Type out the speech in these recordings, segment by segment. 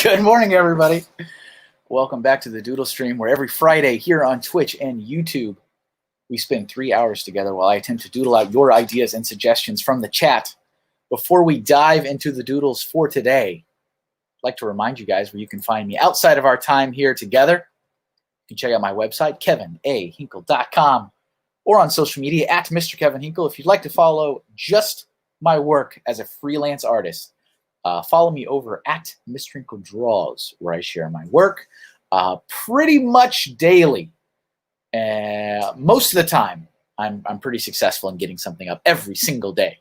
Good morning, everybody. Welcome back to the Doodle stream, where every Friday here on Twitch and YouTube, we spend 3 hours together while I attempt to doodle out your ideas and suggestions from the chat. Before we dive into the doodles for today, I'd like to remind you guys where you can find me outside of our time here together. You can check out my website, KevinAHinkle.com, or on social media at Mr. Kevin Hinkle. If you'd like to follow just my work as a freelance artist, follow me over at MrHinkleDraws, where I share my work pretty much daily. Most of the time, I'm pretty successful in getting something up every single day.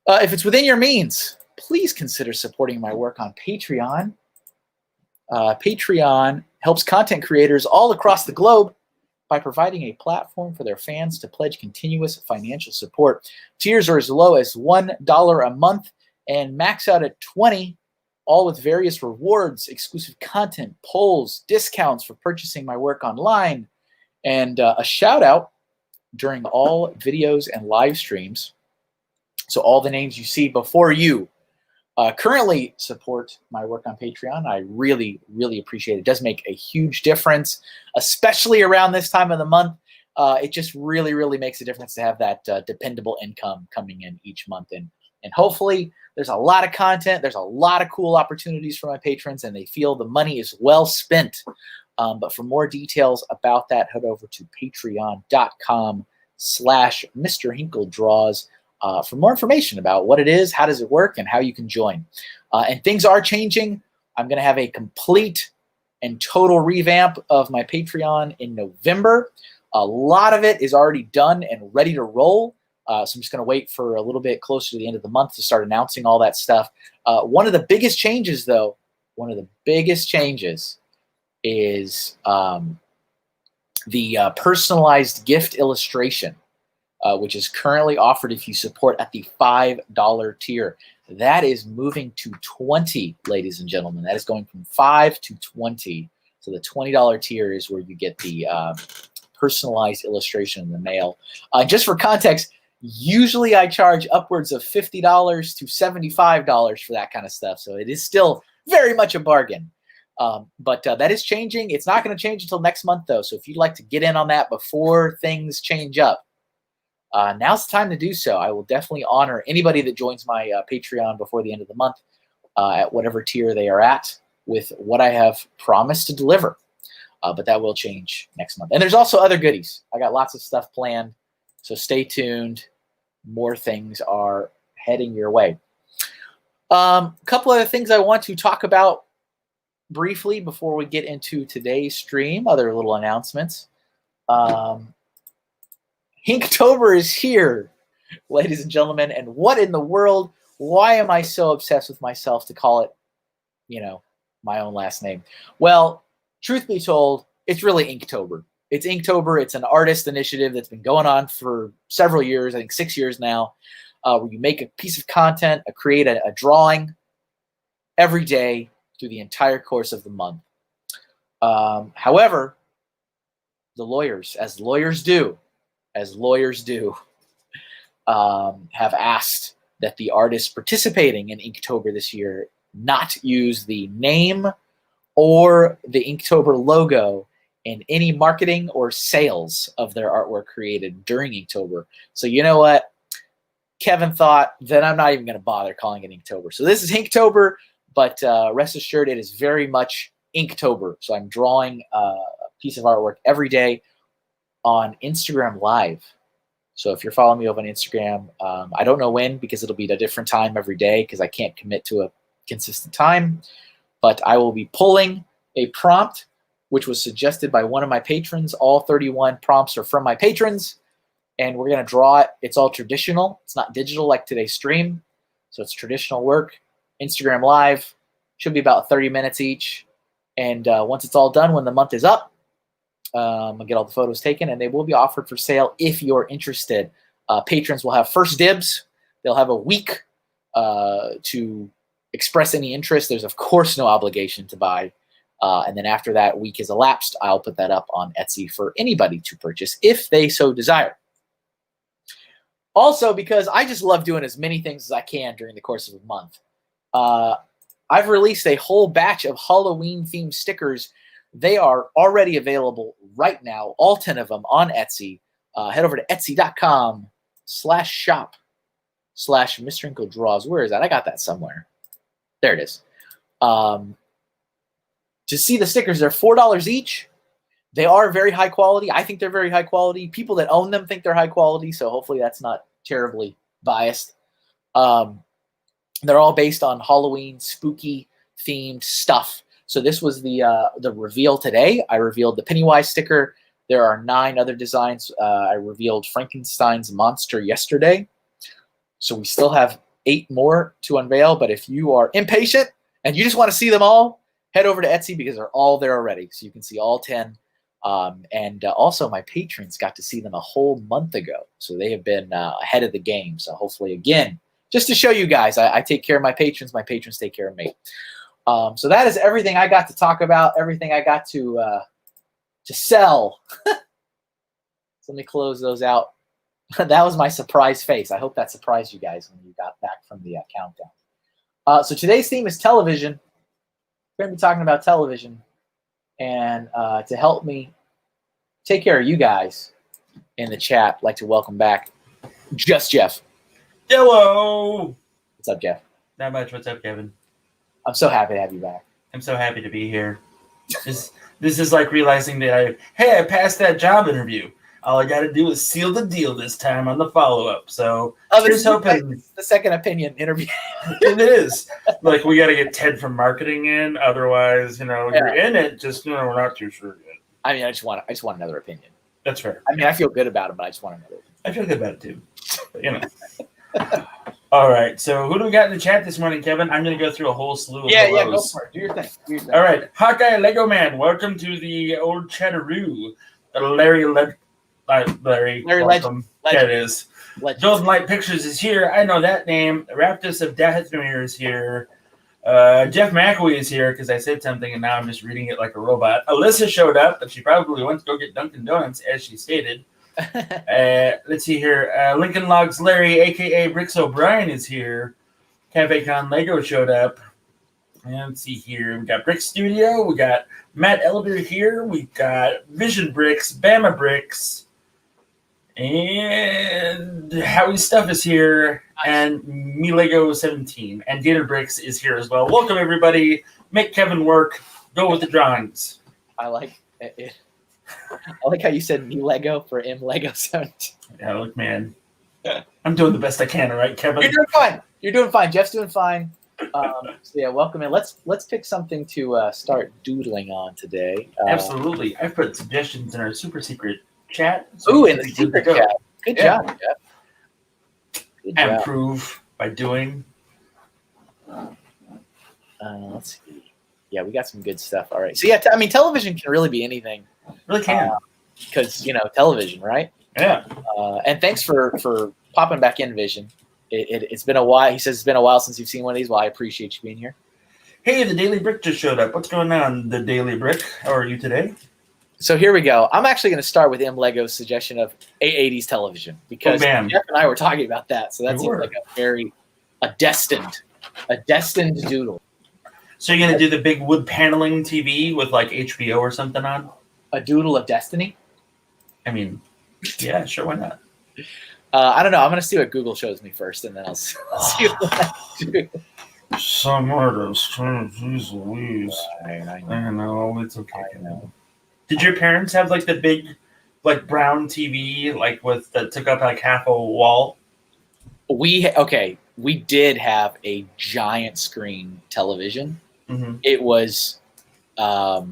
If it's within your means, please consider supporting my work on Patreon. Patreon helps content creators all across the globe by providing a platform for their fans to pledge continuous financial support. Tiers are as low as $1 a month and max out at $20, all with various rewards, exclusive content, polls, discounts for purchasing my work online, and a shout out during all videos and live streams. So all the names you see before you currently support my work on Patreon. I really, really appreciate it. It does make a huge difference, especially around this time of the month. It just really, really makes a difference to have that dependable income coming in each month. And hopefully there's a lot of content. There's a lot of cool opportunities for my patrons, and they feel the money is well spent. But for more details about that, head over to patreon.com/MrHinkleDraws. for more information about what it is, how does it work, and how you can join. And things are changing. I'm going to have a complete and total revamp of my Patreon in November. A lot of it is already done and ready to roll. So I'm just going to wait for a little bit closer to the end of the month to start announcing all that stuff. One of the biggest changes, though, is the personalized gift illustration, which is currently offered if you support at the $5 tier. That is moving to $20, ladies and gentlemen. That is going from $5 to $20. So the $20 tier is where you get the personalized illustration in the mail. Just for context, usually I charge upwards of $50 to $75 for that kind of stuff. So it is still very much a bargain. But that is changing. It's not going to change until next month, though. So if you'd like to get in on that before things change up, now's the time to do so. I will definitely honor anybody that joins my Patreon before the end of the month at whatever tier they are at with what I have promised to deliver. But that will change next month. And there's also other goodies. I got lots of stuff planned, so stay tuned. More things are heading your way. A couple other things I want to talk about briefly before we get into today's stream, other little announcements. Inktober is here, ladies and gentlemen, and what in the world, why am I so obsessed with myself to call it, my own last name? Well, truth be told, it's really Inktober. It's Inktober. It's an artist initiative that's been going on for several years, I think 6 years now, where you make a piece of content, create a drawing every day through the entire course of the month. However, the lawyers, as lawyers do, have asked that the artists participating in Inktober this year not use the name or the Inktober logo in any marketing or sales of their artwork created during Inktober. So you know what? Kevin thought that I'm not even going to bother calling it Inktober. So this is Inktober, but rest assured it is very much Inktober. So I'm drawing a piece of artwork every day on Instagram Live. So if you're following me over on Instagram, I don't know when because it'll be at a different time every day because I can't commit to a consistent time. But I will be pulling a prompt, which was suggested by one of my patrons. All 31 prompts are from my patrons, and we're going to draw it. It's all traditional. It's not digital like today's stream. So it's traditional work. Instagram Live should be about 30 minutes each. And once it's all done, when the month is up, I'll get all the photos taken, and they will be offered for sale if you're interested. Patrons will have first dibs. They'll have a week to express any interest. There's, of course, no obligation to buy. And then after that week has elapsed, I'll put that up on Etsy for anybody to purchase if they so desire. Also, because I just love doing as many things as I can during the course of a month, I've released a whole batch of Halloween-themed stickers. They are already available right now, all 10 of them on Etsy. Head over to etsy.com/shop/MrHinkleDraws. Where is that? I got that somewhere. There it is. To see the stickers, they're $4 each. They are very high quality. I think they're very high quality. People that own them think they're high quality, so hopefully that's not terribly biased. They're all based on Halloween spooky themed stuff. So this was the reveal today. I revealed the Pennywise sticker. There are 9 other designs. I revealed Frankenstein's monster yesterday. So we still have 8 more to unveil. But if you are impatient and you just want to see them all, head over to Etsy because they're all there already. So you can see all 10. And also my patrons got to see them a whole month ago. So they have been ahead of the game. So hopefully, again, just to show you guys, I take care of my patrons take care of me. So that is everything I got to talk about, everything I got to sell. So let me close those out. That was my surprise face. I hope that surprised you guys when you got back from the countdown. So today's theme is television. We're going to be talking about television. And to help me take care of you guys in the chat, I'd like to welcome back Just Jeff. Hello. What's up, Jeff? Not much. What's up, Kevin? I'm so happy to have you back. I'm so happy to be here. This is like realizing that I passed that job interview. All I got to do is seal the deal this time on the follow-up. So Here's hoping the second opinion interview. it is. Like, we got to get Ted from marketing in. Otherwise, you're in it. Just, we're not too sure yet. I mean, I just want another opinion. That's fair. I mean, I feel good about it, but I just want another opinion. I feel good about it, too. But, All right, so who do we got in the chat this morning, Kevin? I'm going to go through a whole slew of Yeah, go for it. Do your thing. All right, Hawkeye Lego Man, welcome to the old Chatteroo. Larry, welcome. There it is. Golden Light Pictures is here. I know that name. Raptus of Dathmir is here. Jeff McAwee is here because I said something and now I'm just reading it like a robot. Alyssa showed up, but she probably went to go get Dunkin' Donuts, as she stated. Let's see here. Lincoln Logs Larry, a.k.a. Bricks O'Brien, is here. Cafe Con Lego showed up. And let's see here. We got Brick Studio. We got Matt Elder here. We got Vision Bricks, Bama Bricks. And Howie Stuff is here. Nice. And Me Lego 17. And Gator Bricks is here as well. Welcome, everybody. Make Kevin work. Go with the drawings. I like it. I like how you said Me Lego for M Lego 17. Yeah, look, man. I'm doing the best I can, all right, Kevin? You're doing fine. Jeff's doing fine. So yeah, welcome in. Let's pick something to start doodling on today. Absolutely. I've put suggestions in our super secret chat. So in the secret chat. Good job, Jeff. Good job. Improve by doing. Let's see. Yeah, we got some good stuff. All right. So yeah, I mean, television can really be anything. Really can. Because television, right? Yeah. And thanks for popping back in, Vision. It's been a while. He says it's been a while since you've seen one of these. Well, I appreciate you being here. Hey, the Daily Brick just showed up. What's going on, the Daily Brick? How are you today? So here we go. I'm actually going to start with M Lego's suggestion of 80s television because Jeff and I were talking about that. So that seems like a destined doodle. So you're going to do the big wood paneling TV with like HBO or something on? A doodle of destiny? I mean, yeah, sure, why not? I don't know. I'm going to see what Google shows me first, and then I'll see what I do. Some artists, jeez Louise. I know, it's okay. I know. Did your parents have like the big, like brown TV, like that took up like half a wall? We did have a giant screen television. Mm-hmm. It was, oh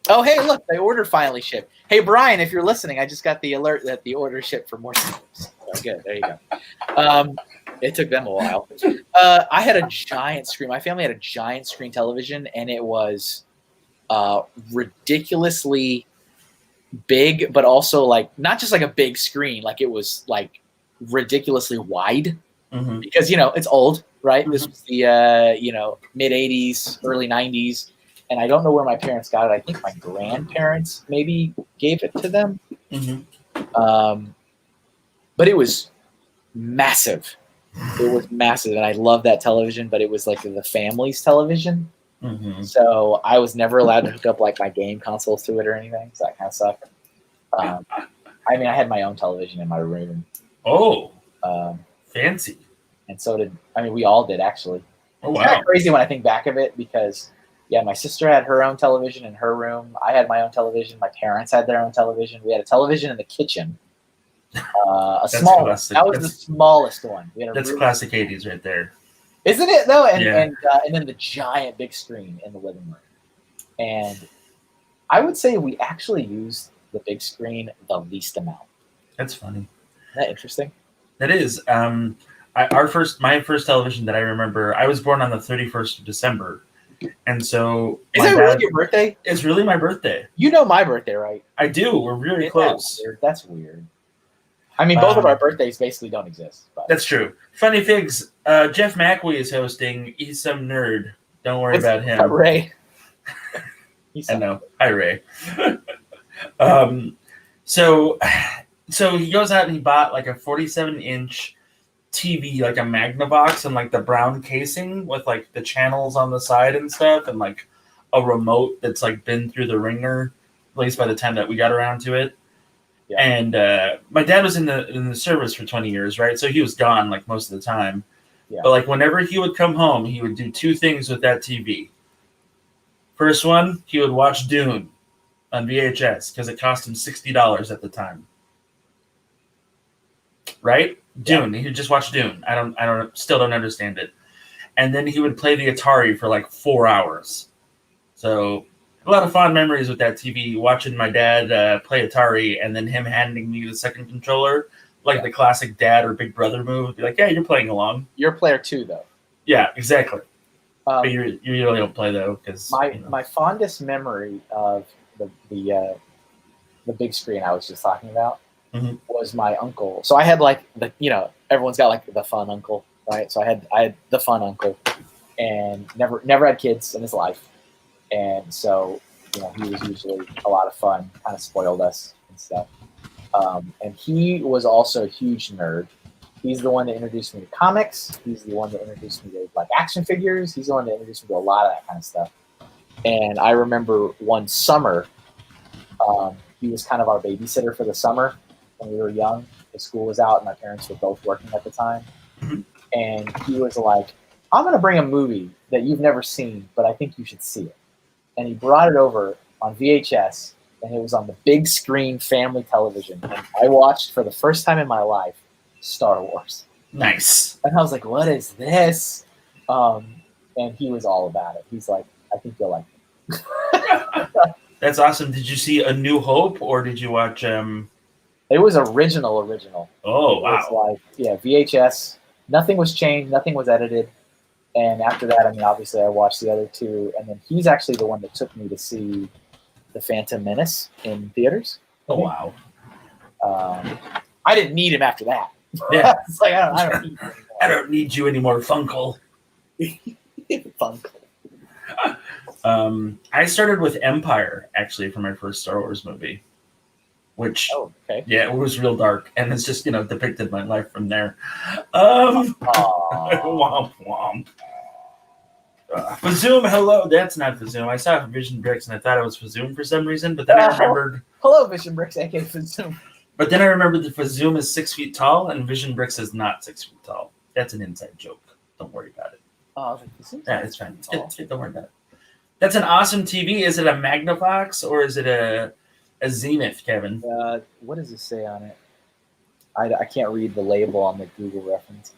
hey, look, the order finally shipped. Hey Brian, if you're listening, I just got the alert that the order shipped for more sneakers. So good, there you go. It took them a while. I had a giant screen. My family had a giant screen television, and it was ridiculously big, but also like not just like a big screen, like it was like ridiculously wide. Mm-hmm. Because it's old, right? Mm-hmm. This was the mid 80s, early 90s, and I don't know where my parents got it. I think my grandparents maybe gave it to them. Mm-hmm. But it was massive. It was massive, and I love that television. But it was like the family's television, so I was never allowed to hook up like my game consoles to it or anything. So that kind of sucked. I mean, I had my own television in my room. Oh, fancy. And so we all did, actually. Oh, wow. It's kind of crazy when I think back of it because, my sister had her own television in her room. I had my own television. My parents had their own television. We had a television in the kitchen. A small one. That was the smallest one. That's classic 80s right there. Isn't it, though? And then the giant big screen in the living room. And I would say we actually used the big screen the least amount. That's funny. Isn't that interesting? That is. My first television that I remember, I was born on the 31st of December. And so is that really your birthday? It's really my birthday. You know my birthday, right? I do. We're really close. That's weird. I mean, both of our birthdays basically don't exist. But. That's true. Funny figs. Jeff McAwee is hosting. He's some nerd. Don't worry about him. Ray. I know. Hi, Ray. So he goes out and he bought like a 47-inch TV, like a Magnavox, and like the brown casing with like the channels on the side and stuff, and like a remote that's like been through the ringer, at least by the time that we got around to it. Yeah. And my dad was in the service for 20 years, right? So he was gone like most of the time. Yeah. But like whenever he would come home, he would do two things with that TV. First one, he would watch Dune. on VHS because it cost him $60 at the time. Right? Dune. He just watched Dune. Still don't understand it. And then he would play the Atari for like 4 hours. So a lot of fond memories with that TV, watching my dad play Atari and then him handing me the second controller, like the classic dad or big brother move. Be like, yeah, you're playing along. You're player 2, though. Yeah, exactly. But you really don't play, though, because my fondest memory of the big screen I was just talking about was my uncle. So I had like everyone's got like the fun uncle, right? So I had the fun uncle, and never had kids in his life, and so he was usually a lot of fun, kind of spoiled us and stuff. And he was also a huge nerd. He's the one that introduced me to comics. He's the one that introduced me to like action figures. He's the one that introduced me to a lot of that kind of stuff. And I remember one summer, he was kind of our babysitter for the summer when we were young. The school was out and my parents were both working at the time. And he was like, I'm going to bring a movie that you've never seen, but I think you should see it. And he brought it over on VHS, and it was on the big screen family television. And I watched for the first time in my life Star Wars. Nice. And I was like, what is this? And he was all about it. He's like, I think you'll like it. That's awesome. Did you see A New Hope, or did you watch It was original. Oh, wow. It was like, VHS. Nothing was changed. Nothing was edited. And after that, I mean, obviously I watched the other two. And then he's actually the one that took me to see The Phantom Menace in theaters. Oh, wow. I didn't need him after that. Yeah. It's like, I don't need you anymore. I don't need you anymore, Funkle. Funkle. I started with Empire, actually, for my first Star Wars movie. Which, yeah, it was real dark. And it's just, depicted my life from there. Womp, womp. Fazoom, hello. That's not Fazoom. I saw Vision Bricks and I thought it was Fazoom for some reason, but then I remembered. Hello, Vision Bricks, aka Fazoom. But then I remembered that Fazoom is 6 feet tall and Vision Bricks is not 6 feet tall. That's an inside joke. Don't worry about it. Oh, yeah, it's fine. Don't worry about it. That's an awesome TV. Is it a Magnavox or is it a Zenith, Kevin? What does it say on it? I can't read the label on the Google reference.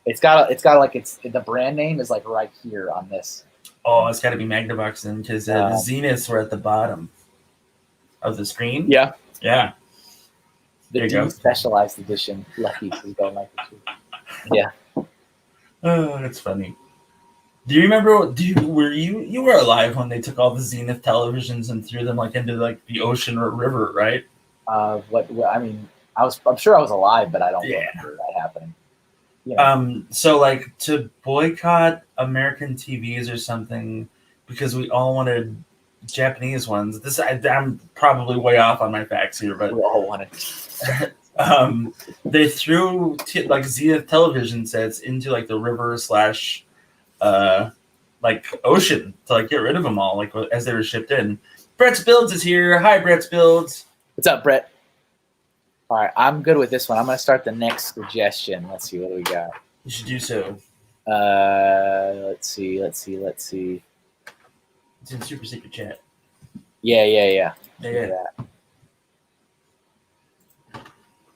It's got like the brand name is like right here on this. Oh, it's got to be Magnavox then, because the Zeniths were at the bottom of the screen. Yeah. Yeah. The D Specialized Edition. Lucky is going like this. Yeah. Oh, that's funny. Do you remember? Were you were alive when they took all the Zenith televisions and threw them like into like the ocean or river, right? What I mean, I'm sure I was alive, but I don't remember that happening. Yeah. So like to boycott American TVs or something because we all wanted Japanese ones. I'm probably way off on my facts here, but we all wanted. They threw like Zenith television sets into like the river / like ocean to like get rid of them all, like as they were shipped in. Brett's Builds is here. Hi, Brett's Builds. What's up, Brett? All right, I'm good with this one. I'm going to start the next suggestion. Let's see, what do we got? You should do so. Let's see. It's in super secret chat. Yeah.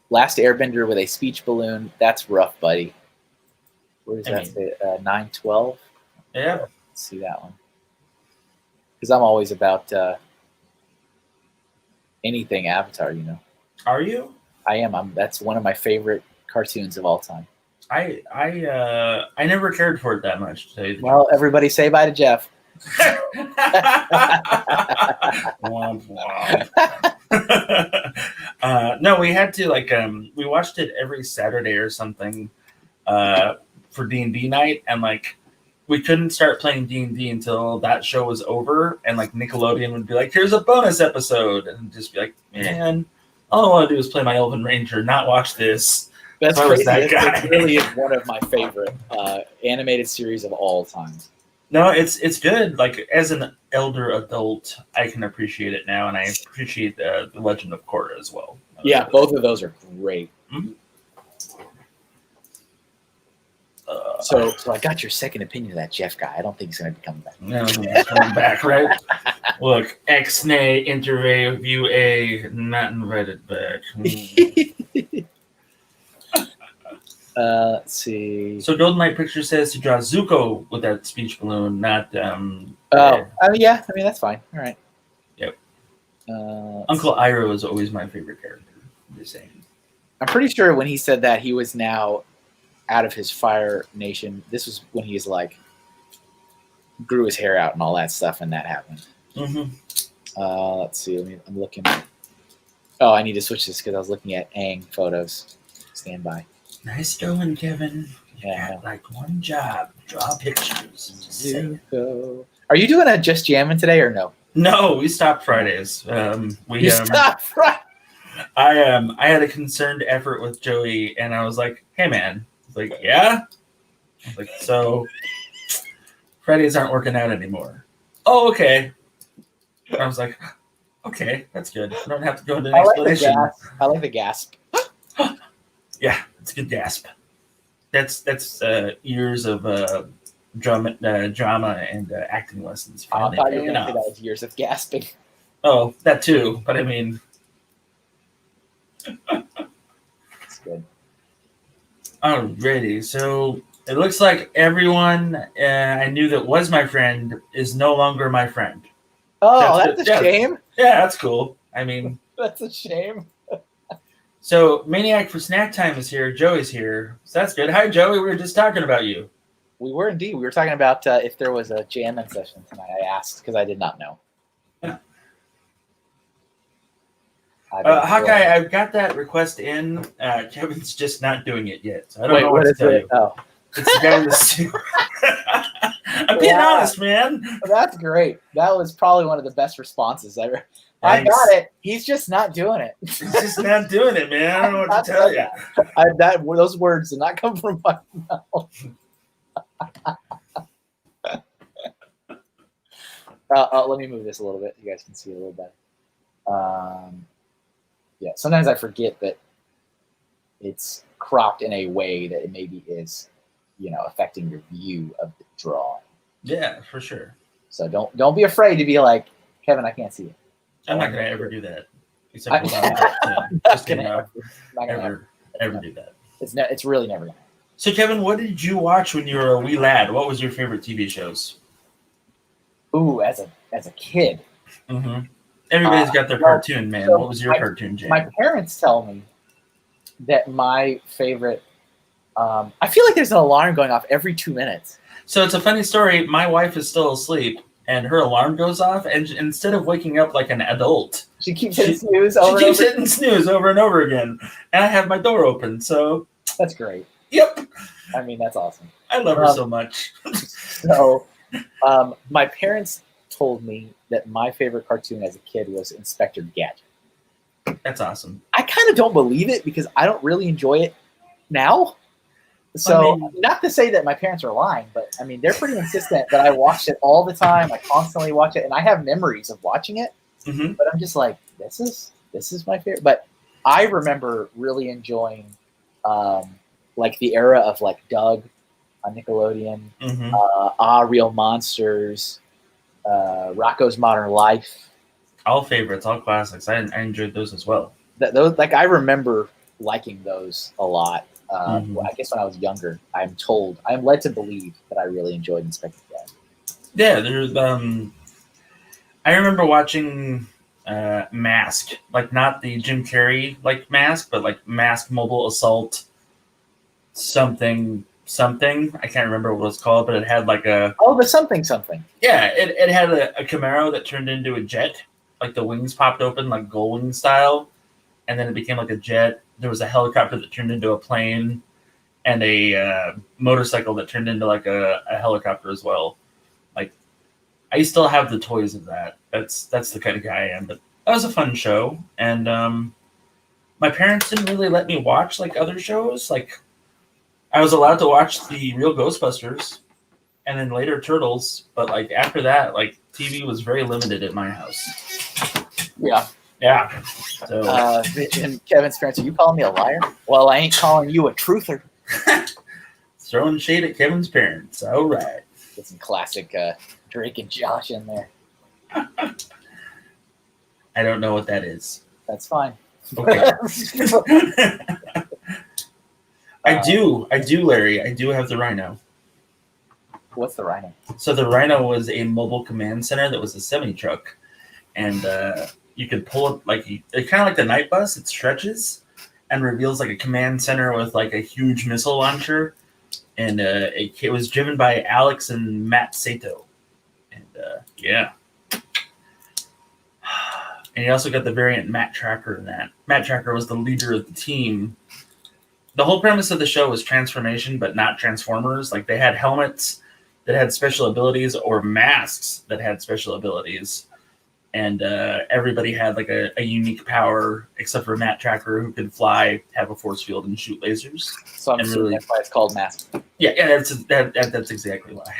Last Airbender with a speech balloon. That's rough, buddy. Where does that say? 912? Yeah. Let's see that one. Because I'm always about anything Avatar, Are you? I am. That's one of my favorite cartoons of all time. I never cared for it that much. To tell you the truth. Everybody say bye to Jeff. No, we had to we watched it every Saturday or something for D&D night, and we couldn't start playing D&D until that show was over, and Nickelodeon would be like, here's a bonus episode, and just be like, man, all I want to do is play my Elven Ranger, not watch this. That's crazy. It really is one of my favorite animated series of all time. No, it's good. As an elder adult, I can appreciate it now, and I appreciate the Legend of Korra as well. Yeah, both of those are great. Mm-hmm. So I got your second opinion of that Jeff guy. I don't think he's going to be coming back. No, he's coming back, right? Look, X-nay, interview A, not invited back. Let's see. So Golden Light Picture says to draw Zuko with that speech balloon, not I mean, that's fine. All right. Yep. Uncle Iroh is always my favorite character. I'm just saying. I'm pretty sure when he said that he was now out of his Fire Nation. This was when he was like grew his hair out and all that stuff, and that happened. Let's see. I'm looking. Oh, I need to switch this because I was looking at Aang photos. Stand by. Nice going, Kevin. Yeah. Got like one job. Draw pictures. Zuko. Are you doing a Just Jamming today or no? No, we stopped Fridays. We stopped Friday. I had a concerned effort with Joey, and I was like, "Hey, man." He's like, "Yeah." I was like, "So Fridays aren't working out anymore." Oh, okay. I was like, "Okay, that's good. I don't have to go into an explanation." I like the gasp. Yeah, it's a good gasp. That's years of drama and acting lessons. I thought you were going to say that was years of gasping. Oh, that too. But I mean, it's good. Alrighty, so it looks like everyone I knew that was my friend is no longer my friend. Oh, that's a shame. Yeah, that's cool. I mean, that's a shame. So Maniac for Snack Time is here. Joey's here. So that's good. Hi, Joey. We were just talking about you. We were indeed. We were talking about if there was a jamming session tonight. I asked because I did not know. Yeah. Hawkeye, I've got that request in. Kevin's just not doing it yet. So I don't know what to tell you. Oh. It's the guy in the suit. I'm being honest, man. That's great. That was probably one of the best responses ever. Thanks. I got it. He's just not doing it. He's just not doing it, man. I don't know what to tell you. Those words did not come from my mouth. Let me move this a little bit. You guys can see a little better. Yeah, sometimes I forget that it's cropped in a way that it maybe is, affecting your view of the drawing. Yeah, for sure. So don't be afraid to be like, Kevin, I can't see it. I'm not going to ever do that. Except just ever do that. It's really never going to happen. So, Kevin, what did you watch when you were a wee lad? What was your favorite TV shows? Ooh, as a kid. Mm-hmm. Everybody's got their cartoon, man. So what was your cartoon, Jay? My parents tell me that my favorite. I feel like there's an alarm going off every 2 minutes. So it's a funny story. My wife is still asleep, and her alarm goes off, and instead of waking up like an adult, she keeps hitting snooze over and over again. And I have my door open, so that's great. Yep. I mean, that's awesome. I love her so much. So, my parents told me that my favorite cartoon as a kid was Inspector Gadget. That's awesome. I kind of don't believe it because I don't really enjoy it now. So, not to say that my parents are lying, but I mean, they're pretty insistent that I watch it all the time. I constantly watch it, and I have memories of watching it. Mm-hmm. But I'm just like, this is my favorite. But I remember really enjoying, like the era of like Doug on Nickelodeon, Real Monsters, Rocko's Modern Life. All favorites, all classics. I enjoyed those as well. Those, like, I remember liking those a lot. I guess when I was younger, I am led to believe that I really enjoyed Inspector Gadget. Yeah, there's I remember watching Mask, like not the Jim Carrey like Mask, but like Mask Mobile Assault something. I can't remember what it was called, but it had like the something. Yeah, it had a Camaro that turned into a jet, like the wings popped open like Gullwing style, and then it became like a jet. There was a helicopter that turned into a plane, and a motorcycle that turned into like a helicopter as well. Like, I still have the toys of that. That's the kind of guy I am. But that was a fun show, and my parents didn't really let me watch like other shows. Like, I was allowed to watch the real Ghostbusters, and then later Turtles. But like after that, like TV was very limited at my house. Yeah. Yeah. So, and Kevin's parents, are you calling me a liar? Well, I ain't calling you a truther. throwing shade at Kevin's parents. All right. Get some classic Drake and Josh in there. I don't know what that is. That's fine. Okay. I do, Larry. I do have the Rhino. What's the Rhino? So the Rhino was a mobile command center that was a semi-truck. And you could pull it it's kind of like the night bus. It stretches and reveals like a command center with like a huge missile launcher. And it was driven by Alex and Matt Sato. And yeah. And you also got the variant Matt Tracker in that. Matt Tracker was the leader of the team. The whole premise of the show was transformation, but not Transformers. Like they had helmets that had special abilities or masks that had special abilities. And everybody had like a unique power, except for Matt Tracker, who could fly, have a force field, and shoot lasers. So I'm assuming that's why it's called Mask. Yeah, that's exactly why.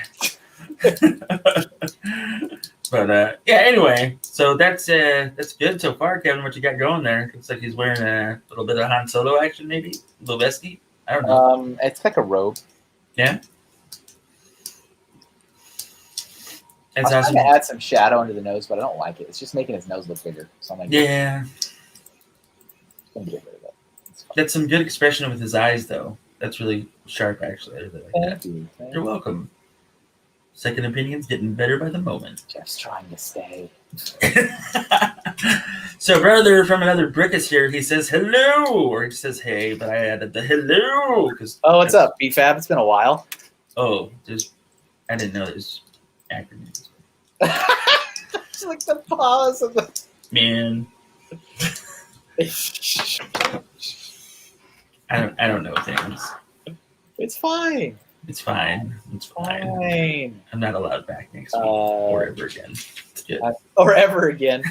But yeah, anyway, so that's good so far, Kevin. What you got going there? Looks like he's wearing a little bit of Han Solo action, maybe a little vesty. I don't know. It's like a robe. Yeah. It's awesome. I'm trying to add some shadow under the nose, but I don't like it. It's just making his nose look bigger. So I'm like, yeah. I'm gonna get rid of it. That's some good expression with his eyes, though. That's really sharp, actually. I really like that. You're welcome. Second opinion's getting better by the moment. Just trying to stay. So, brother from another brick is here. He says hello, or he says hey, but I added the hello. Oh, what's up, BFAB? It's been a while. Oh, I didn't know there's acronyms. It's like the pause of the man. I don't know things. It's fine. It's fine. It's fine. I'm not allowed back next week or ever again. It's good. Or ever again.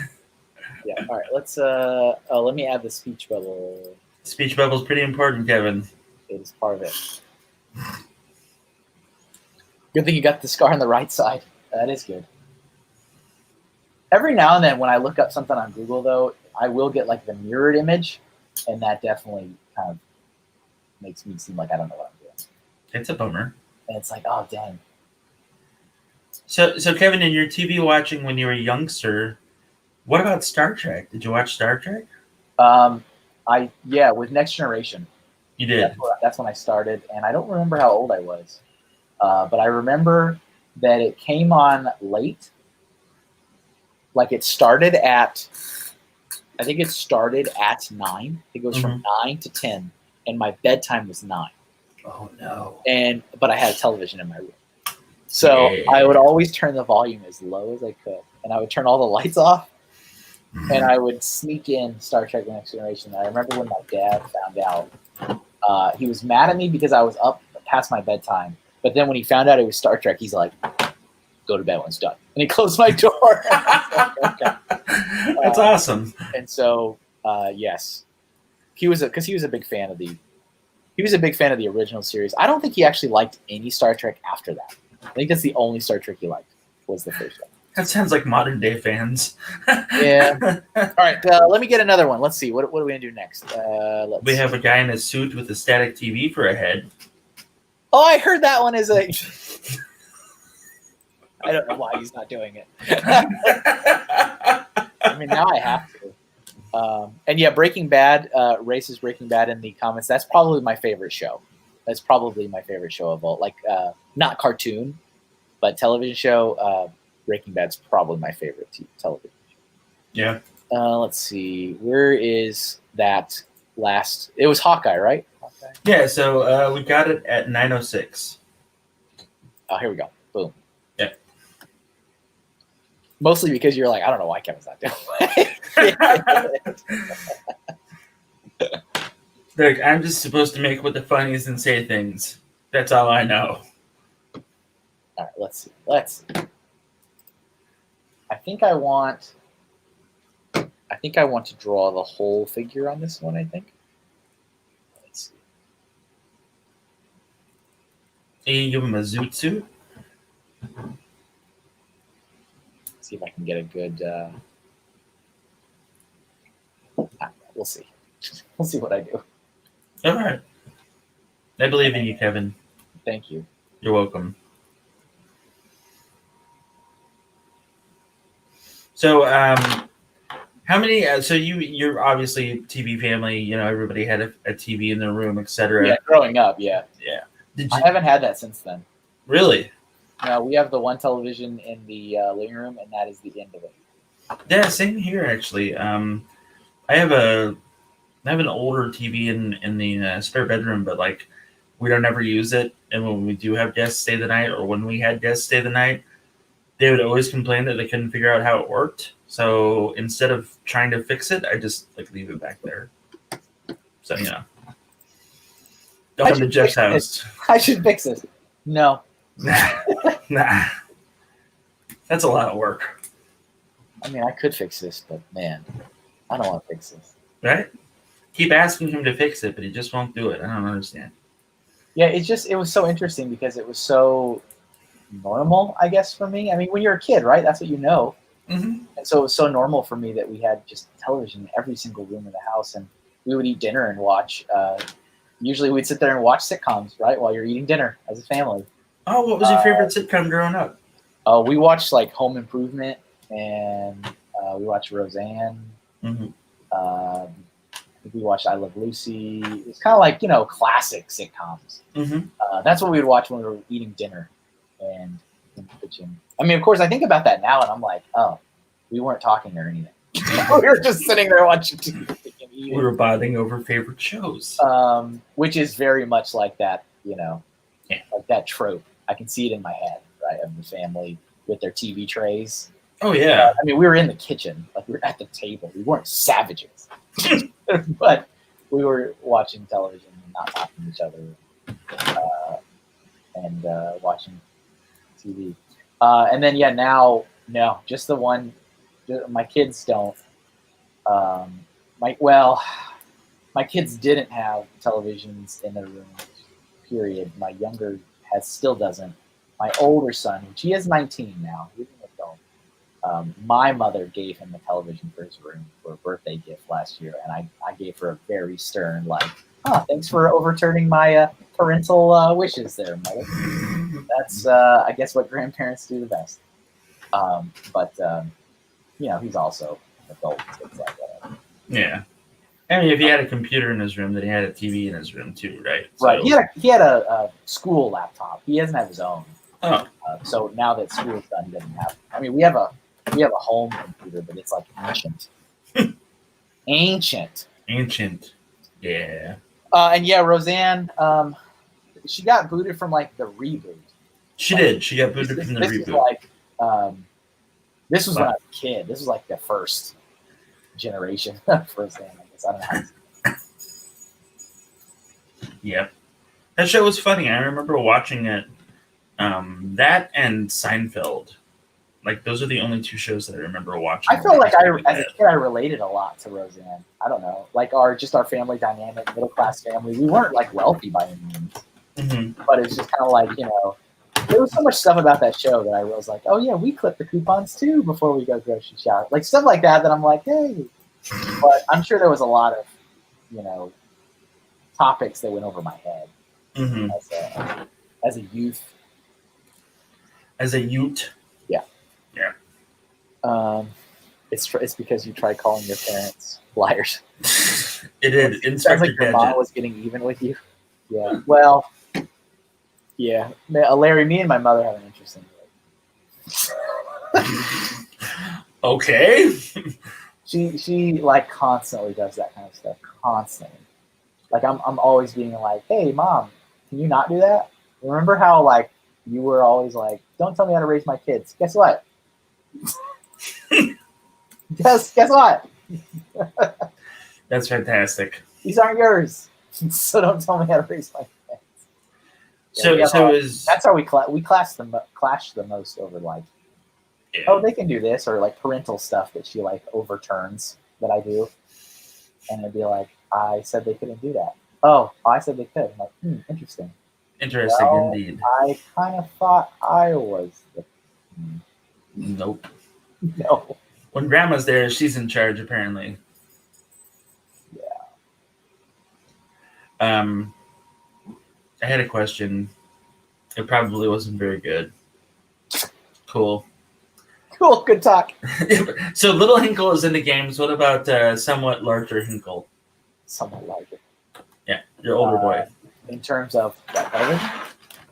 Yeah. All right. Let's. Let me add the speech bubble. Speech bubble's pretty important, Kevin. It is part of it. Good thing you got the scar on the right side. That is good. Every now and then, when I look up something on Google, though, I will get like the mirrored image, and that definitely kind of makes me seem like I don't know what I'm doing. It's a bummer. And it's like, oh, dang. So Kevin, in your TV watching when you were a youngster, what about Star Trek? Did you watch Star Trek? With Next Generation. You did? That's when I started, and I don't remember how old I was. But I remember that it came on late. Like it started at, I think it started at 9. It goes from 9 to 10, and my bedtime was 9. Oh no! But I had a television in my room, so I would always turn the volume as low as I could, and I would turn all the lights off, and I would sneak in Star Trek: The Next Generation. I remember when my dad found out, he was mad at me because I was up past my bedtime. But then when he found out it was Star Trek, he's like, "Go to bed when it's done," and he closed my door. That's awesome. And so, yes, he was a big fan of the. He was a big fan of the original series. I don't think he actually liked any Star Trek after that. I think that's the only Star Trek he liked was the first one. That sounds like modern day fans. Yeah. All right. Let me get another one. Let's see. What are we going to do next? We have a guy in a suit with a static TV for a head. Oh, I heard that one is a... I don't know why he's not doing it. I mean, now I have to. And yeah, Breaking Bad, Race's Breaking Bad in the comments. That's probably my favorite show. That's probably my favorite show of all. Like, not cartoon, but television show. Breaking Bad's probably my favorite television show. Yeah. Let's see. Where is that last? It was Hawkeye, right? Hawkeye? Yeah, so we got it at 9:06. Oh, here we go. Boom. Yeah. Mostly because you're like, I don't know why Kevin's not doing it. Look, I'm just supposed to make what the funnies and say things. That's all I know. All right, let's see. I think I want to draw the whole figure on this one, I think. Let's see. And you give him a zoot suit? See if I can get a good... we'll see. We'll see what I do. All right. I believe in you, Kevin. Thank you. You're welcome. So, how many? So you're obviously TV family. You know, everybody had a TV in their room, etc. Yeah, growing up, yeah. Yeah. I haven't had that since then. Really? No, we have the one television in the living room, and that is the end of it. Yeah, same here actually. I have an older TV in the spare bedroom, but like we don't ever use it. And when we do have guests stay the night, or when we had guests stay the night, they would always complain that they couldn't figure out how it worked. So instead of trying to fix it, I just like leave it back there. So don't come to Jeff's house. I should fix this. No. Nah. That's a lot of work. I mean, I could fix this, but man, I don't want to fix this. Right? Keep asking him to fix it, but he just won't do it. I don't understand. Yeah, it was so interesting because it was so normal, I guess, for me. I mean, when you're a kid, right? That's what you know. Mm-hmm. And so it was so normal for me that we had just television in every single room of the house, and we would eat dinner and watch. Usually we'd sit there and watch sitcoms, right, while you're eating dinner as a family. Oh, what was your favorite sitcom growing up? We watched like Home Improvement, and we watched Roseanne. Mm-hmm. We watched I Love Lucy. It's kind of like, classic sitcoms. Mm-hmm. That's what we would watch when we were eating dinner and in the kitchen. I mean, of course, I think about that now, and I'm like, oh, we weren't talking or anything. We were just sitting there watching TV and eating. We were bonding over favorite shows. Which is very much like that, like that trope. I can see it in my head, right, of the family with their TV trays. Oh, yeah. I mean, we were in the kitchen. Like, we were at the table. We weren't savages. But we were watching television and not talking to each other and watching TV. And then, now, no, just the one. My kids don't. My kids didn't have televisions in their room, period. My younger still doesn't. My older son, which he is 19 now, he's an adult. My mother gave him a television for his room for a birthday gift last year, and I gave her a very stern, like, thanks for overturning my parental wishes there, mother. That's, I guess, what grandparents do the best. But he's also an adult, so it's like whatever. Yeah. I mean, if he had a computer in his room, then he had a TV in his room too, right? Right. So, he had a school laptop. He doesn't have his own. Oh. So now that school's done, he doesn't have. I mean, we have a home computer, but it's like ancient. Ancient. Yeah. And Roseanne, she got booted from like the reboot. She did. She got booted from the reboot. This was when I was a kid. This was like the first generation of Roseanne, I guess. I don't know how to say. Yep. That show was funny. I remember watching it. That and Seinfeld. Like, those are the only two shows that I remember watching. I feel like as a kid, I related a lot to Roseanne. I don't know. Like, our family dynamic, middle-class family. We weren't, like, wealthy by any means. Mm-hmm. But it's just kind of like, there was so much stuff about that show that I was like, oh, yeah, we clip the coupons, too, before we go grocery shop. Like, stuff like that I'm like, hey. But I'm sure there was a lot of, topics that went over my head as a youth. As a Ute? Yeah. Yeah. It's because you tried calling your parents liars. It did. It sounds like your mom was getting even with you. Yeah. Well, yeah. Larry, me and my mother have an interesting relationship. Okay. She like constantly does that kind of stuff. Constantly. Like I'm always being like, hey, Mom, can you not do that? Remember how like you were always like, don't tell me how to raise my kids. Guess what? Guess what? That's fantastic. These aren't yours, so don't tell me how to raise my kids. That's how we clash the most over like, oh, they can do this, or like parental stuff that she like overturns that I do, and it'd be like, I said they couldn't do that. Oh, I said they could. I'm like, interesting. Interesting indeed. I kind of thought I was the. Nope. No. When Grandma's there, she's in charge, apparently. Yeah. I had a question. It probably wasn't very good. Cool. Cool, good talk. So little Hinkle is in the games. What about somewhat larger Hinkle? Somewhat larger. Yeah, your older boy. In terms of television?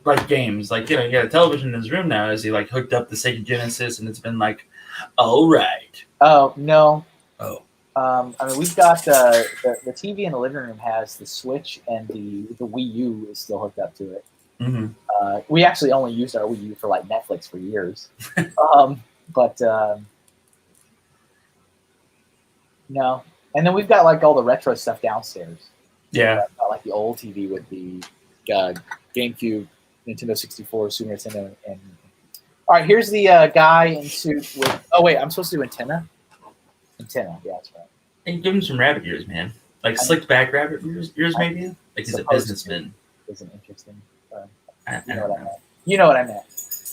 Like games. Like, you got a television in his room now. Is he like hooked up the Sega Genesis and it's been like, all right. Oh, no. Oh. We've got the TV in the living room has the Switch, and the Wii U is still hooked up to it. Mm-hmm. We actually only used our Wii U for like Netflix for years. But no. And then we've got like all the retro stuff downstairs. Yeah. Got, like the old TV with the GameCube, Nintendo 64, Super Nintendo, and all right. Here's the guy in suit with. Oh wait, I'm supposed to do antenna. Antenna, yeah, that's right. And give him some rabbit ears, man. Like slicked back rabbit ears maybe. Like he's a businessman. Isn't interesting. I don't know. You know what I meant.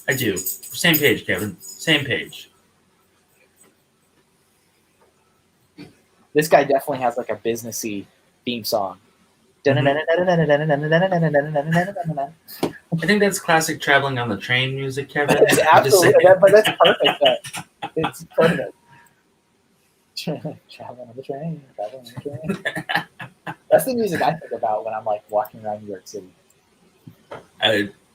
I do. Same page, Kevin. Same page. This guy definitely has like a businessy theme song. I think that's classic traveling on the train music, Kevin. Absolutely, but that's perfect. It's perfect. Traveling on the train. That's the music I think about when I'm like walking around New York City.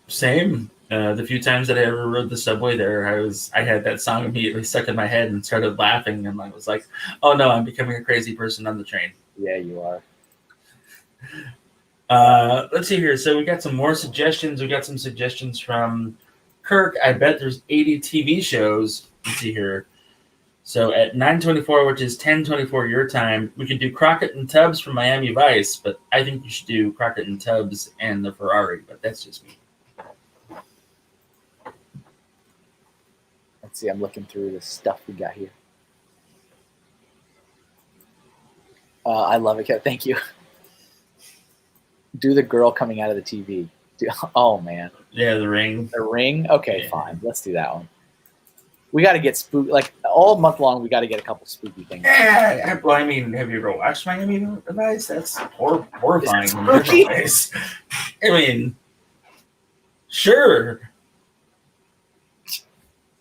Same. The few times that I ever rode the subway there, I had that song immediately stuck in my head and started laughing, and I was like, "Oh no, I'm becoming a crazy person on the train." Yeah, you are. Let's see here. So we got some more suggestions. We got some suggestions from Kirk. I bet there's 80 TV shows. Let's see here. So at 9:24, which is 10:24 your time, we could do Crockett and Tubbs from Miami Vice, but I think you should do Crockett and Tubbs and the Ferrari, but that's just me. Let's see, I'm looking through the stuff we got here. I love it. Thank you. Do the girl coming out of the TV. Oh, man. Yeah, The Ring. The Ring? Okay, yeah. Fine. Let's do that one. We got to get spooky. Like, all month long, we got to get a couple spooky things. Yeah, well, I mean, have you ever watched Miami Vice? That's horrifying. Spooky? I mean, sure.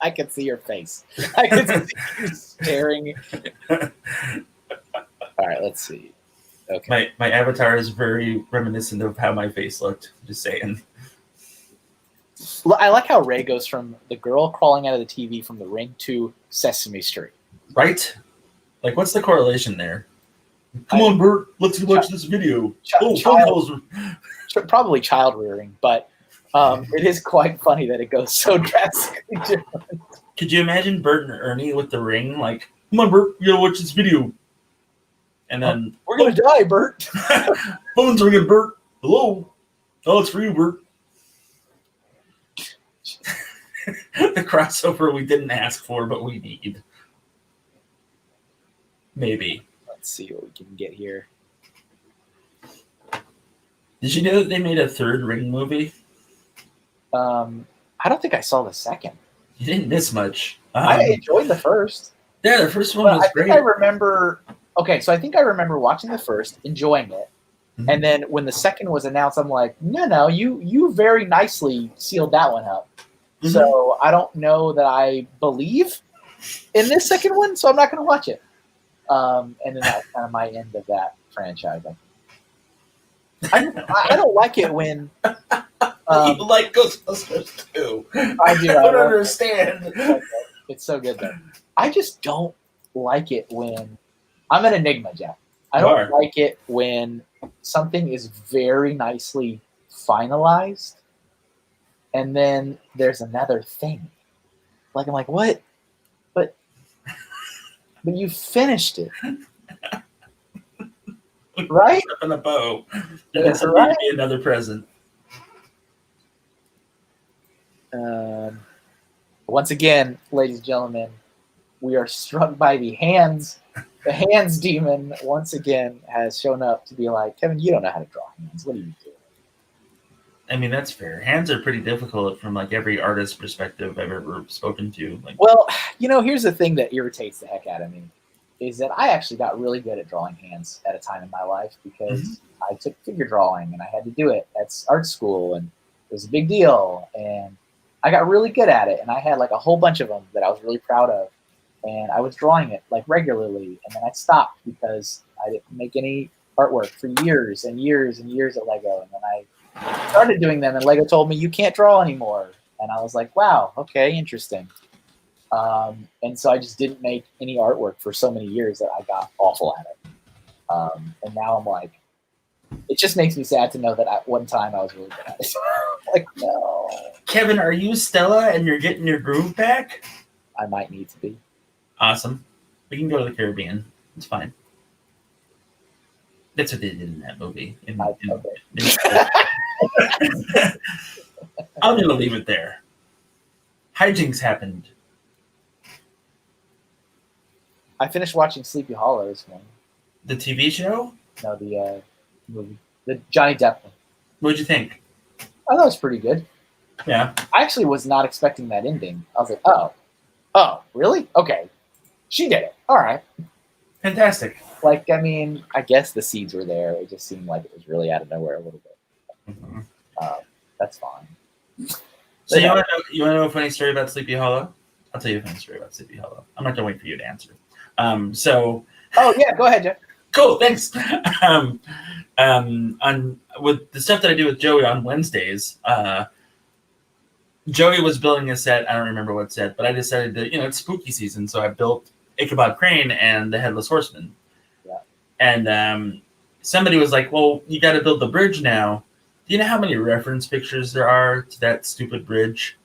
I can see your face. I can see you staring. All right, let's see. Okay. My avatar is very reminiscent of how my face looked. Just saying. I like how Ray goes from the girl crawling out of the TV from The Ring to Sesame Street. Right? Like, what's the correlation there? Come on, Bert. Let's watch this video. Probably child rearing, but it is quite funny that it goes so drastically different. Could you imagine Bert and Ernie with The Ring? Like, come on, Bert. You gotta watch this video. And then we're gonna die, Bert. Phone's ringing, Bert. Hello. Oh, it's for you, Bert. The crossover we didn't ask for, but we need. Maybe. Let's see what we can get here. Did you know that they made a third Ring movie? I don't think I saw the second. You didn't miss much. I enjoyed the first. Yeah, the first one was great. I remember. Okay, so I think I remember watching the first, enjoying it, and then when the second was announced, I'm like, no, you very nicely sealed that one up. Mm-hmm. So I don't know that I believe in this second one, so I'm not going to watch it. And then that's kind of my end of that franchise. I don't like it when you like Ghostbusters too. I do. I don't understand. It's so good though. I just don't like it when I'm an enigma, Jack. I don't like it when something is very nicely finalized and then there's another thing. Like, I'm like, what? But you finished it. Right? Up in a bow. That's right. Be another present. Once again, ladies and gentlemen, we are struck by the hands. The hands demon once again has shown up to be like, Kevin, you don't know how to draw hands. What are you doing? I mean, that's fair. Hands are pretty difficult from like every artist perspective I've ever spoken to. Like, well, here's the thing that irritates the heck out of me is that I actually got really good at drawing hands at a time in my life because I took figure drawing and I had to do it at art school. And It was a big deal, and I got really good at it, and I had like a whole bunch of them that I was really proud of, and I was drawing it like regularly, and then I stopped because I didn't make any artwork for years and years and years at Lego, and then I started doing them, and Lego told me you can't draw anymore, and I was like, wow, okay, interesting. And so I just didn't make any artwork for so many years that I got awful at it. And now I'm like, it just makes me sad to know that at one time I was really good at it. Like, no. Kevin, are you Stella and you're getting your groove back? I might need to be. Awesome. We can go to the Caribbean. It's fine. That's what they did in that movie. I'm going to leave it there. Hijinks happened. I finished watching Sleepy Hollow this morning. The TV show? No, the movie. The Johnny Depp one. What'd you think? I thought it was pretty good. Yeah. I actually was not expecting that ending. I was like, oh, really? Okay. She did it. All right. Fantastic. Like, I mean, I guess the seeds were there. It just seemed like it was really out of nowhere a little bit. Mm-hmm. That's fine. So you want to know a funny story about Sleepy Hollow? I'll tell you a funny story about Sleepy Hollow. I'm not going to wait for you to answer. Oh, yeah, go ahead, Jeff. Cool, thanks. With the stuff that I do with Joey on Wednesdays, Joey was building a set. I don't remember what set, but I decided that, it's spooky season, so I built Ichabod Crane and the Headless Horseman. Yeah. And somebody was like, well, you got to build the bridge now. Do you know how many reference pictures there are to that stupid bridge?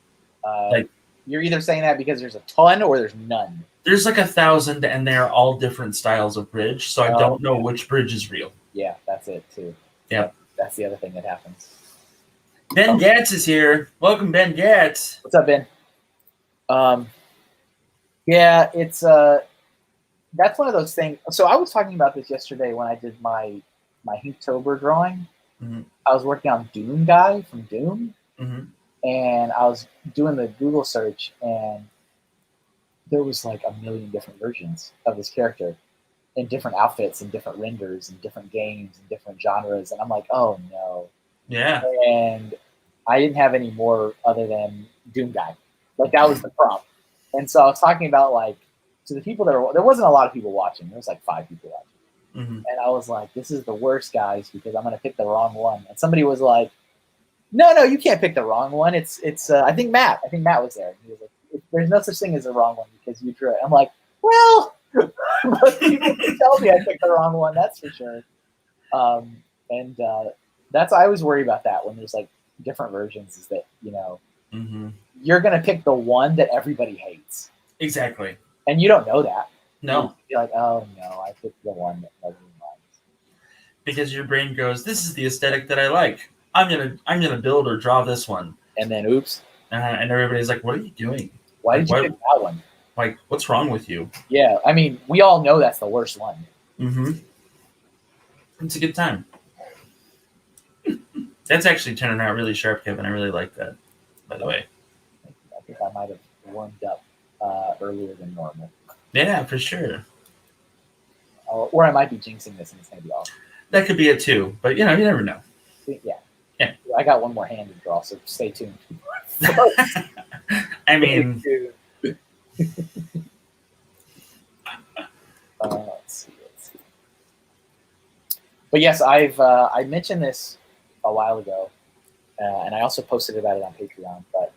You're either saying that because there's a ton or there's none. There's like 1,000, and they're all different styles of bridge, so I don't know which bridge is real. Yeah, that's it, too. Yeah. That's the other thing that happens. Ben Gatz is here. Welcome, Ben Gatz. What's up, Ben? Yeah, it's that's one of those things. So I was talking about this yesterday when I did my Inktober drawing. Mm-hmm. I was working on Doom Guy from Doom, mm-hmm. and I was doing the Google search, and there was like a million different versions of this character in different outfits and different renders and different games and different genres, and I'm like, oh no. Yeah. And I didn't have any more other than Doom Guy. Like, that was the prompt. And so I was talking about, like, to the people there wasn't a lot of people watching. There was like 5 people watching. Mm-hmm. And I was like, this is the worst, guys, because I'm going to pick the wrong one. And somebody was like, no, you can't pick the wrong one. It's I think Matt was there. He was like, there's no such thing as a wrong one because you drew it. I'm like, well, but people can tell me I picked the wrong one, that's for sure. And I always worry about that when there's like different versions, is that, mm-hmm. you're going to pick the one that everybody hates. Exactly. And you don't know that. No. You're like, oh no, I picked the one that nobody likes. Because your brain goes, this is the aesthetic that I like. I'm gonna build or draw this one. And then, oops. And everybody's like, what are you doing? Why did you pick that one? Like, what's wrong with you? Yeah, I mean, we all know that's the worst one. Mm-hmm. It's a good time. That's actually turning out really sharp, Kevin. I really like that, by the way. I think I might have warmed up earlier than normal. Yeah, for sure. Or I might be jinxing this and it's going to be awesome. That could be it too, but you never know. Yeah. I got one more hand to draw, so stay tuned. I mean, let's see. But yes, I mentioned this a while ago, and I also posted about it on Patreon. But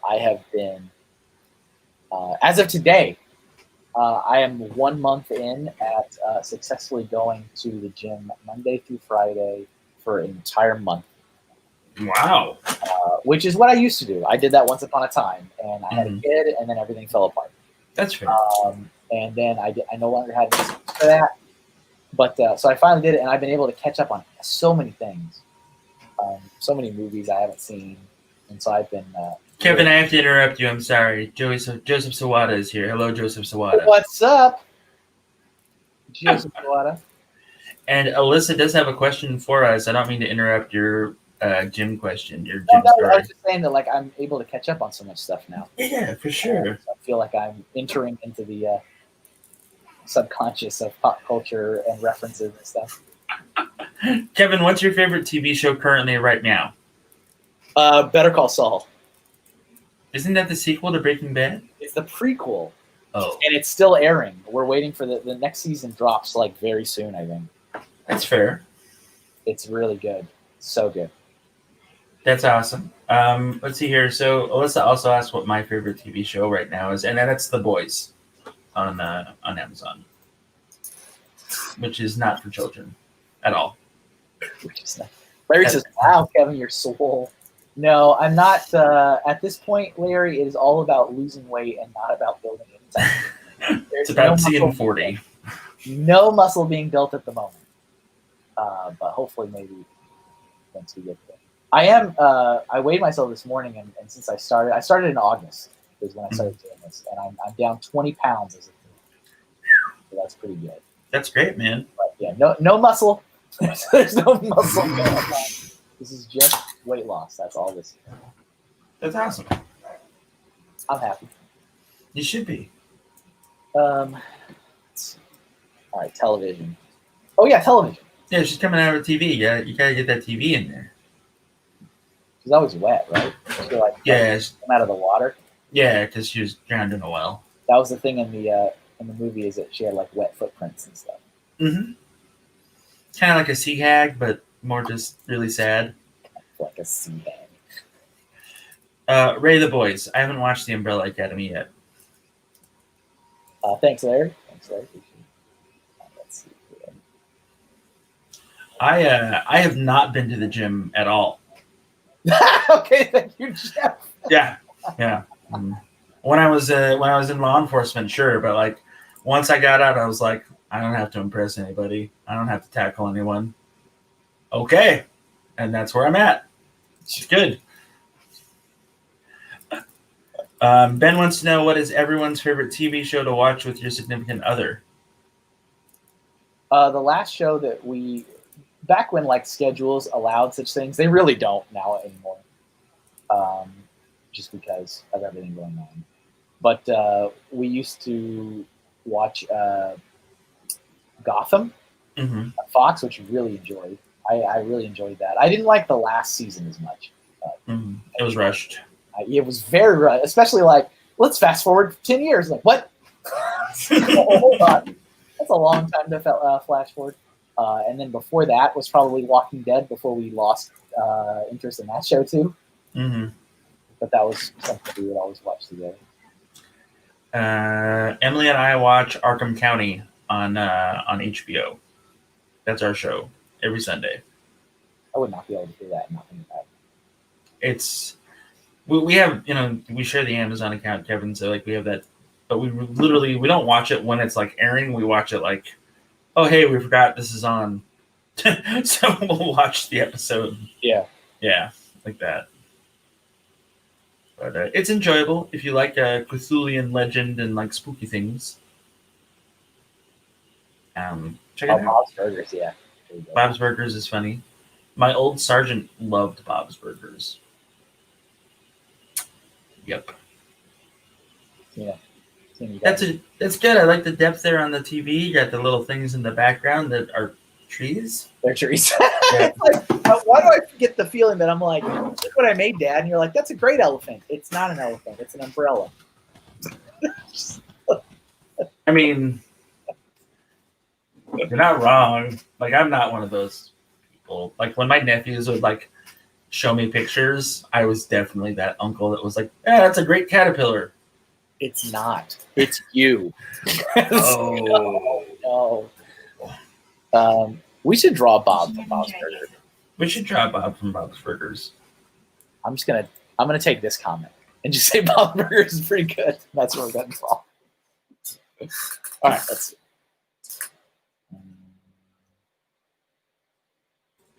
I have been, as of today, I am 1 month in at successfully going to the gym Monday through Friday for an entire month. Wow. Which is what I used to do. I did that once upon a time, and I had a kid, and then everything fell apart. That's right. And then I no longer had any space for that. But so I finally did it, and I've been able to catch up on so many things, so many movies I haven't seen, and so I've been. Kevin, I have to interrupt you. I'm sorry. Joseph Sawada is here. Hello, Joseph Sawada. What's up, Joseph Sawada? And Alyssa does have a question for us. I don't mean to interrupt your gym question. Your gym I was just saying that, like, I'm able to catch up on so much stuff now. Yeah, for sure. So I feel like I'm entering into the subconscious of pop culture and references and stuff. Kevin, what's your favorite TV show currently right now? Better Call Saul. Isn't that the sequel to Breaking Bad? It's the prequel. Oh. And it's still airing. We're waiting for the next season drops like very soon, I think. That's fair. It's really good. So good. That's awesome. Let's see here. So Alyssa also asked what my favorite TV show right now is, and that's The Boys on Amazon, which is not for children at all. Larry says, "Wow, Kevin, you're swole." No, I'm not. At this point, Larry, it is all about losing weight and not about building it. It's about seeing 40. No muscle being built at the moment, but hopefully, maybe once we get there. I am. I weighed myself this morning, and since I started in August is when I started doing this, and I'm down 20 pounds as a so that's pretty good. That's great, man. But yeah, no muscle. There's no muscle going on. This is just weight loss. That's all this is. That's awesome. I'm happy. You should be. All right, television. Oh yeah, television. Yeah, she's coming out of TV. Yeah, you gotta get that TV in there. She's always wet, right? She like come out of the water. Yeah, because she was drowned in a well. That was the thing in the movie is that she had like wet footprints and stuff. Mm-hmm. Kind of like a sea hag, but more just really sad. Like a sea hag. Ray the Boys. I haven't watched The Umbrella Academy yet. Thanks, Larry. Let's see. I have not been to the gym at all. Okay, thank you, Jeff. Yeah. When I was in law enforcement, sure, but like once I got out, I was like, I don't have to impress anybody. I don't have to tackle anyone. Okay, and that's where I'm at. It's good. Ben wants to know, what is everyone's favorite TV show to watch with your significant other? The last show that back when like schedules allowed such things, they really don't now anymore. Just because of everything going on. But we used to watch Gotham on Fox, which we really enjoyed. I really enjoyed that. I didn't like the last season as much. It was rushed. It was very rushed, especially like, let's fast forward 10 years. Like, what? Hold on. That's a long time to flash forward. And then before that was probably Walking Dead before we lost interest in that show too. Mm-hmm. But that was something we would always watch together. Emily and I watch Arkham County on HBO. That's our show every Sunday. I would not be able to do that and nothing about it. It's we have we share the Amazon account, Kevin. So like we have that, but we don't watch it when it's like airing. We watch it like, oh hey, we forgot this is on, so we'll watch the episode. Yeah, like that. But it's enjoyable if you like Cthulhian legend and like spooky things. Check it out. Bob's Burgers, yeah. Bob's Burgers is funny. My old sergeant loved Bob's Burgers. Yep. Yeah. That's good. I like the depth there on the TV. You got the little things in the background that are trees. They're trees. Yeah. Like, why do I get the feeling that I'm like, look what I made, Dad? And you're like, that's a great elephant. It's not an elephant. It's an umbrella. I mean, you're not wrong. Like, I'm not one of those people. Like, when my nephews would, like, show me pictures, I was definitely that uncle that was like, yeah, that's a great caterpillar. It's not. It's you. Oh. No. We should draw Bob from Bob's Burgers. We should draw Bob from Bob's Burgers. I'm gonna take this comment and just say Bob's Burgers is pretty good. That's what we're gonna draw. All right, let's see.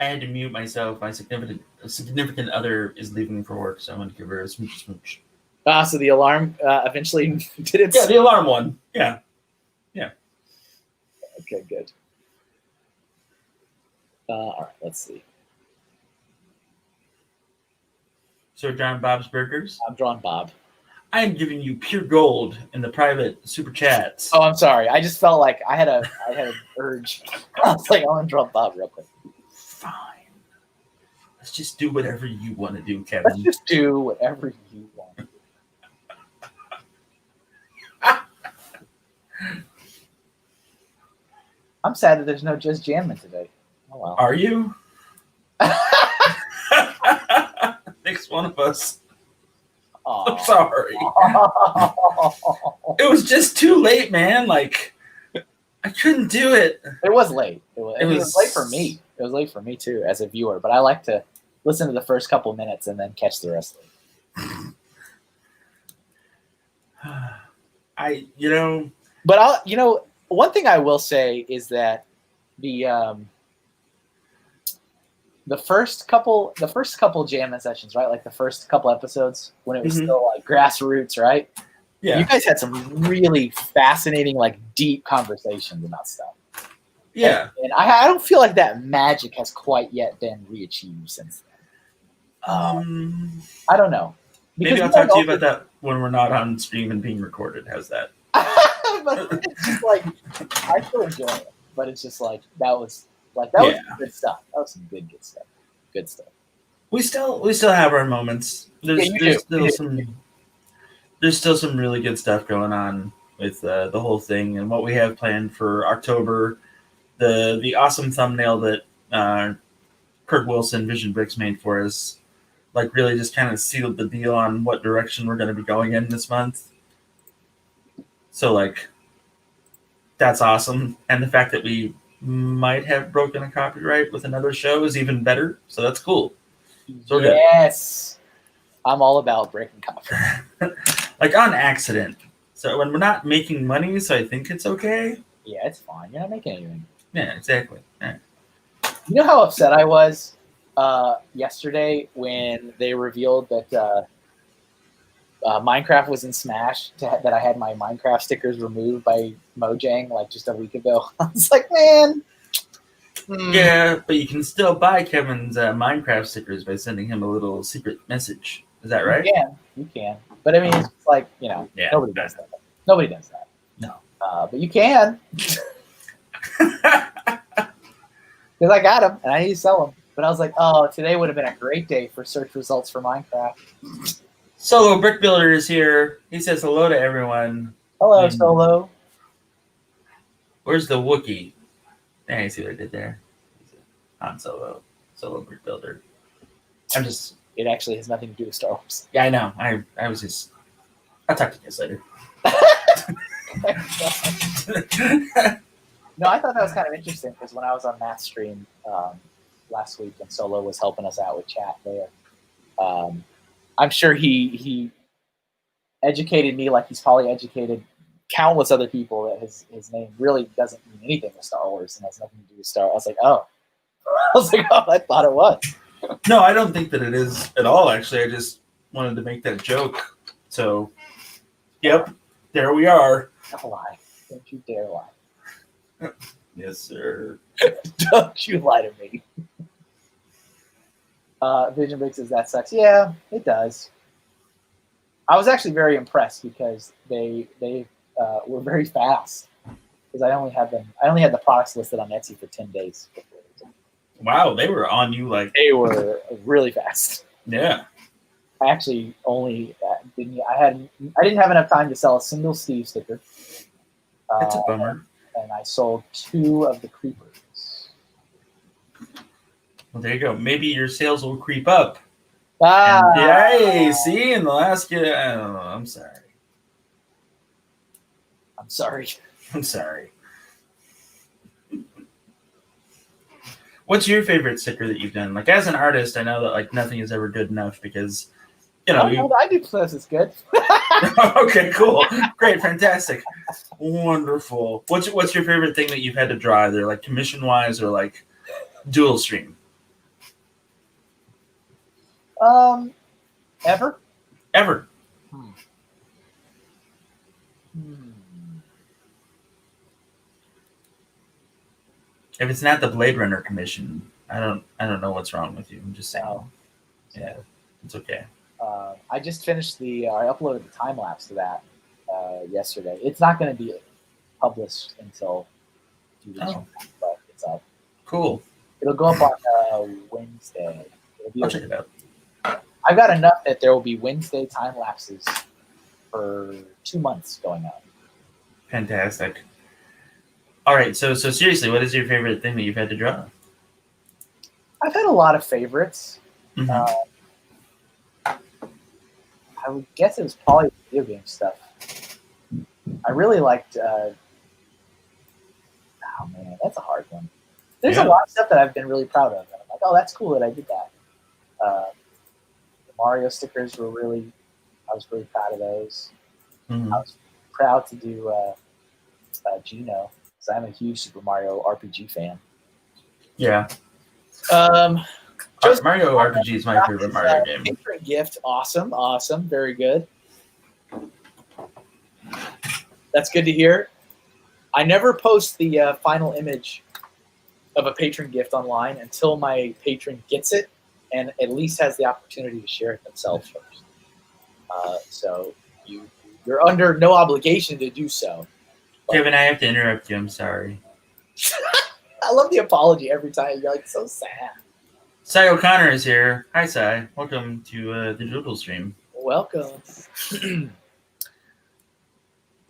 I had to mute myself. My significant other is leaving for work, so I'm gonna give her a smooch. So the alarm eventually did it. Yeah, the alarm one. Yeah. Okay, good. All right, let's see. So, John, Bob's Burgers? I'm drawing Bob. I am giving you pure gold in the private super chats. Oh, I'm sorry. I just felt like I had an urge. I was like, I want to draw Bob real quick. Fine. Let's just do whatever you want to do, Let's Kevin. just do whatever you want. I'm sad that there's no Just Jammin' today. Oh well. Are you? Next one of us. Aww. I'm sorry. It was just too late, man. Like, I couldn't do it. It was late. It was late for me. It was late for me too, as a viewer. But I like to listen to the first couple minutes and then catch the rest of it. But one thing I will say is that the first couple Jammin' sessions, right? Like the first couple episodes when it was still like grassroots, right? Yeah. You guys had some really fascinating, like deep conversations about stuff. Yeah. And I don't feel like that magic has quite yet been reachieved since then. I don't know. Maybe I'll talk to you about that when we're not on stream and being recorded. How's that? But it's just like, I still enjoy it. But it's just like, that was good stuff. That was some good stuff. Good stuff. We still have our moments. There's still some really good stuff going on with the whole thing and what we have planned for October. The awesome thumbnail that Kurt Wilson, Vision Bricks, made for us, like really just kind of sealed the deal on what direction we're going to be going in this month. So like, that's awesome. And the fact that we might have broken a copyright with another show is even better. So that's cool. So yes. I'm all about breaking copyright. Like on accident. So when we're not making money, so I think it's okay. Yeah, it's fine. You're not making anything. Yeah, exactly. Yeah. You know how upset I was yesterday when they revealed that Minecraft was in Smash, that I had my Minecraft stickers removed by Mojang like just a week ago. I was like, man. Yeah, but you can still buy Kevin's Minecraft stickers by sending him a little secret message. Is that right? You can. But I mean, it's like, nobody does that. Nobody does that. No. But you can. Because I got them and I need to sell them. But I was like, oh, today would have been a great day for search results for Minecraft. Solo Brick Builder is here. He says hello to everyone. Hello, Solo. Where's the Wookiee? I see what I did there. Han Solo Brick Builder. It actually has nothing to do with Star Wars. Yeah, I know. I was just. I'll talk to you guys later. No, I thought that was kind of interesting because when I was on Matt's stream last week and Solo was helping us out with chat there, I'm sure he educated me like he's probably educated countless other people that his name really doesn't mean anything with Star Wars and has nothing to do with Star Wars. I was like, oh, I thought it was. No, I don't think that it is at all, actually. I just wanted to make that joke. So, yep, there we are. Don't lie. Don't you dare lie. Yes, sir. Don't you lie to me. Vision Break says that sucks. Yeah, it does. I was actually very impressed because they were very fast. Because I only had the products listed on Etsy for 10 days. Wow, they were on you like they were really fast. Yeah. I actually only I didn't have enough time to sell a single Steve sticker. That's a bummer. And I sold 2 of the creepers. Well, there you go. Maybe your sales will creep up. Yay! See, in the last year, I don't know. I'm sorry. I'm sorry. What's your favorite sticker that you've done? Like, as an artist, I know that like nothing is ever good enough because, I do plus is good. Okay, cool, great, fantastic, wonderful. What's your favorite thing that you've had to draw, either like commission wise or like dual stream? Ever. If it's not the Blade Runner commission, I don't know what's wrong with you. I'm just saying. No. Yeah, it's okay. I just finished I uploaded the time lapse to that yesterday. It's not going to be published until 2 weeks from now, but it's up. Cool. It'll go up on Wednesday. I'll check it out. I've got enough that there will be Wednesday time lapses for 2 months going on. Fantastic. All right, so seriously, what is your favorite thing that you've had to draw? I've had a lot of favorites. Mm-hmm. I would guess it was probably video game stuff. I really liked. Oh man, that's a hard one. There's a lot of stuff that I've been really proud of. I'm like, oh, that's cool that I did that. The Mario stickers were really. I was really proud of those. Mm-hmm. I was proud to do Gino because I'm a huge Super Mario RPG fan. Yeah. Mario RPG is my favorite Mario game. Patron gift, awesome, very good. That's good to hear. I never post the final image of a patron gift online until my patron gets it and at least has the opportunity to share it themselves first. So you're under no obligation to do so. Kevin, I have to interrupt you. I'm sorry. I love the apology every time. You're like so sad. Cy O'Connor is here. Hi, Cy. Welcome to the Doodle stream. Welcome.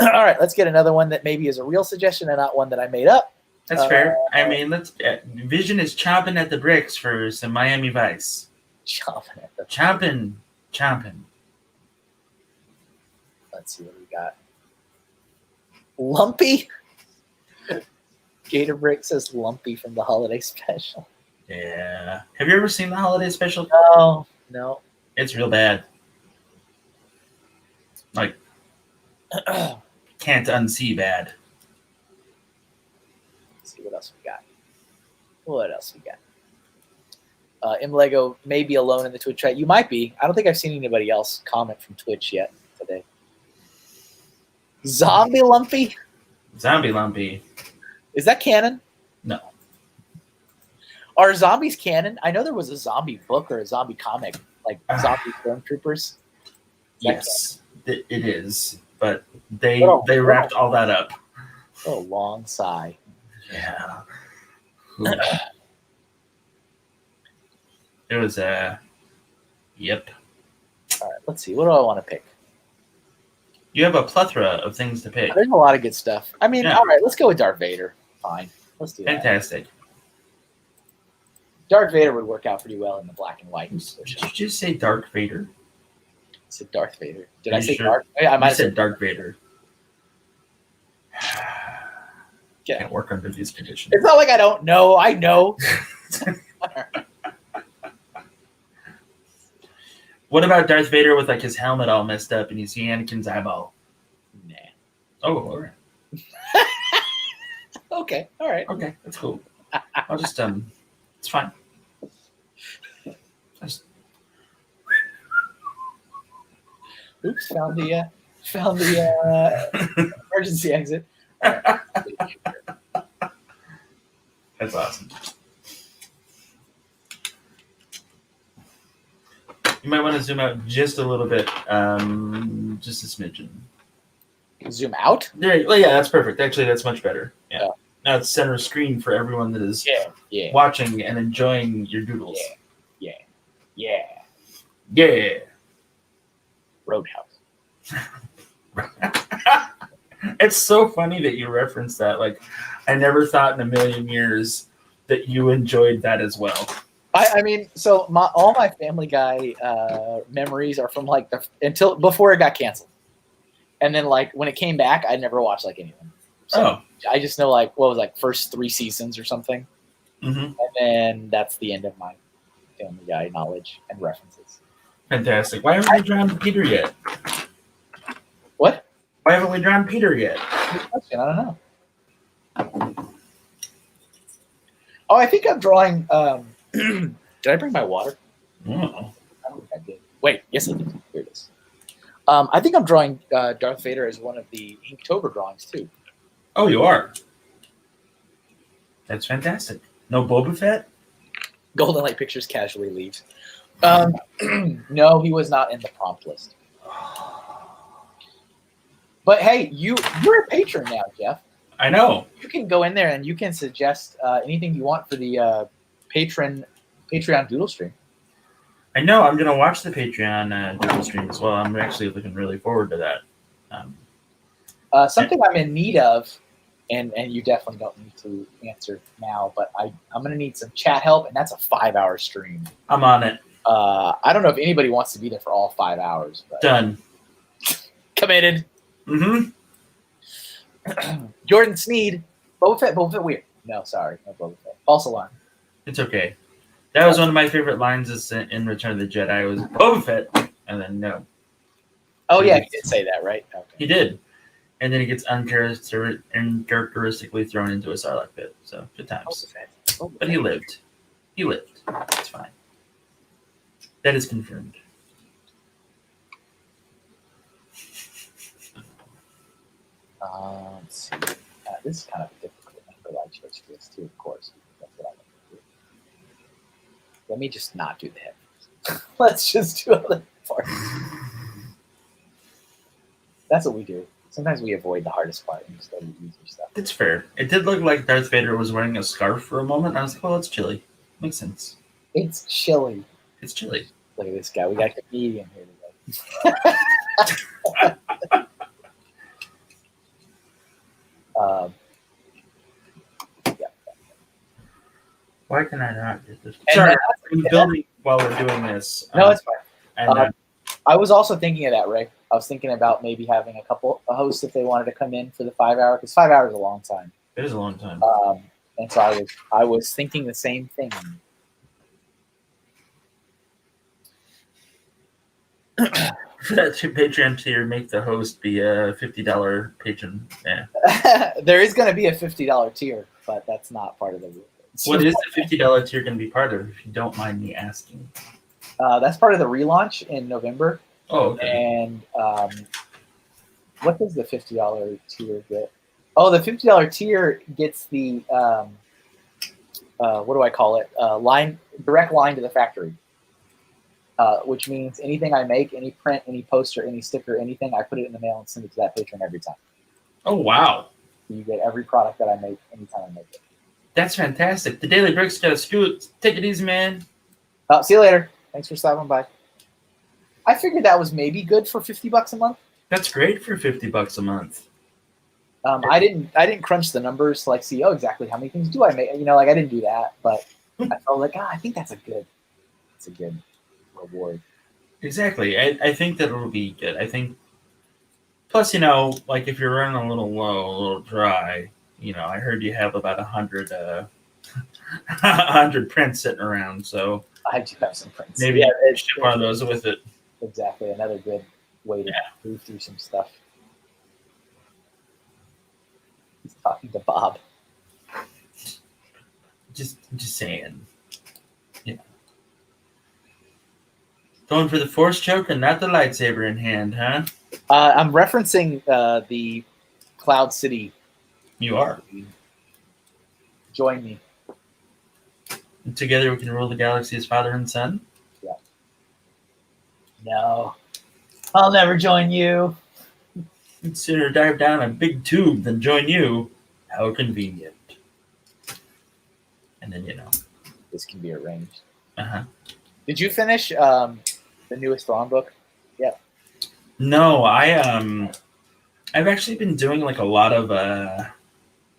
All right, let's get another one that maybe is a real suggestion and not one that I made up. That's fair. I mean, Vision is chomping at the bricks for some Miami Vice. Chomping. Let's see what we got. Lumpy. Gator Brick says Lumpy from the holiday special. Yeah. Have you ever seen the holiday special? No. It's real bad. Like, can't unsee bad. Let's see what else we got. Lego may be alone in the Twitch chat. You might be. I don't think I've seen anybody else comment from Twitch yet today. Zombie Lumpy? Zombie Lumpy. Is that canon? No. Are zombies canon? I know there was a zombie book or a zombie comic, like Zombie Stormtroopers. Yes, it is. But they wrapped all that up. A long sigh. Yeah. It was yep. All right, let's see. What do I want to pick? You have a plethora of things to pick. There's a lot of good stuff. I mean, all right, let's go with Darth Vader. Fine. Let's do that. Fantastic. Darth Vader would work out pretty well in the black and white. Did you just say Darth Vader? I said Darth Vader. Did I say sure? Darth? I might have said Darth Vader. Yeah. Can't work under these conditions. It's not like I don't know. I know. What about Darth Vader with like his helmet all messed up and you see Anakin's eyeball? Nah. Oh, all right. Okay. All right. Okay, that's cool. I'll just it's fine. Oops! Found the emergency exit. Right. That's awesome. You might want to zoom out just a little bit, just a smidgen. Zoom out? There. Well, yeah, that's perfect. Actually, that's much better. Yeah. Now it's center screen for everyone that is watching and enjoying your doodles. Yeah. Roadhouse. It's so funny that you referenced that. Like, I never thought in a million years that you enjoyed that as well. I mean, so all my Family Guy memories are from like until before it got canceled, and then like when it came back, I never watched like any of them. So I just know like what was like first 3 seasons or something, and then that's the end of my Family Guy knowledge and references. Fantastic. Why haven't we drawn Peter yet? What? Why haven't we drawn Peter yet? Good question. I don't know. Oh, I think I'm drawing. Did I bring my water? No. I don't think I did. Wait, yes, I did. Here it is. I think I'm drawing Darth Vader as one of the Inktober drawings too. Oh, you are. That's fantastic. No Boba Fett? Golden Light Pictures casually leaves. No, he was not in the prompt list. But hey, you're a patron now, Jeff. I know. You can go in there and you can suggest anything you want for the Patreon Doodle stream. I know. I'm gonna watch the Patreon Doodle stream as well. I'm actually looking really forward to that. Something I'm in need of, and you definitely don't need to answer now, but I'm gonna need some chat help, and that's a 5-hour stream. I'm on it. I don't know if anybody wants to be there for all 5 hours. But Done. Committed. Mm-hmm. Jordan Sneed. Boba Fett weird. No, sorry. No Boba Fett. False alarm. It's okay. That was one of my favorite lines in Return of the Jedi. Was Boba Fett, and then no. Oh yeah, he did say that, right? Okay. He did, and then he gets uncharacteristically thrown into a Sarlacc pit. So good times. Boba But he lived. He lived. It's fine. That is confirmed. Let's see. This is kind of a difficult one for live choice for this too, of course. That's what I want to do. Let me just not do the headphones. Let's just do other parts. That's what we do. Sometimes we avoid the hardest part and just do the easier stuff. It's fair. It did look like Darth Vader was wearing a scarf for a moment. I was like, well, it's chilly. Makes sense. It's chilly. It's chilly. Look at this guy. We got a comedian here today. Yeah. Why can I not get this? Sorry, I'm building while we're doing this. No, it's fine. And I was also thinking of that, Ray. I was thinking about maybe having a couple of hosts if they wanted to come in for the 5 hour, because 5 hours is a long time. It is a long time. And so I was thinking the same thing. For that Patreon tier, make the host be a $50 patron. Yeah. There is going to be a $50 tier, but that's not part of the rule. What is the $50 tier going to be part of, if you don't mind me asking? That's part of the relaunch in November. Oh, okay. And what does the $50 tier get? Oh, the $50 tier gets the what do I call it? Direct line to the factory. Which means anything I make, any print, any poster, any sticker, anything, I put it in the mail and send it to that patron every time. Oh, wow. So you get every product that I make anytime I make it. That's fantastic. The Daily Brick's got a scoot. Take it easy, man. See you later. Thanks for stopping by. I figured that was maybe good for $50 a month. That's great for $50 a month. I didn't crunch the numbers to see exactly how many things do I make. I didn't do that, but I felt like I think that's a good reward. Exactly. I think that it'll be good. I think, plus, if you're running a little low, a little dry, I heard you have about 100 prints sitting around, so I do have some prints. Maybe ship one of those with it. Exactly. Another good way to move through some stuff. He's talking to Bob. Just saying. Going for the force choke and not the lightsaber in hand, huh? I'm referencing the Cloud City. You are. Join me. And together we can rule the galaxy as father and son? Yeah. No. I'll never join you. I'd sooner dive down a big tube than join you. How convenient. And then, This can be arranged. Uh-huh. Did you finish the newest Thrawn book? Yeah. No, I've actually been doing a lot of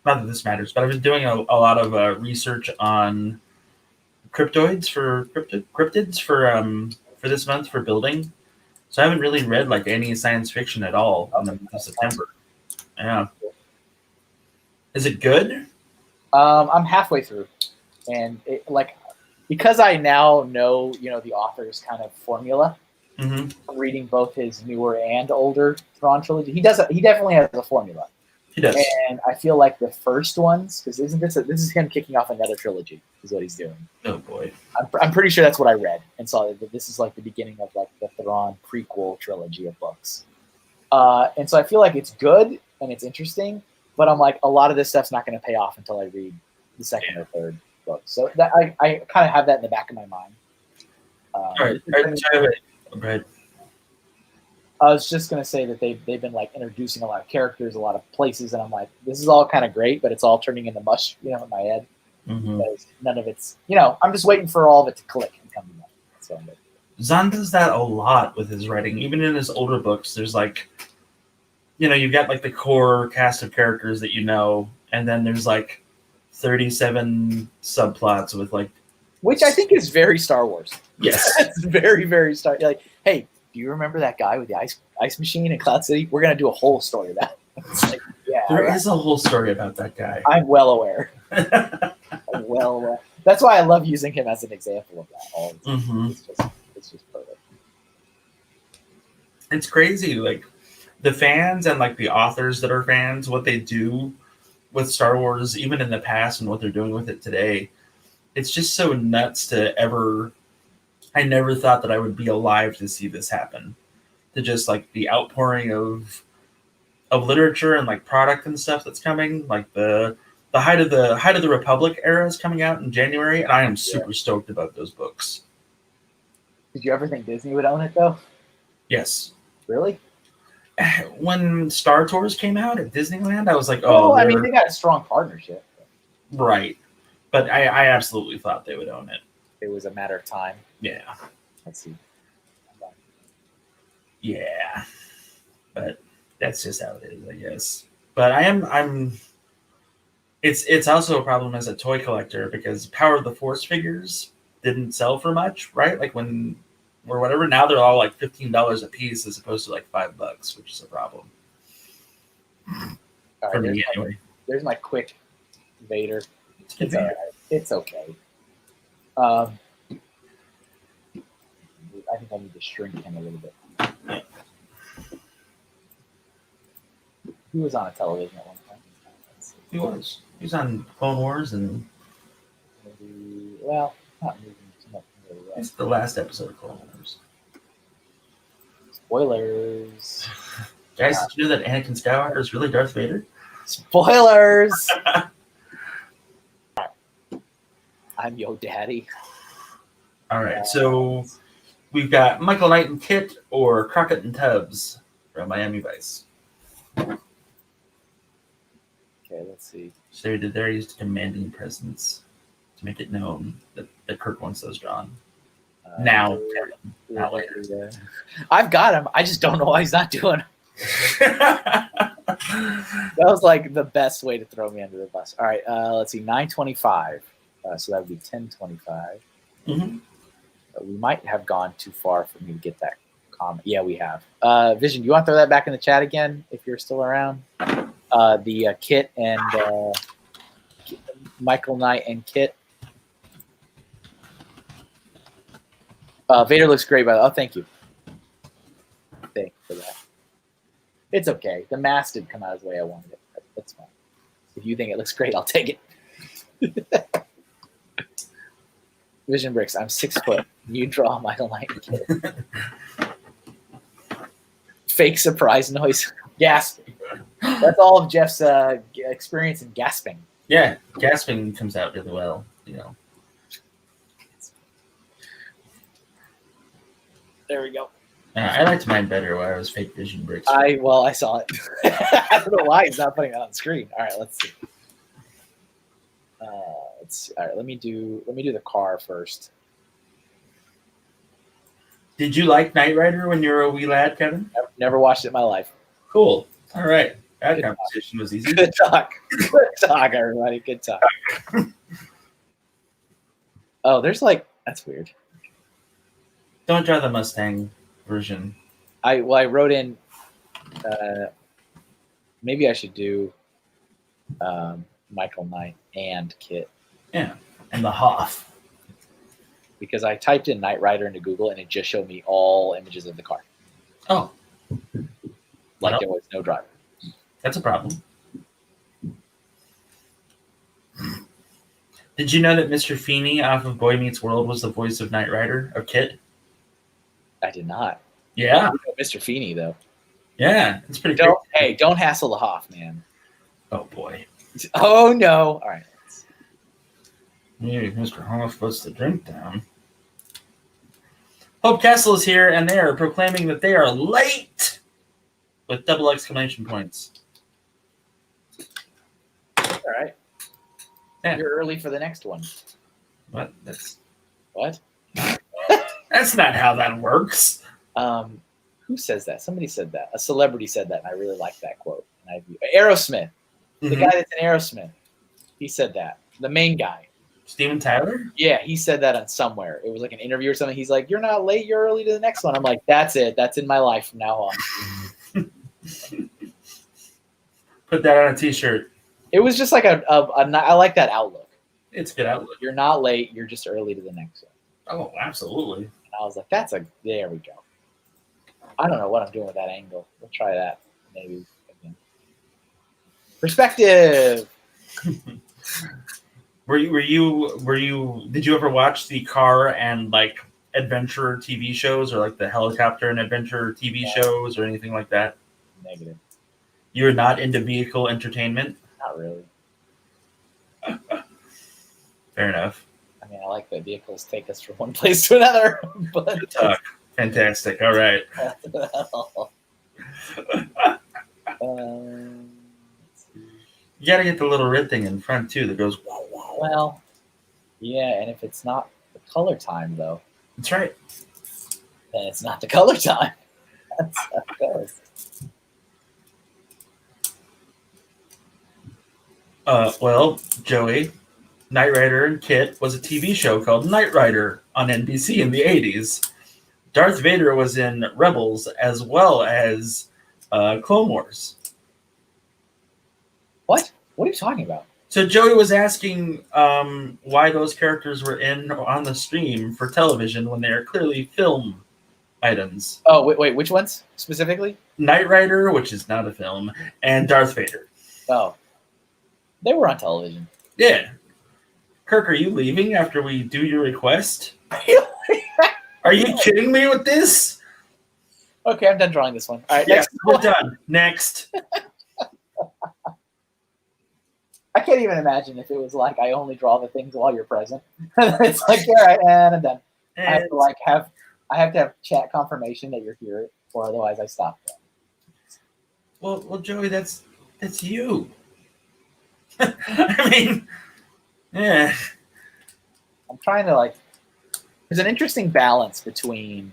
not that this matters, but I've been doing a lot of research on cryptids for this month for building. So I haven't really read any science fiction at all in the month of September. Yeah. Is it good? I'm halfway through, and because I now know the author's kind of formula. Mm-hmm. Reading both his newer and older Thrawn trilogy, he definitely has a formula. He does, and I feel like the first ones, because this is him kicking off another trilogy, is what he's doing. Oh boy, I'm pretty sure that's what I read and saw that this is the beginning of the Thrawn prequel trilogy of books. And so I feel like it's good and it's interesting, but I'm a lot of this stuff's not going to pay off until I read the second or third book. So that I kind of have that in the back of my mind. All right. Go ahead. I was just going to say that they've been introducing a lot of characters, a lot of places, and I'm this is all kind of great, but it's all turning into mush, in my head. Mm-hmm. Because none of it's, I'm just waiting for all of it to click and come together. That's what I'm waiting for. Zahn does that a lot with his writing. Even in his older books, there's like, you've got like the core cast of characters that and then there's like 37 subplots with like, which I think is very Star Wars. Yes. It's very, very Star. Like, hey, do you remember that guy with the ice machine in Cloud City? We're gonna do a whole story of that. It's like, yeah, there is a whole story about that guy. I'm well aware. I'm well aware. That's why I love using him as an example of that. All the time. Mm-hmm. It's just perfect. It's crazy, like the fans and like the authors that are fans, what they do with Star Wars, even in the past, and what they're doing with it today. It's just so nuts to ever. I never thought that I would be alive to see this happen. To just like the outpouring of literature and like product and stuff that's coming, like the height of the Republic era is coming out in January, and I am super stoked about those books. Did you ever think Disney would own it though? Yes. Really? When Star Tours came out at Disneyland, I was like, oh, I mean, they got a strong partnership. Right. But I absolutely thought they would own it. It was a matter of time. Yeah. Let's see. Yeah. But that's just how it is, I guess. But I'm it's also a problem as a toy collector because Power of the Force figures didn't sell for much, right? Like when or whatever. Now they're all like $15 a piece as opposed to like $5, which is a problem. All right, anyway. There's my quick Vader. It's all right. It's okay. I think I need to shrink him a little bit. Yeah. He was on a television at one time. He was. He was on Clone Wars and. Maybe, well, not moving too much. It's the last episode of Clone Wars. Spoilers. Guys, did you know that Anakin Skywalker is really Darth Vader? Spoilers. I'm yo daddy. All right, so we've got Michael Knight and Kit or Crockett and Tubbs from Miami Vice. Okay, let's see. So they're used commanding presence to make it known that Kirk wants those drawn. Now, not later. I've got him. I just don't know why he's not doing them. That was like the best way to throw me under the bus. All right, let's see, 925. So that would be 1025. Mm-hmm. We might have gone too far for me to get that comment. Yeah, we have. Vision, you want to throw that back in the chat again if you're still around? The Kit and Michael Knight and Kit. Vader looks great, by the way. Oh, thank you. Thank you for that. It's okay. The mask didn't come out as the way I wanted it. That's fine. If you think it looks great, I'll take it. Vision Bricks, I'm 6 foot. You draw Michael Knight and Kit. Fake surprise noise. Gasping. That's all of Jeff's experience in gasping. Yeah, gasping comes out really well, There we go. I liked mine better when I was fake Vision Bricks. I saw it. I don't know why he's not putting it on the screen. All right, let's see. All right, let me do the car first. Did you like Knight Rider when you were a wee lad, Kevin? Never watched it in my life. Cool. All right. That conversation was easy. Good talk. Good talk, everybody. Good talk. Oh, there's that's weird. Don't draw the Mustang version. I wrote in. Maybe I should do Michael Knight and Kit. Yeah, and the Hoff. Because I typed in Knight Rider into Google and it just showed me all images of the car. Oh. Like there was no driver. That's a problem. Did you know that Mr. Feeney off of Boy Meets World was the voice of Knight Rider, or Kit? I did not. Yeah. Mr. Feeney, though. Yeah, it's pretty cool. Hey, don't hassle the Hoff, man. Oh, boy. Oh, no. All right. Hey, Mr. Hoff puts the drink down. Hope Castle is here, and they are proclaiming that they are late with double exclamation points. All right. Yeah. You're early for the next one. What? What? That's not how that works. Who says that? Somebody said that. A celebrity said that, and I really like that quote. And Aerosmith, the guy that's in Aerosmith, he said that. The main guy. Steven Tyler? Yeah, he said that on somewhere. It was like an interview or something. He's like, "You're not late. You're early to the next one." I'm like, "That's it. That's in my life from now on." Put that on a T-shirt. It was just like I like that outlook. It's a good outlook. You're not late. You're just early to the next one. Oh, absolutely. And I was like, there we go. I don't know what I'm doing with that angle. We'll try that maybe again. Perspective. Did you ever watch the car and like adventure TV shows or like the helicopter and adventure TV shows or anything like that? Negative. You're not into vehicle entertainment? Not really. Fair enough. I mean, I like that vehicles take us from one place to another, but Good talk. Fantastic. All right. You got to get the little red thing in front too that goes. Well, yeah, and if it's not the color time though, that's right. Then it's not the color time. That's how it goes. Well, Joey, Knight Rider and Kit was a TV show called Knight Rider on NBC in the 80s. Darth Vader was in Rebels as well as Clone Wars. What? What are you talking about? So Joey was asking why those characters were in or on the stream for television when they are clearly film items. Oh, wait, which ones specifically? Knight Rider, which is not a film, and Darth Vader. Oh. They were on television. Yeah. Kirk, are you leaving after we do your request? Are you kidding me with this? Okay, I'm done drawing this one. All right, yeah, next. We're done. Next. I can't even imagine if it was like I only draw the things while you're present. It's like, all right, and I'm done. And I have to have chat confirmation that you're here, or otherwise I stop. Well, Joey, that's you. I mean, yeah. I'm trying to there's an interesting balance between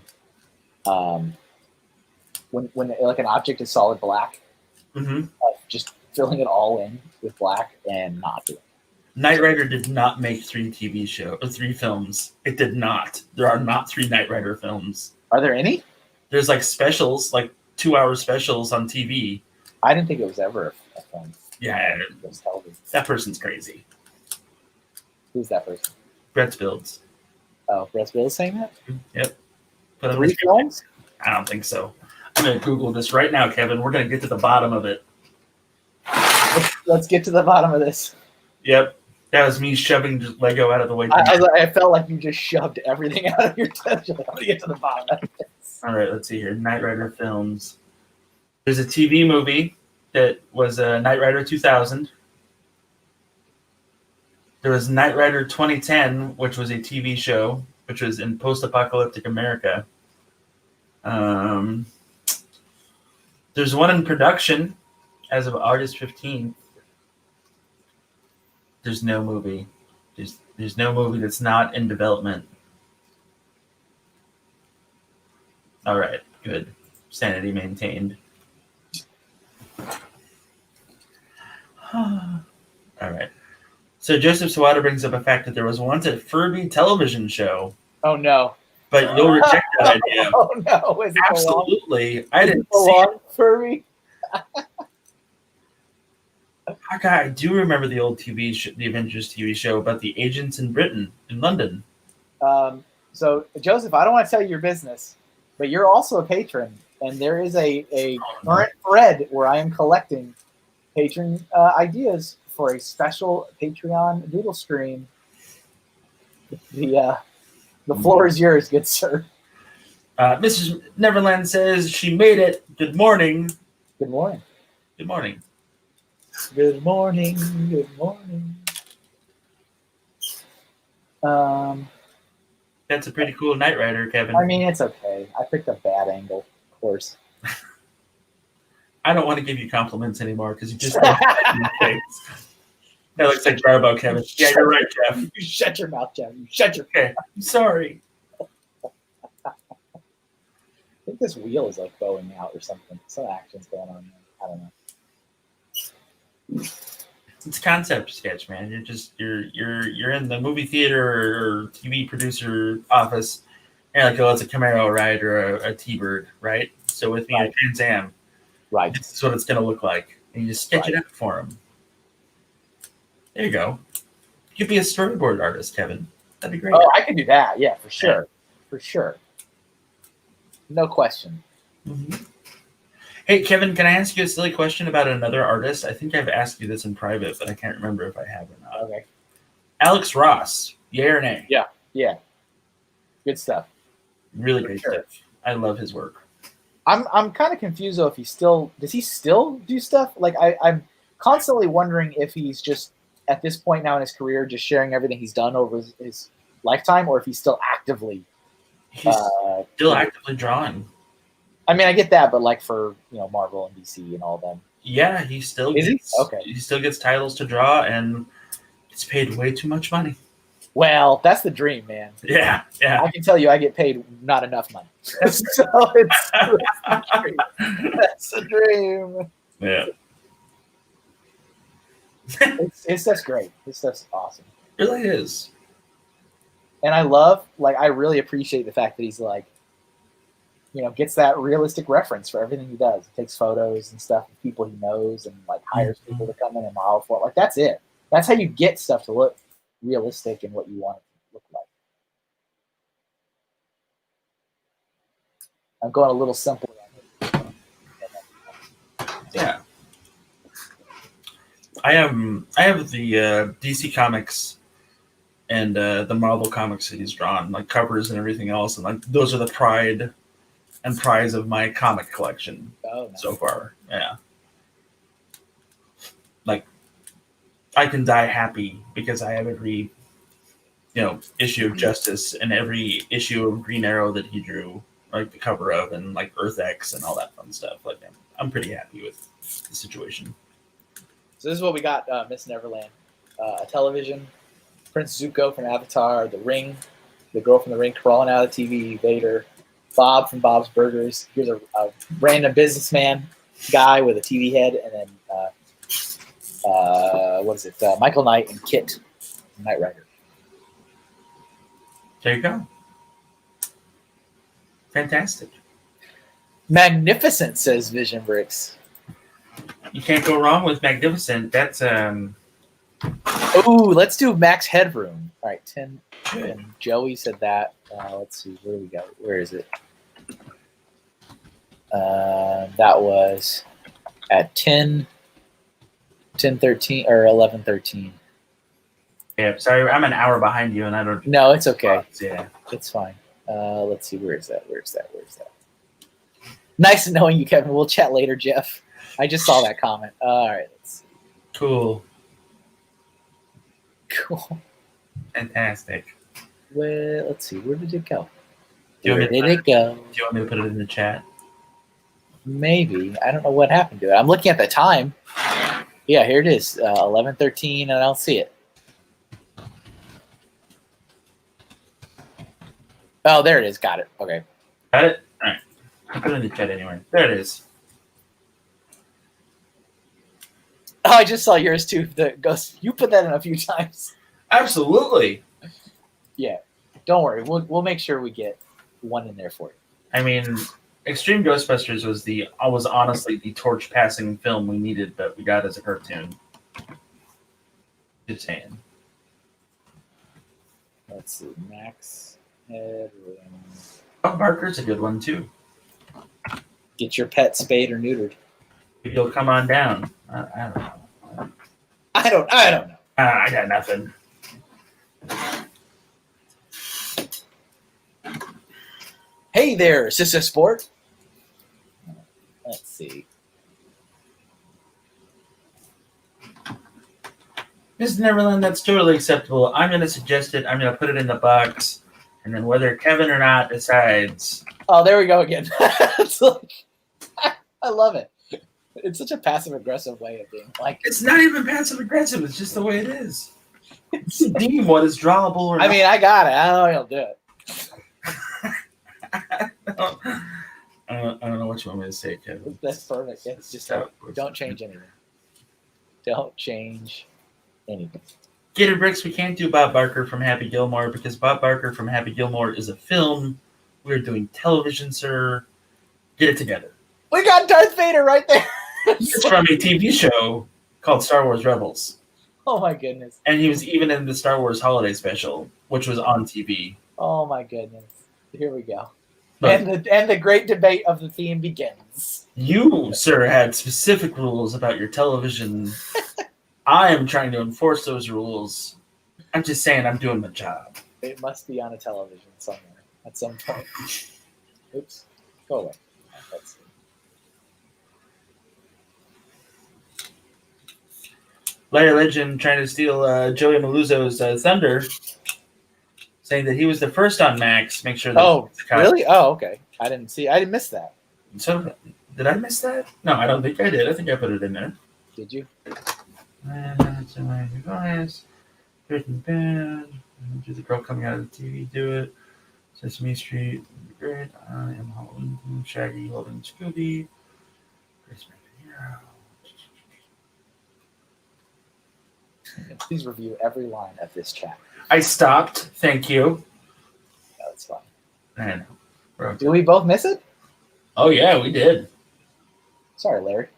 when like an object is solid black, just filling it all in with black and not doing it. Knight Rider did not make 3 films. It did not. There are not 3 Knight Rider films. Are there any? There's like specials, like 2-hour specials on TV. I didn't think it was ever a film. Yeah, that person's crazy. Who's that person? Brett Builds. Oh, Brett Builds saying that? Yep. 3 films? I don't think so. I'm going to Google this right now, Kevin. We're going to get to the bottom of it. Let's get to the bottom of this. Yep. That was me shoving Lego out of the way. I felt like you just shoved everything out of your chest. I'm going to get to the bottom of this. All right, let's see here. Knight Rider films. There's a TV movie that was Knight Rider 2000. There was Knight Rider 2010, which was a TV show, which was in post-apocalyptic America. There's one in production as of August 15th. There's no movie. There's no movie that's not in development. All right, good. Sanity maintained. All right. So Joseph Sawada brings up a fact that there was once a Furby television show. Oh no! But you'll reject that idea. Oh no! Is it absolutely? I didn't see it. Furby. I do remember the old TV, the Avengers TV show about the agents in Britain, in London. So Joseph, I don't want to tell you your business, but you're also a patron, and there is a current thread where I am collecting patron ideas for a special Patreon Doodle stream. The floor is yours, good sir. Mrs. Neverland says she made it. Good morning. Good morning. Good morning. Good morning. Good morning. That's a pretty cool Knight Rider, Kevin. I mean, it's okay. I picked a bad angle, of course. I don't want to give you compliments anymore because you just in your face. That looks like Garbo, Kevin. Yeah, you're right, Jeff. You shut your mouth, Jeff. You shut your Okay, I'm sorry. think this wheel is like bowing out or something. Some action's going on there. I don't know. It's a concept sketch, man. You're in the movie theater or TV producer office, and like, oh, it's a Camaro, right, or a T-Bird, right? So with me, a Trans Am, right? This is what it's gonna look like, and you just sketch it out for him. There you go. You could be a storyboard artist, Kevin. That'd be great. Oh, I can do that. Yeah, for sure. For sure. No question. Mm-hmm. Hey, Kevin, can I ask you a silly question about another artist? I think I've asked you this in private, but I can't remember if I have or not. Okay. Alex Ross, yay or nay? Yeah. Good stuff. Really great stuff. I love his work. I'm kind of confused though if does he still do stuff? Like I'm constantly wondering if he's just at this point now in his career just sharing everything he's done over his lifetime, or if he's still actively actively drawing. I mean, I get that, but like for Marvel and DC and all them. Yeah, he still gets titles to draw and gets paid way too much money. Well, that's the dream, man. Yeah. I can tell you, I get paid not enough money. So it's the dream. That's the dream. Yeah. His stuff's great. His stuff's awesome. It really is. And I really appreciate the fact that he's like, gets that realistic reference for everything he does. He takes photos and stuff of people he knows and like hires people to come in and model for it. Like that's it. That's how you get stuff to look realistic and what you want it to look like. I'm going a little simple. Yeah. I have the DC Comics and the Marvel comics that he's drawn, like covers and everything else, and like those are the pride and prize of my comic collection so far. Yeah. Like I can die happy because I have every issue of Justice and every issue of Green Arrow that he drew, like the cover of, and like Earth X and all that fun stuff. Like I'm pretty happy with the situation. So this is what we got, Miss Neverland. A television, Prince Zuko from Avatar, The Ring, the girl from The Ring crawling out of the TV, Vader, Bob from Bob's Burgers. Here's a random businessman guy with a TV head, and then Michael Knight and Kit, Knight Rider. There you go. Fantastic. Magnificent, says Vision Bricks. You can't go wrong with Magnificent. That's Oh, let's do Max Headroom. All right, 10. And Joey said that. Let's see, where do we go? Where is it? That was at 10:13 or 11:13. Yeah, sorry, I'm an hour behind you, and I don't. No, it's okay. Yeah, it's fine. Let's see, where is that? Nice knowing you, Kevin. We'll chat later, Jeff. I just saw that comment. All right, let's see. Cool. Fantastic. Fantastic. Well, let's see. Where did it go? Do you want me to put it in the chat? Maybe. I don't know what happened to it. I'm looking at the time. Yeah, here it is. 11:13, and I don't see it. Oh, there it is. Got it. Okay. Got it? All right. I'll put it in the chat anyway. There it is. Oh, I just saw yours too. The ghost. You put that in a few times. Absolutely. Yeah. Don't worry. We'll make sure we get one in there for you. I mean, Extreme Ghostbusters was honestly the torch passing film we needed, but we got as a cartoon. Just saying. Let's see. Max Headroom. Oh, Barker's a good one too. Get your pet spayed or neutered. He'll come on down. I don't know. I don't know. I got nothing. Hey there, Sister Sport. Let's see. Miss Neverland, that's totally acceptable. I'm going to suggest it. I'm going to put it in the box. And then whether Kevin or not decides. Oh, there we go again. It's like, I love it. It's such a passive-aggressive way of being like. It's not even passive-aggressive. It's just the way it is. It's deem what is drawable or not. I mean, I got it. I don't know if he'll do it. I don't know what you want me to say, Kevin. That's perfect. It's just don't change anything. Don't change anything. Gator Bricks, we can't do Bob Barker from Happy Gilmore because Bob Barker from Happy Gilmore is a film. We're doing television, sir. Get it together. We got Darth Vader right there. It's from a TV show called Star Wars Rebels. Oh my goodness. And he was even in the Star Wars Holiday Special, which was on TV. Oh my goodness. Here we go. But and the great debate of the theme begins. You, sir, had specific rules about your television. I am trying to enforce those rules. I'm just saying I'm doing my job. It must be on a television somewhere at some point. Oops. Go away. Let's see. Larry Legend trying to steal Joey Maluzzo's thunder, saying that he was the first on Max. Make sure that. Oh, really? Oh, okay. I didn't miss that. So, did I miss that? No, I don't think I did. I think I put it in there. Did you? Breaking Bad. Do the girl coming out of the TV do it? Sesame Street. Great. I am holding Shaggy, holding Scooby. Grace Hero. Please review every line of this chat. I stopped. Thank you. No, it's fine. I know. Did we both miss it? Oh, yeah, we did. Sorry, Larry.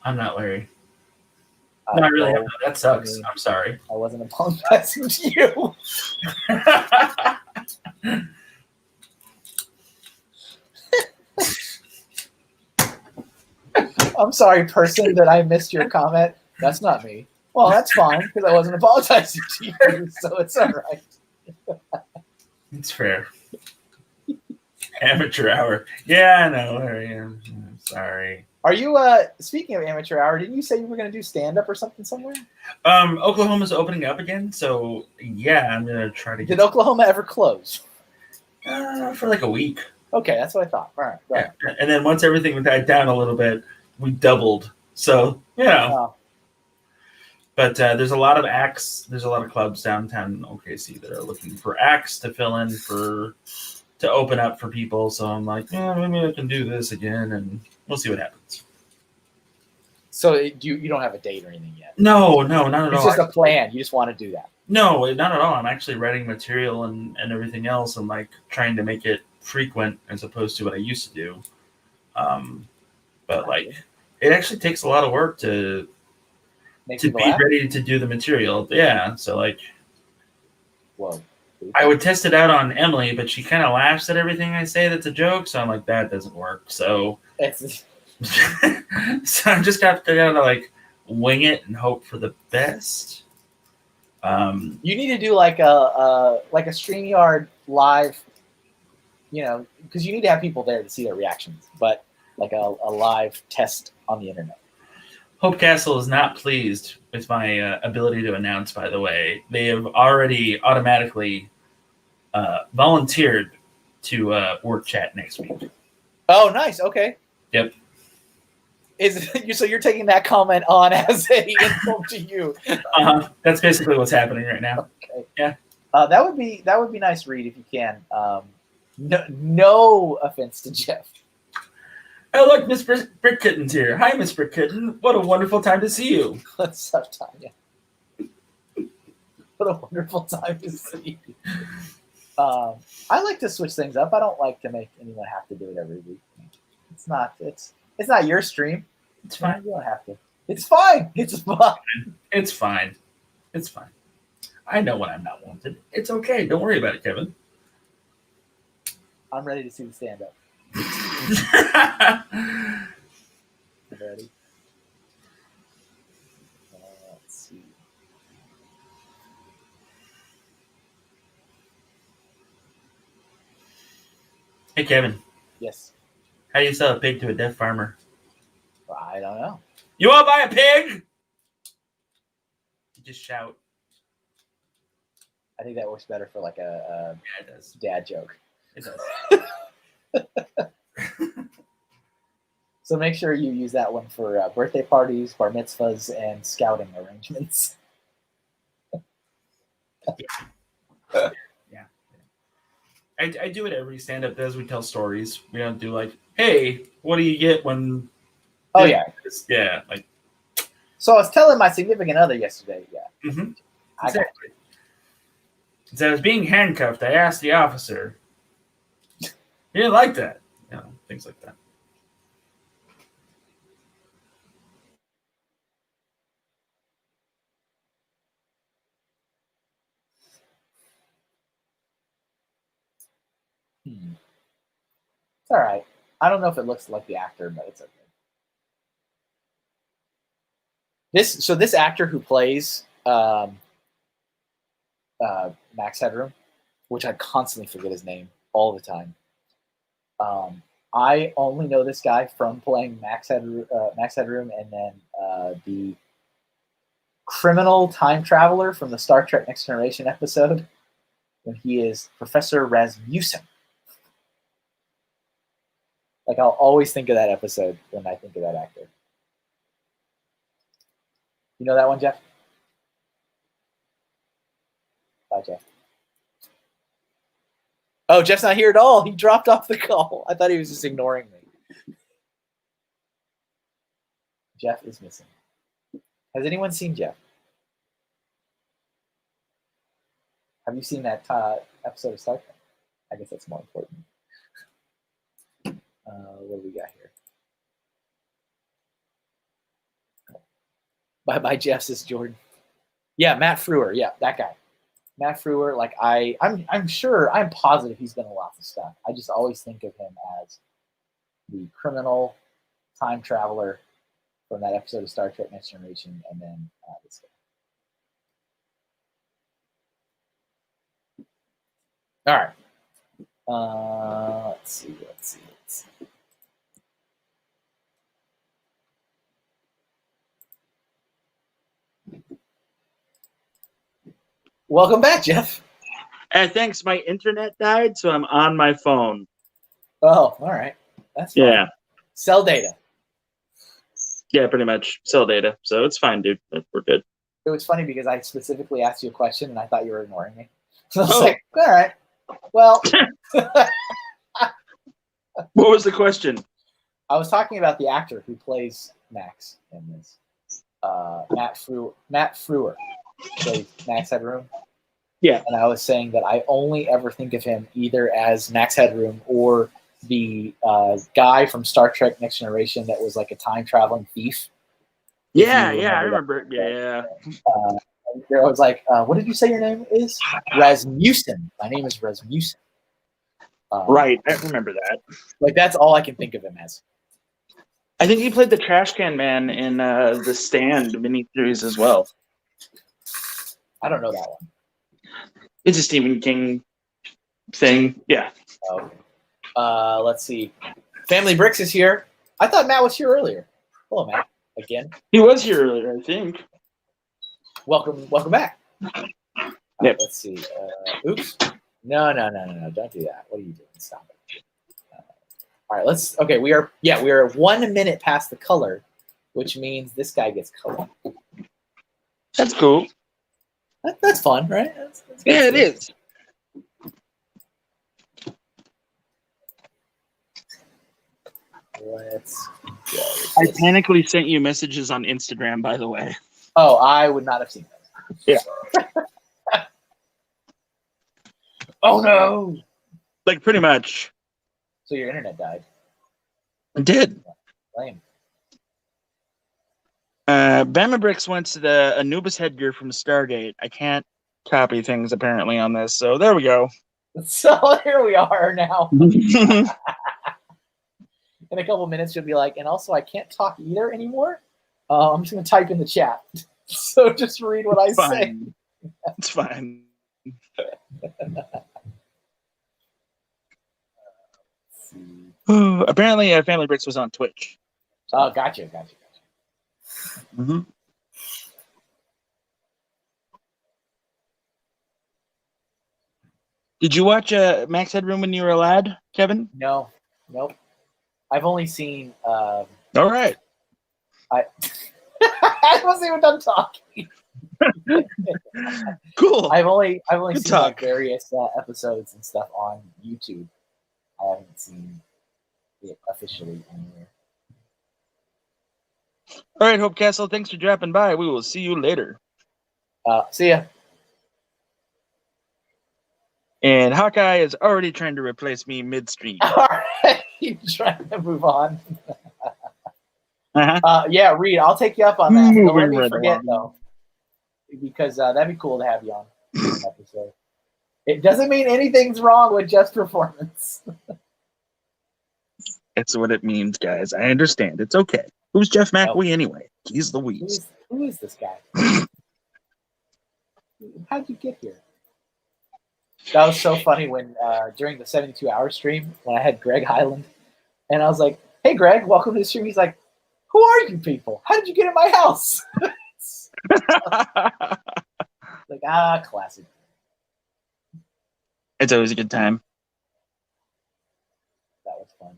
I'm not Larry. No, I really am. That sucks. I'm sorry. I wasn't apologizing to you. I'm sorry, person, that I missed your comment. That's not me. Well, that's fine, because I wasn't apologizing to you, so it's all right. It's fair. Amateur hour. Yeah, I know, Larry. I'm sorry. Are you, speaking of amateur hour, didn't you say you were going to do stand-up or something somewhere? Oklahoma's opening up again, so yeah, I'm going to try to get... Did Oklahoma ever close? For like a week. Okay, that's what I thought. All right. Yeah. And then once everything died down a little bit, we doubled. So, yeah. Wow. But there's a lot of acts. There's a lot of clubs downtown OKC that are looking for acts to fill in to open up for people. So I'm like, yeah, maybe I can do this again, and we'll see what happens. So you don't have a date or anything yet? No, not at all. It's just a plan. You just want to do that. No, not at all. I'm actually writing material and everything else, and like trying to make it frequent as opposed to what I used to do. But like, it actually takes a lot of work to be ready to do the material. Yeah. So like, whoa. I would test it out on Emily, but she kind of laughs at everything I say that's a joke. So I'm like, that doesn't work. So, so I just got to like wing it and hope for the best. You need to do like a StreamYard live, because you need to have people there to see their reactions, but like a live test on the internet. Hope Castle is not pleased with my ability to announce, by the way. They have already automatically volunteered to work chat next week. Oh, nice. Okay. Yep. So you're taking that comment on as a insult to you. That's basically what's happening right now. Okay. Yeah. That would be nice, Reed, if you can. No offense to Jeff. Oh, look, Miss Brick Kitten's here. Hi, Miss Brick Kitten. What a wonderful time to see you. What's up, Tanya? What a wonderful time to see you. I like to switch things up. I don't like to make anyone have to do it every week. It's not your stream. It's fine. You don't have to. It's fine. It's fine. It's fine. It's fine. I know when I'm not wanted. It's okay. Don't worry about it, Kevin. I'm ready to see the stand-up. Ready? Let's see. Hey, Kevin. Yes. How do you sell a pig to a deaf farmer? I don't know. You want to buy a pig? You just shout. I think that works better for like a dad joke. It does. So make sure you use that one for birthday parties, bar mitzvahs, and scouting arrangements. Yeah. I do what every stand-up does. We tell stories. We don't do like, hey, what do you get when? Oh yeah, yeah. Like, so I was telling my significant other yesterday. Yeah, exactly. As I was being handcuffed, I asked the officer. He didn't like that. You know, things like that. It's all right. I don't know if it looks like the actor, but it's okay. This actor who plays Max Headroom, which I constantly forget his name all the time. I only know this guy from playing Max Headroom, and then the criminal time traveler from the Star Trek Next Generation episode when he is Professor Rasmussen. Like, I'll always think of that episode when I think of that actor. You know that one, Jeff? Bye, Jeff. Oh, Jeff's not here at all. He dropped off the call. I thought he was just ignoring me. Jeff is missing. Has anyone seen Jeff? Have you seen that episode of Star Trek? I guess that's more important. What do we got here? Bye, Jeff, says Jordan. Yeah, Matt Frewer. Yeah, that guy. Matt Frewer. Like I'm sure, I'm positive he's been in lots of stuff. I just always think of him as the criminal time traveler from that episode of Star Trek Next Generation, and then this guy. All right. Let's see. Welcome back, Jeff. Thanks. My internet died, so I'm on my phone. Oh, all right. That's fine. Yeah. Cell data. Yeah, pretty much. Cell data. So it's fine, dude. We're good. It was funny because I specifically asked you a question and I thought you were ignoring me. So I was like, all right. Well. What was the question? I was talking about the actor who plays Max in this. Matt Frewer plays Max Headroom. Yeah. And I was saying that I only ever think of him either as Max Headroom or the guy from Star Trek Next Generation that was like a time traveling thief. Yeah, I remember. Yeah. I was like, what did you say your name is? Rasmussen. My name is Rasmussen. Right, I remember that. Like, that's all I can think of him as. I think he played the trash can man in the Stand miniseries as well. I don't know that one. It's a Stephen King thing. Yeah. Okay. Let's see. Family Bricks is here. I thought Matt was here earlier. Hello, Matt. Again. He was here earlier, I think. Welcome back. Yep. Let's see. Oops. No. Don't do that. What are you doing? Stop it. All right. Okay. We are 1 minute past the color, which means this guy gets color. That's cool. That's fun, right? That's yeah, it is. Let's go. I panically sent you messages on Instagram, by the way. Oh, I would not have seen that. Yeah. Oh no! Like, pretty much. So your internet died. It did. Lame. Bama Bricks went to the Anubis headgear from Stargate. I can't copy things apparently on this, so there we go. So here we are now. In a couple minutes, you'll be like, and also I can't talk either anymore. I'm just going to type in the chat. So just read what I say. It's fine. Apparently, Family Bricks was on Twitch. Oh, gotcha. Mm-hmm. Did you watch Max Headroom when you were a lad, Kevin? No. Nope. I've only seen... All right. I wasn't even done talking. Cool. I've only Good seen like talk. various episodes and stuff on YouTube. I haven't seen it officially anywhere. All right, Hope Castle, thanks for dropping by. We will see you later. See ya. And Hawkeye is already trying to replace me midstream. All right, trying to move on. Uh-huh. Yeah, Reed, I'll take you up on that. Don't let Moving me right forget along. though, because that'd be cool to have you on an episode. It doesn't mean anything's wrong with Jeff's performance. It's what it means, guys. I understand. It's okay. Who's Jeff McWee anyway? He's the Weeze. Who is this guy? How'd you get here? That was so funny when during the 72-hour stream when I had Greg Highland, and I was like, "Hey, Greg, welcome to the stream." He's like, "Who are you people? How did you get in my house?" Like, classic. It's always a good time. That was fun.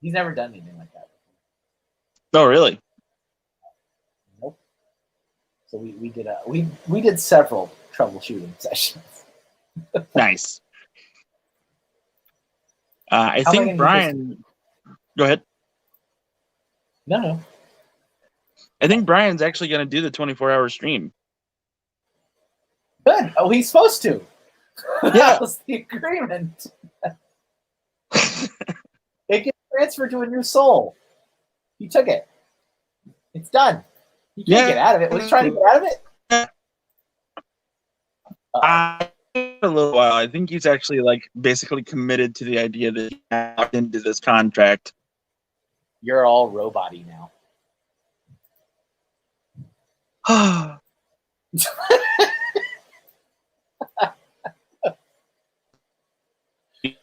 He's never done anything like that Oh, really? Nope. So we did several troubleshooting sessions. Nice. I think Brian. Go ahead. No. I think Brian's actually going to do the 24-hour stream. Good. Oh, he's supposed to. Yeah. That was the agreement. It gets transferred to a new soul. He took it. It's done. He can't get out of it. Was he trying to get out of it? A little while. I think he's actually like basically committed to the idea that he locked into this contract. You're all robot-y now.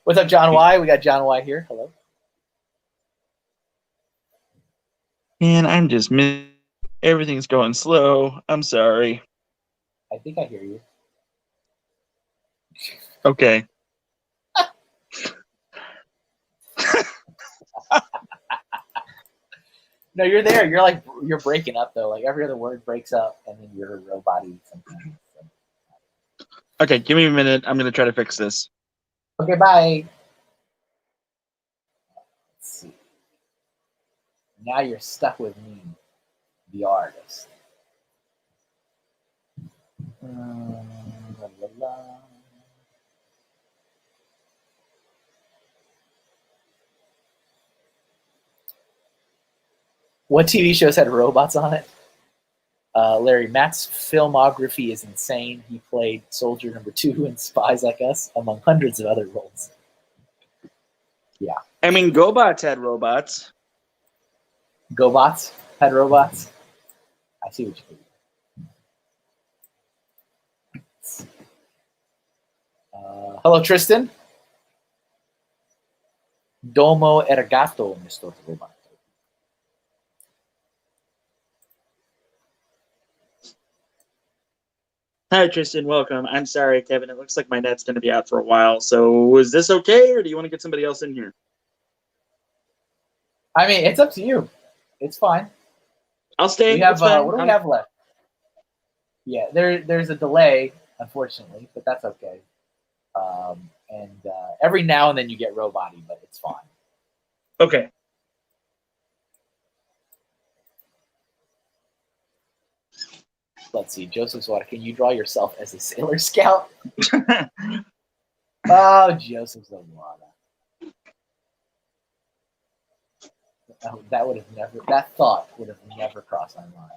What's up, John Y? We got John Y here. Hello. Man, I'm just everything's going slow. I'm sorry. I think I hear you. Okay. No, you're there. You're breaking up though. Like every other word breaks up, and then you're robot-y sometimes. So. Okay, give me a minute. I'm gonna try to fix this. Okay, bye. Let's see. Now you're stuck with me, the artist. What TV shows had robots on it? Larry, Matt's filmography is insane. He played Soldier Number 2 in Spies Like Us, among hundreds of other roles. Yeah. I mean, GoBots had robots. GoBots had robots? I see what you do. Hello, Tristan. Domo ergato, Mr. Robot. Hi, Tristan. Welcome. I'm sorry, Kevin. It looks like my net's going to be out for a while. So is this okay, or do you want to get somebody else in here? I mean, it's up to you. It's fine. I'll stay. We have, what do we have left? Yeah, there's a delay, unfortunately, but that's okay. And every now and then you get robot-y, but it's fine. Okay. Let's see, Joseph's water. Can you draw yourself as a Sailor Scout? Oh, Joseph's water. That would have never. That thought would have never crossed my mind.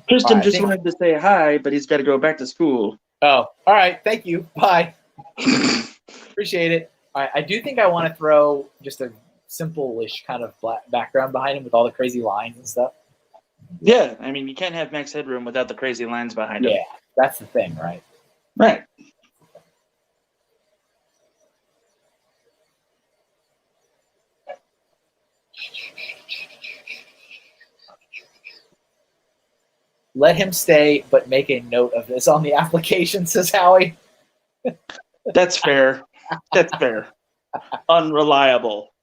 Tristan just wanted to say hi, but he's got to go back to school. Oh, all right. Thank you. Bye. Appreciate it. All right. I do think I want to throw just a simple-ish kind of background behind him with all the crazy lines and stuff. Yeah, I mean, you can't have Max Headroom without the crazy lines behind him. Yeah, that's the thing, right? Right. Let him stay, but make a note of this on the application, says Howie. That's fair. That's fair. Unreliable.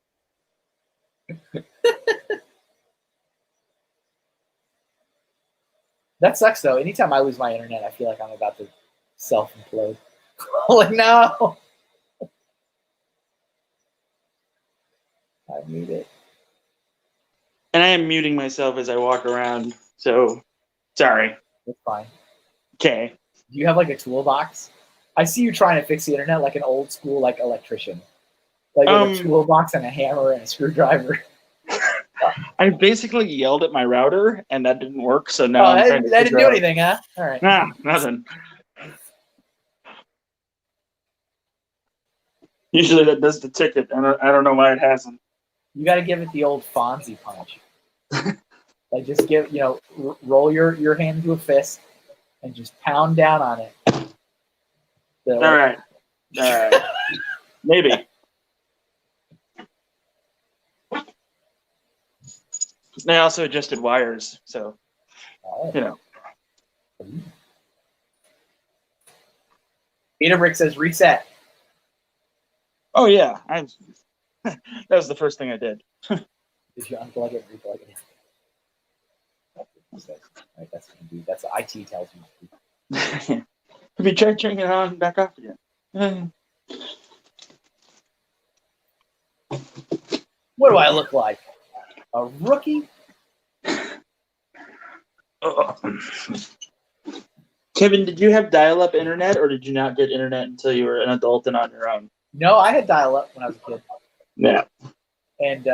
That sucks though. Anytime I lose my internet, I feel like I'm about to self-implode. Like, no. I need it. And I am muting myself as I walk around, so sorry. It's fine. Okay. Do you have like a toolbox? I see you trying to fix the internet like an old school like electrician. Like with a toolbox and a hammer and a screwdriver. I basically yelled at my router, and that didn't work. So now that didn't do anything, huh? All right. Nah, nothing. Usually that does the ticket. I don't know why it hasn't. You got to give it the old Fonzie punch. Like just roll your hand into a fist and just pound down on it. So, all right. Maybe. They also adjusted wires, so you know. Peter Brick says reset. Oh yeah, that was the first thing I did. Did you unplug it and replug it? Right, that's what IT tells me. Have you tried turning it on and back off again? What do I look like? A rookie? Kevin, did you have dial-up internet, or did you not get internet until you were an adult and on your own? No, I had dial-up when I was a kid. Yeah. And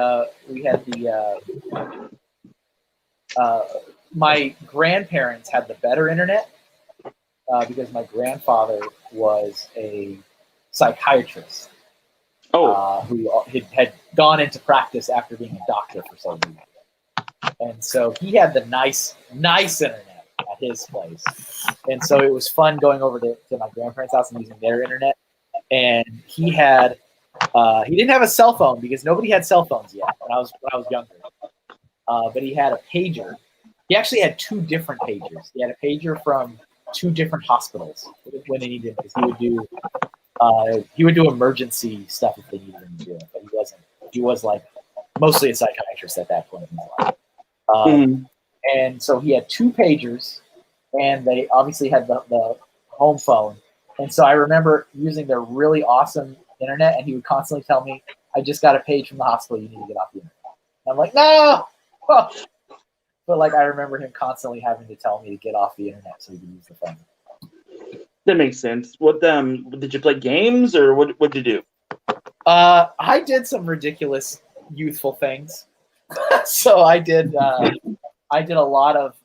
we had my grandparents had the better internet because my grandfather was a psychiatrist who had gone into practice after being a doctor for so many years. And so he had the nice internet at his place. And so it was fun going over to my grandparents' house and using their internet. And he had he didn't have a cell phone because nobody had cell phones yet when I was younger. But he had a pager. He actually had two different pagers. He had a pager from two different hospitals when they needed him, because he would do emergency stuff if they needed him to do it. But he was like mostly a psychiatrist at that point in his life. And so he had two pagers, and they obviously had the home phone. And so I remember using their really awesome internet, and he would constantly tell me, I just got a page from the hospital, you need to get off the internet. And I'm like, no! Oh. But like I remember him constantly having to tell me to get off the internet so he could use the phone. That makes sense. What did you play games, or what did you do? I did some ridiculous youthful things. So I did a lot of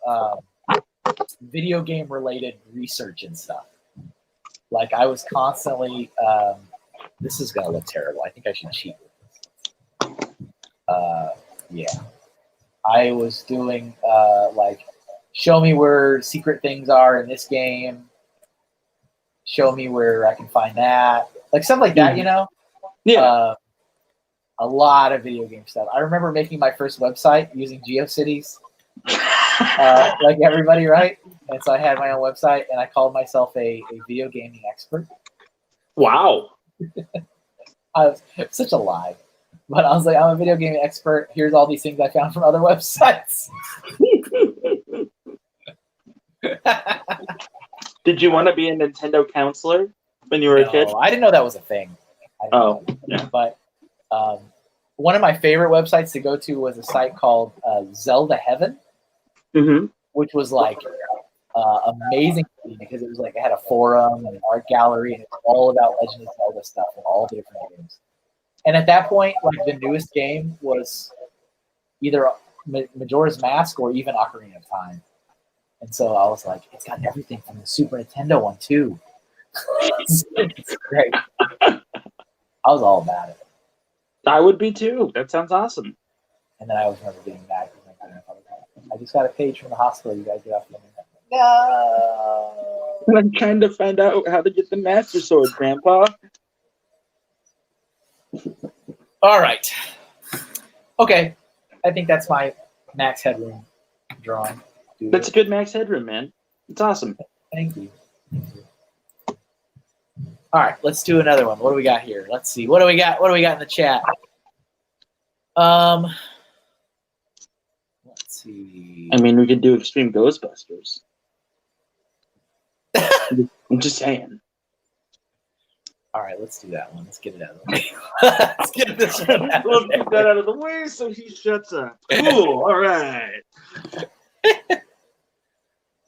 video game related research and stuff. Like I was constantly this is gonna look terrible. I think I should cheat with this. Yeah. I was doing like show me where secret things are in this game. Show me where I can find that. Like stuff like that, you know? Yeah. A lot of video game stuff. I remember making my first website using GeoCities. Like everybody, right? And so I had my own website, and I called myself a video gaming expert. Wow. I was such a lie. But I was like, I'm a video gaming expert. Here's all these things I found from other websites. Did you want to be a Nintendo counselor when you were a kid? I didn't know that was a thing. Yeah. But one of my favorite websites to go to was a site called Zelda Heaven, which was like amazing because it was like it had a forum and an art gallery, and it was all about Legend of Zelda stuff and all the different games. And at that point, like the newest game was either Majora's Mask or even Ocarina of Time. And so I was like, it's got everything from the Super Nintendo one too. It's great. I was all about it. I would be too. That sounds awesome. And then I always remember getting mad because my grandfather was like, I just got a page from the hospital. You guys get off the internet. No. I'm trying to find out how to get the Master Sword, Grandpa. All right. Okay. I think that's my max headroom drawing. That's a good max headroom, man. It's awesome. Thank you. All right, let's do another one. What do we got here? Let's see. What do we got? What do we got in the chat? Let's see. I mean, we could do Extreme Ghostbusters. I'm just saying. All right, let's do that one. Let's get it out of the way. Let's get this one out Let's of get that out of the way so he shuts up. Cool. All right.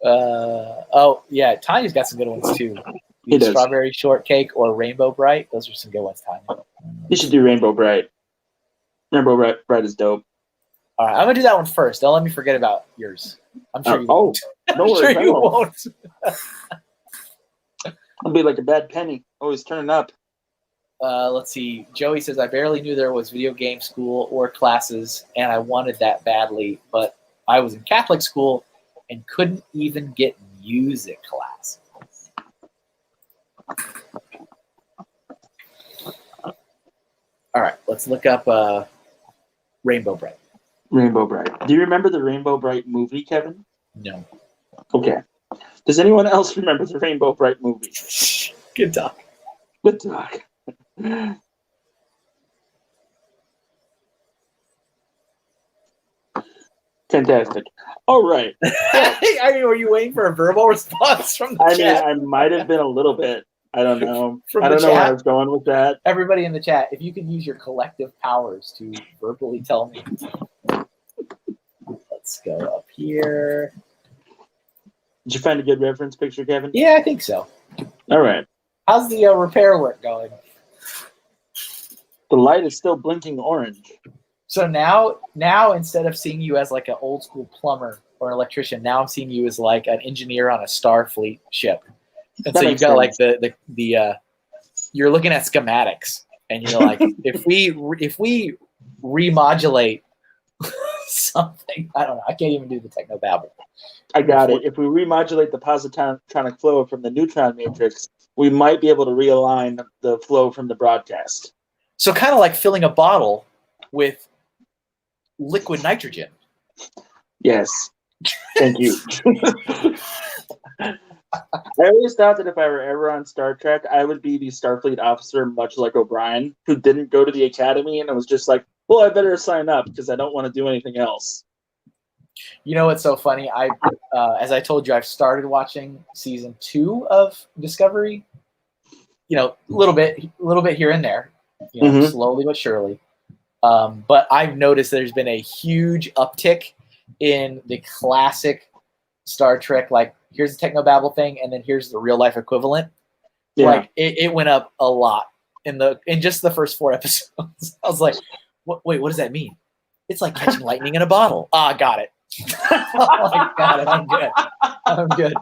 Oh yeah, Tanya's got some good ones too. He does. Strawberry Shortcake or Rainbow Bright. Those are some good ones, Tanya. You should do Rainbow Bright. Rainbow Bright is dope. All right, I'm gonna do that one first. Don't let me forget about yours. I'm sure you won't. No I'm worries, sure you won't. won't. I'll be like a bad penny, always turning up. Let's see. Joey says, I barely knew there was video game school or classes, and I wanted that badly, but I was in Catholic school and couldn't even get music classes. All right, let's look up Rainbow Bright. Rainbow Bright. Do you remember the Rainbow Bright movie, Kevin? No. Okay. Does anyone else remember the Rainbow Bright movie? Good talk. Good talk. Fantastic. All right. Were you waiting for a verbal response from the chat? I might have been a little bit. I don't know. From I the don't know where I chat? was going with that. Everybody in the chat, if you can use your collective powers to verbally tell me. Let's go up here. Did you find a good reference picture, Kevin? Yeah, I think so. All right. How's the repair work going? The light is still blinking orange. So now instead of seeing you as like an old school plumber or electrician, now I'm seeing you as like an engineer on a Starfleet ship. And That so you've makes got sense. like the you're looking at schematics and you're like, if we remodulate something, I don't know. I can't even do the techno babble. I got it. If we remodulate the positronic flow from the neutron matrix, we might be able to realign the flow from the broadcast. So kind of like filling a bottle with liquid nitrogen. Yes. Thank you. I always thought that if I were ever on Star Trek, I would be the Starfleet officer, much like O'Brien, who didn't go to the academy and was just like, well, I better sign up because I don't want to do anything else. You know what's so funny? As I told you, I've started watching season 2 of Discovery. You know, a little bit here and there. You know, slowly but surely. But I've noticed there's been a huge uptick in the classic Star Trek, like here's the technobabble thing, and then here's the real life equivalent. Yeah. Like it went up a lot in just the first 4 episodes. I was like, wait, what does that mean? It's like catching lightning in a bottle. Got it. Got it. I'm good.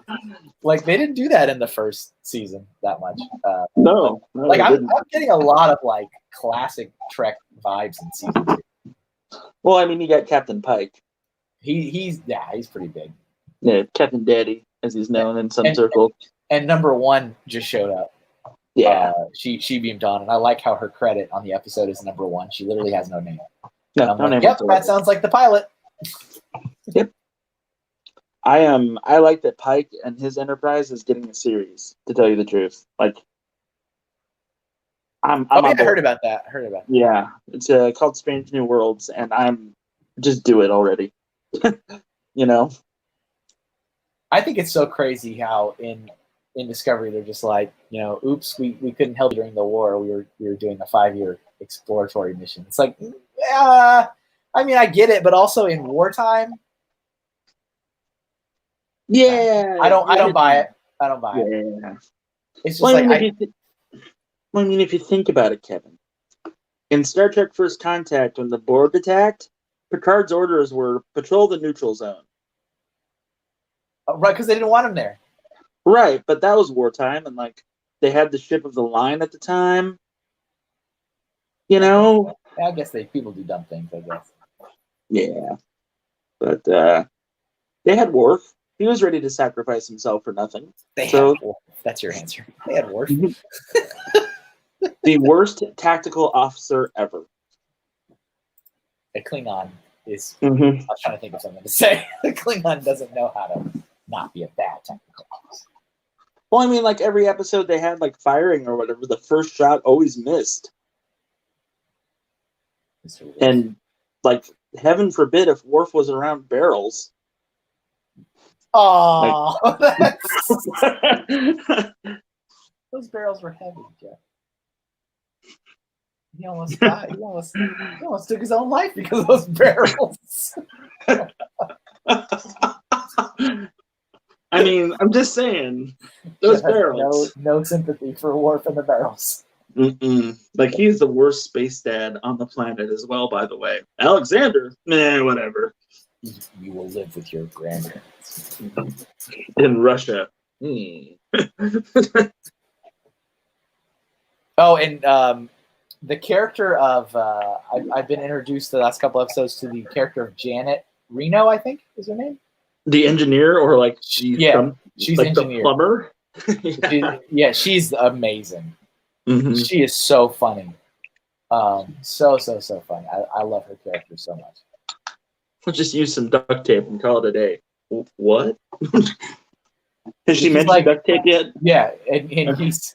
Like they didn't do that in the first season that much. No, like I'm getting a lot of like classic Trek vibes in season 2. Well, I mean, you got Captain Pike. He's pretty big. Yeah, Captain Daddy, as he's known in some circles. And number 1 just showed up. Yeah, she beamed on, and I like how her credit on the episode is number 1. She literally has no name. No, I'm like, yep, that sounds like the pilot. Yep. I like that Pike and his Enterprise is getting a series. To tell you the truth, like I heard about that. Yeah, it's called Strange New Worlds, and I'm just do it already. You know, I think it's so crazy how in Discovery they're just like, you know, oops, we couldn't help you during the war. We were doing a 5-year exploratory mission. It's like, I mean, I get it, but also in wartime. Yeah, I don't buy it. I don't buy it. Yeah. It's just if you think about it, Kevin, in Star Trek First Contact, when the Borg attacked, Picard's orders were patrol the neutral zone. Right, because they didn't want him there. Right, but that was wartime, and like they had the ship of the line at the time. You know, I guess people do dumb things. I guess. Yeah, but they had Worf. He was ready to sacrifice himself for nothing. That's your answer. They had Worf. The worst tactical officer ever. A Klingon is. I was trying to think of something to say. The Klingon doesn't know how to not be a bad technical officer. Well, I mean, like every episode they had like firing or whatever, the first shot always missed. And like, heaven forbid if Worf was around barrels. Oh, those barrels were heavy, Jeff. He almost died. He almost took his own life because of those barrels. I mean, I'm just saying, those barrels. No sympathy for Worf and the barrels. Like, he's the worst space dad on the planet as well, by the way. Alexander, whatever. You will live with your grandparents. In Russia. Oh, and the character of, I've been introduced the last couple episodes to the character of Janet Reno, I think is her name. The engineer, or like she's like engineer. The plumber. She's amazing. Mm-hmm. She is so funny. So funny. I love her character so much. We'll just use some duct tape and call it a day. What? Has she mentioned like, duct tape yet? Yeah, and he's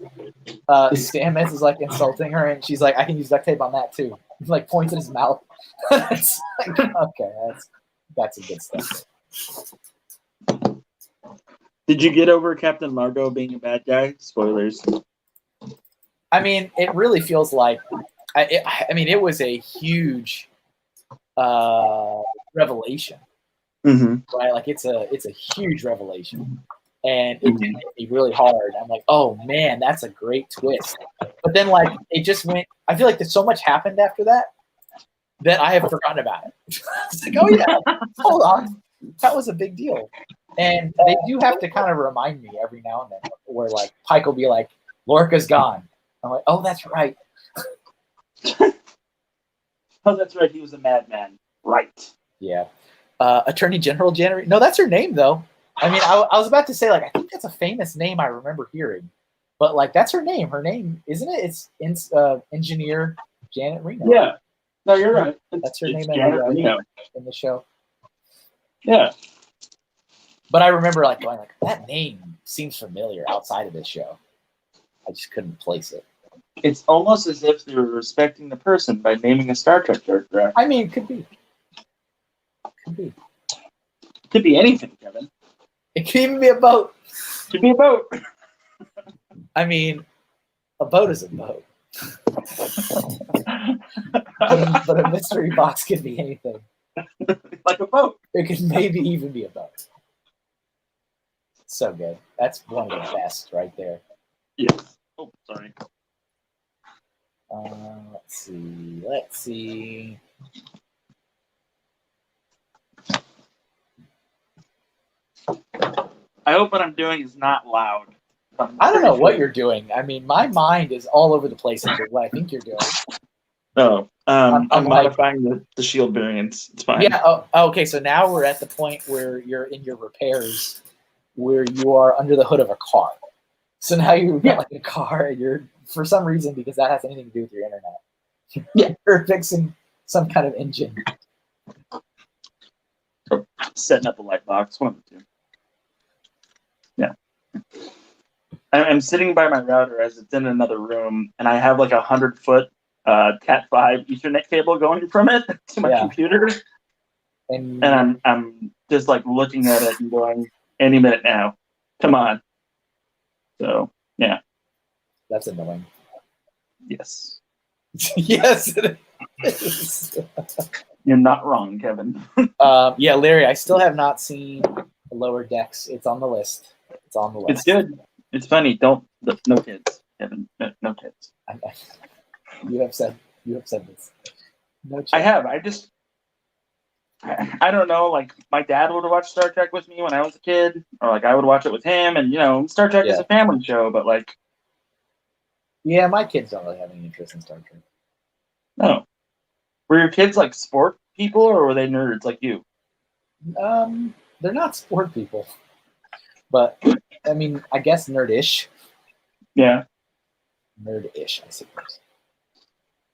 Stamets is like insulting her, and she's like, "I can use duct tape on that too." He like points at his mouth. It's like, okay, that's some good stuff. Did you get over Captain Margot being a bad guy? Spoilers. I mean, it really feels like, I mean, it was a huge revelation, right? Like it's a huge revelation, and it hit me really hard. I'm like, oh man, that's a great twist. But then, like, it just went. I feel like there's so much happened after that I have forgotten about it. It's like, oh yeah, hold on, that was a big deal. And they do have to kind of remind me every now and then, where like Pike will be like, Lorca's gone. I'm like, oh, that's right. Oh, that's right. He was a madman. Right. Yeah. Attorney General Janet. No, that's her name, though. I mean, I was about to say, like, I think that's a famous name I remember hearing. But, like, that's her name. Her name, isn't it? It's Engineer Janet Reno. Yeah. No, you're right. That's her name in the show. Yeah. But I remember, like, going, like, that name seems familiar outside of this show. I just couldn't place it. It's almost as if they were respecting the person by naming a Star Trek character. I mean, it could be. Could be. Could be anything, Kevin. It could even be a boat. Could be a boat. I mean, a boat is a boat. But a mystery box could be anything. Like a boat. It could maybe even be a boat. So good. That's one of the best right there. Yes. Oh, sorry. Let's see. I hope what I'm doing is not loud. I don't know what you're doing. I mean, my mind is all over the place into what I think you're doing. Oh, I'm modifying like, the shield variants. It's fine. Yeah. Oh, okay. So now we're at the point where you're in your repairs, where you are under the hood of a car. So now you've got like a car, and you're, for some reason, because that has anything to do with your internet, you're fixing some kind of engine. Or setting up a light box, one of the two. Yeah. I'm sitting by my router as it's in another room, and I have like 100-foot Cat5 Ethernet cable going from it to my computer. And I'm just like looking at it and going, any minute now. Come on. So, yeah. That's annoying. Yes. Yes, it is. You're not wrong, Kevin. Yeah, Larry, I still have not seen Lower Decks. It's on the list. It's on the list. It's good. It's funny. No kids, Kevin. No kids. You have said this. No I have. I don't know, like, my dad would watch Star Trek with me when I was a kid, or like I would watch it with him, and Star Trek is a family show, but like, yeah, my kids don't really have any interest in Star Trek. No. Were your kids like sport people, or were they nerds like you? They're not sport people, but I mean, I guess nerdish. Yeah. Nerdish, I suppose.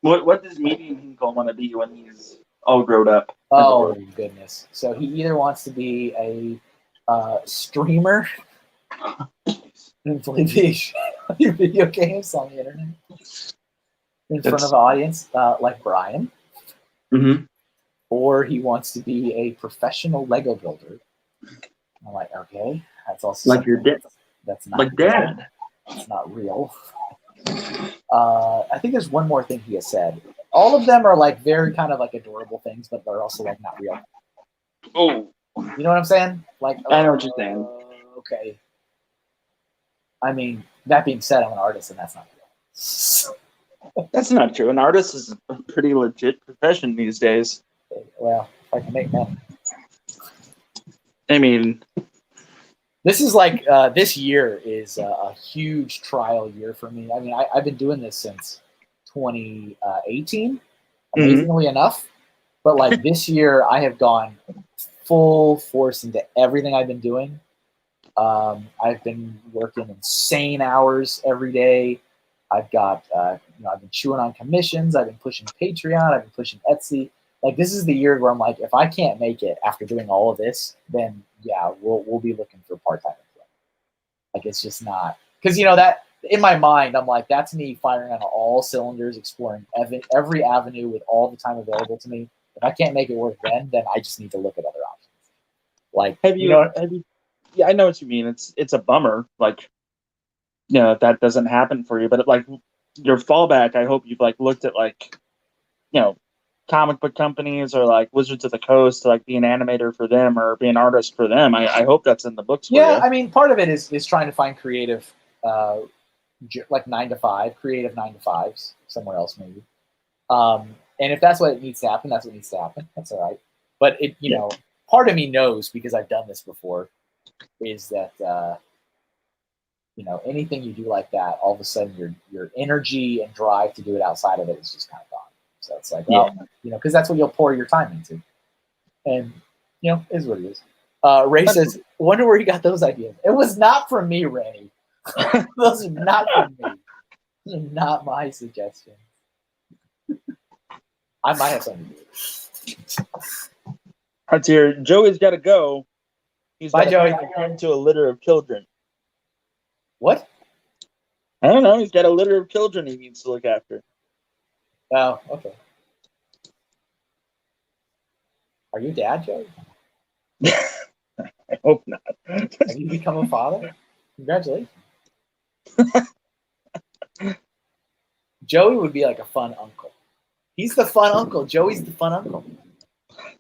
What does Medium Hinkle want to be when he's all grown up? Oh, goodness. So he either wants to be a streamer and play video games on the internet in front of an audience, like Brian, or he wants to be a professional Lego builder. I'm like, okay, that's also Like your dad. That's not Like Dad. It's not real. I think there's one more thing he has said. All of them are like very kind of like adorable things, but they're also like not real. Oh, you know what I'm saying? Like, I know what you're saying. Okay. I mean, that being said, I'm an artist, and that's not real. That's not true. An artist is a pretty legit profession these days. Well, if I can make money. I mean, this is like this year is a huge trial year for me. I mean, I've been doing this since 2018, amazingly enough. But like this year, I have gone full force into everything I've been doing. I've been working insane hours every day. I've got, I've been chewing on commissions. I've been pushing Patreon. I've been pushing Etsy. Like this is the year where I'm like, if I can't make it after doing all of this, then yeah, we'll be looking for part-time employment. Like it's just not, because that in my mind, I'm like, that's me firing on all cylinders, exploring every avenue with all the time available to me. If I can't make it work then I just need to look at other options. Like, have you? Yeah, I know what you mean. It's a bummer. Like, if that doesn't happen for you, but like your fallback, I hope you've like looked at like, comic book companies or like Wizards of the Coast to like be an animator for them or be an artist for them. I hope that's in the books for you. Yeah, I mean, part of it is trying to find creative, like 9 to 5, creative 9 to 5s somewhere else maybe. And if that's what needs to happen, that's what needs to happen. That's all right. But part of me knows, because I've done this before, is that anything you do like that, all of a sudden your energy and drive to do it outside of it is just kind of gone. So it's like, because that's what you'll pour your time into. And, is what it is. Ray says, wonder where you got those ideas. It was not from me, Ray. Those are not from me. Those are not my suggestions. I might have something to do with it. That's here. Joey's got to go. He's Bye, Joey. Attend to a litter of children. What? I don't know. He's got a litter of children he needs to look after. Oh, okay. Are you dad, Joey? I hope not. Have you become a father? Congratulations. Joey would be like a fun uncle. He's the fun uncle. Joey's the fun uncle.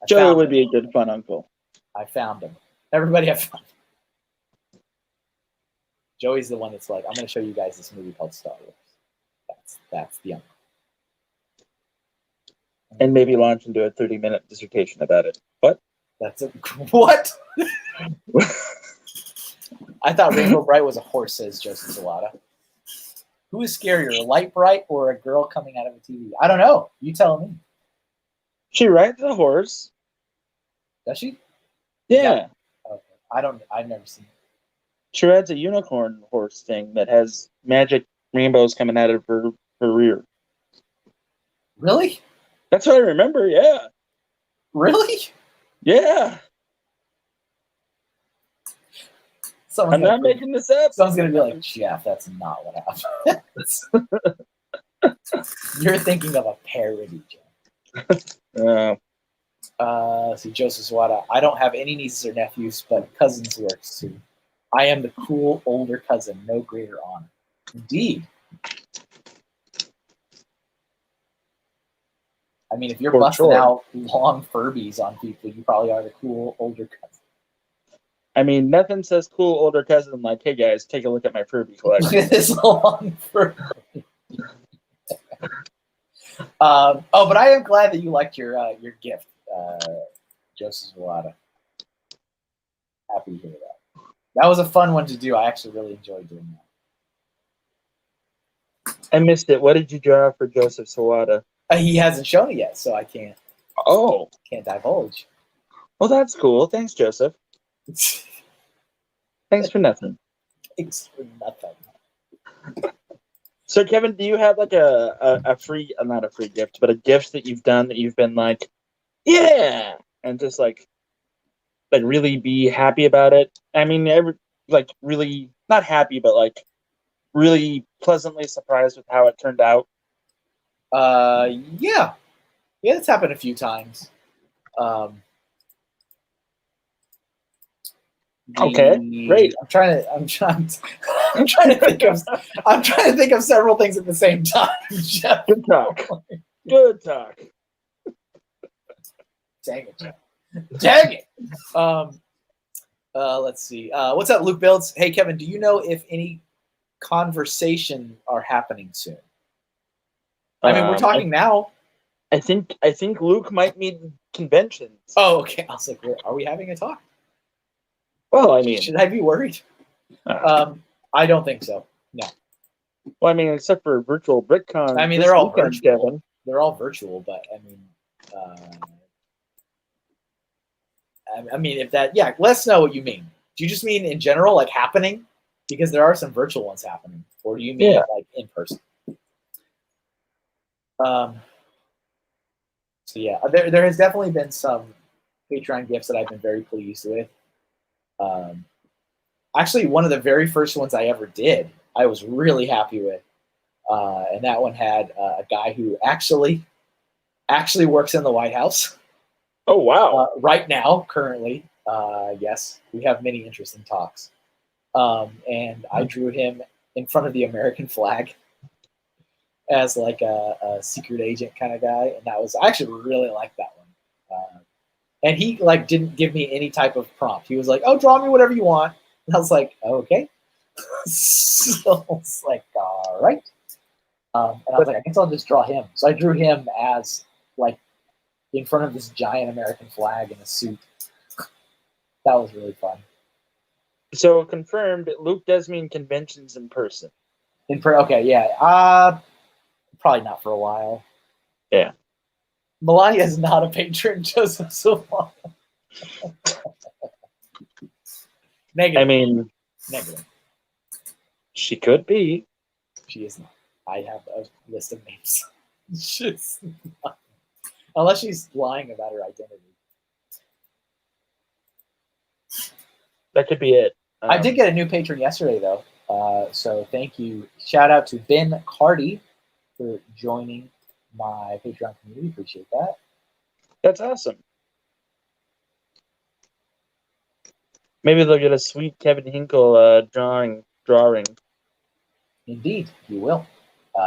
Joey would be a good fun uncle. I found him. Everybody have fun. Joey's the one that's like, I'm going to show you guys this movie called Star Wars. That's the uncle. And maybe launch into a 30-minute dissertation about it. What? What? I thought Rainbow Bright was a horse, says Joseph Zawada. Who is scarier, a light bright or a girl coming out of a TV? I don't know. You tell me. She rides a horse. Does she? Yeah. Okay. I've never seen it. She rides a unicorn horse thing that has magic rainbows coming out of her rear. Really? That's what I remember, yeah. Really? Yeah. I'm not making this up. Someone's going to be like, Jeff, that's not what happened. You're thinking of a parody, Jeff. See, Joseph Swada. I don't have any nieces or nephews, but cousins works too. I am the cool older cousin, no greater honor. Indeed. I mean, if you're busting out long Furbies on people, you probably are the cool older cousin. I mean, nothing says cool older cousin like, hey guys, take a look at my Furby collection. This long Furby. But I am glad that you liked your gift, Joseph Zawada. Happy to hear that. That was a fun one to do. I actually really enjoyed doing that. I missed it. What did you draw for Joseph Zawada? He hasn't shown it yet, so I can't. Can't divulge. Well, that's cool. Thanks, Joseph. Thanks for nothing. Thanks for nothing. So, Kevin, do you have like a free, not a free gift, but a gift that you've done that you've been like, yeah, and just like really be happy about it? I mean, really not happy, but like really pleasantly surprised with how it turned out. Yeah, it's happened a few times. Okay, great. I'm trying to think of several things at the same time. Jeff. Good talk. Good talk. Dang it, Jeff. Dang it. Let's see. What's up, Luke Builds? Hey, Kevin, do you know if any conversation are happening soon? I mean, we're talking now. I think Luke might need conventions. Oh, okay. I was like, are we having a talk? Well, I mean, should I be worried? I don't think so. No. Well, I mean, except for virtual BritCon. I mean, they're all virtual. Kevin. They're all virtual, but I mean, if that, yeah, let us know what you mean. Do you just mean in general, like happening? Because there are some virtual ones happening, or do you mean like in person? So yeah, there has definitely been some Patreon gifts that I've been very pleased with. Actually, one of the very first ones I ever did, I was really happy with, and that one had a guy who actually works in the White House. Oh wow! Right now, currently, yes, we have many interesting talks, and I drew him in front of the American flag as like a secret agent kind of guy, and I actually really liked that one. And he like didn't give me any type of prompt. He was like, "Oh, draw me whatever you want." And I was like, "Okay." So I was like, "All right." And I was like, "I guess I'll just draw him." So I drew him as like in front of this giant American flag in a suit. That was really fun. So confirmed, Luke does mean conventions in person. Okay, yeah. Probably not for a while. Yeah. Melania is not a patron, Joseph Silva. Negative. I mean, negative. She could be. She is not. I have a list of names. She's not. Unless she's lying about her identity. That could be it. I did get a new patron yesterday, though. So thank you. Shout out to Ben Cardy for joining my Patreon community. Appreciate that. That's awesome. Maybe they'll get a sweet Kevin Hinkle drawing. Indeed, you will.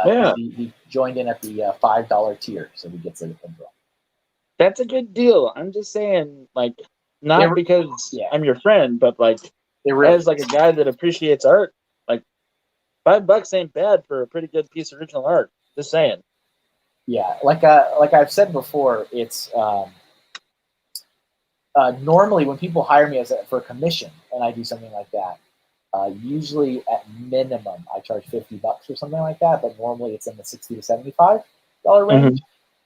Yeah. He joined in at the $5 tier, so he gets a draw. That's a good deal. I'm just saying, like, not because I'm your friend, but like, as like a guy that appreciates art, like $5 ain't bad for a pretty good piece of original art. Just saying. Yeah, like I've said before, it's normally when people hire me for a commission and I do something like that, usually at minimum I charge $50 or something like that, but normally it's in the $60 to $75 range. Mm-hmm.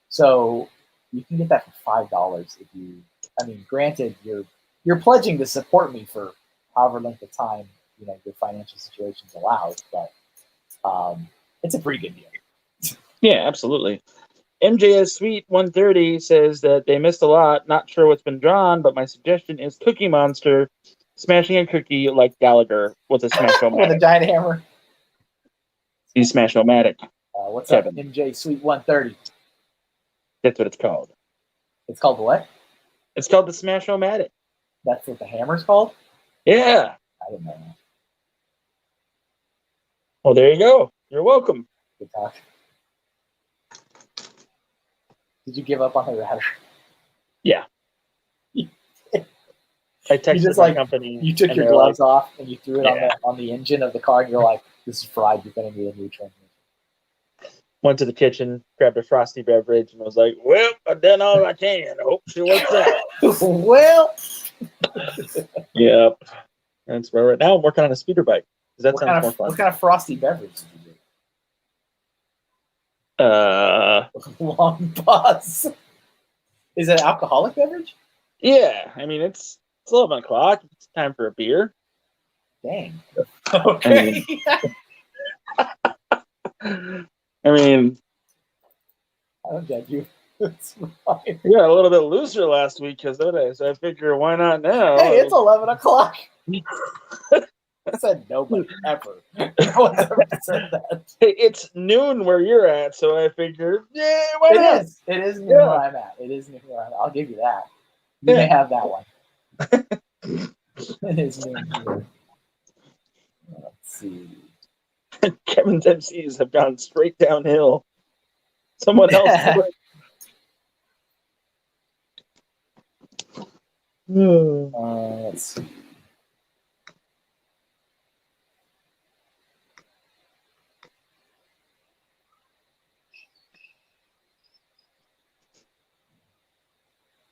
So you can get that for $5 if you. I mean, granted, you're pledging to support me for however length of time your financial situations allows, but it's a pretty good deal. Yeah, absolutely. MJS Sweet 130 says that they missed a lot. Not sure what's been drawn, but my suggestion is Cookie Monster smashing a cookie like Gallagher with a Smash-O-Matic. With a giant hammer. He's Smash-O-Matic. What's Kevin. Up, MJ Sweet 130? That's what it's called. It's called what? It's called the Smash-O-Matic. That's what the hammer's called? Yeah. I didn't know that. Well, there you go. You're welcome. Good talk. Did you give up on the router? Yeah. I texted my company. You took your gloves off and you threw it on the engine of the car, and you're like, "This is fried. You're going to need a new transmission." Went to the kitchen, grabbed a frosty beverage, and was like, "Well, I've done all I can. I hope she works out." Well. Yep. That's where right now I'm working on a speeder bike. That sounds more fun. What kind of frosty beverage did you do? Long pause. Is it an alcoholic beverage? Yeah. I mean, it's 11 o'clock. It's time for a beer. Dang. Okay. I mean, I don't judge you. It's fine. We got a little bit looser last week because of it, so I figure why not now? Hey, it's 11 o'clock. I said nobody ever. No one's ever said that. Hey, it's noon where you're at, so I figured, yeah, why not? It is noon where I'm at. It is noon where I'm at. I'll give you that. You may have that one. His name here. Let's see. Kevin's MCs have gone straight downhill. Someone else. Let's see.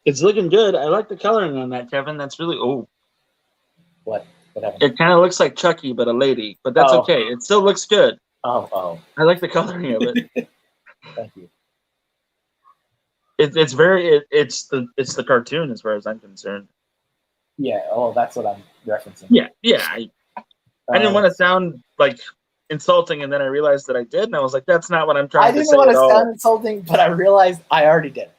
It's looking good. I like the coloring on that, Kevin. That's really What happened? It kind of looks like Chucky, but a lady. But that's okay. It still looks good. Oh. I like the coloring of it. Thank you. It's the cartoon as far as I'm concerned. Yeah. Oh, that's what I'm referencing. Yeah. I didn't want to sound like insulting, and then I realized that I did, and I was like, "That's not what I'm trying to say." I didn't want to sound insulting, but I realized I already did.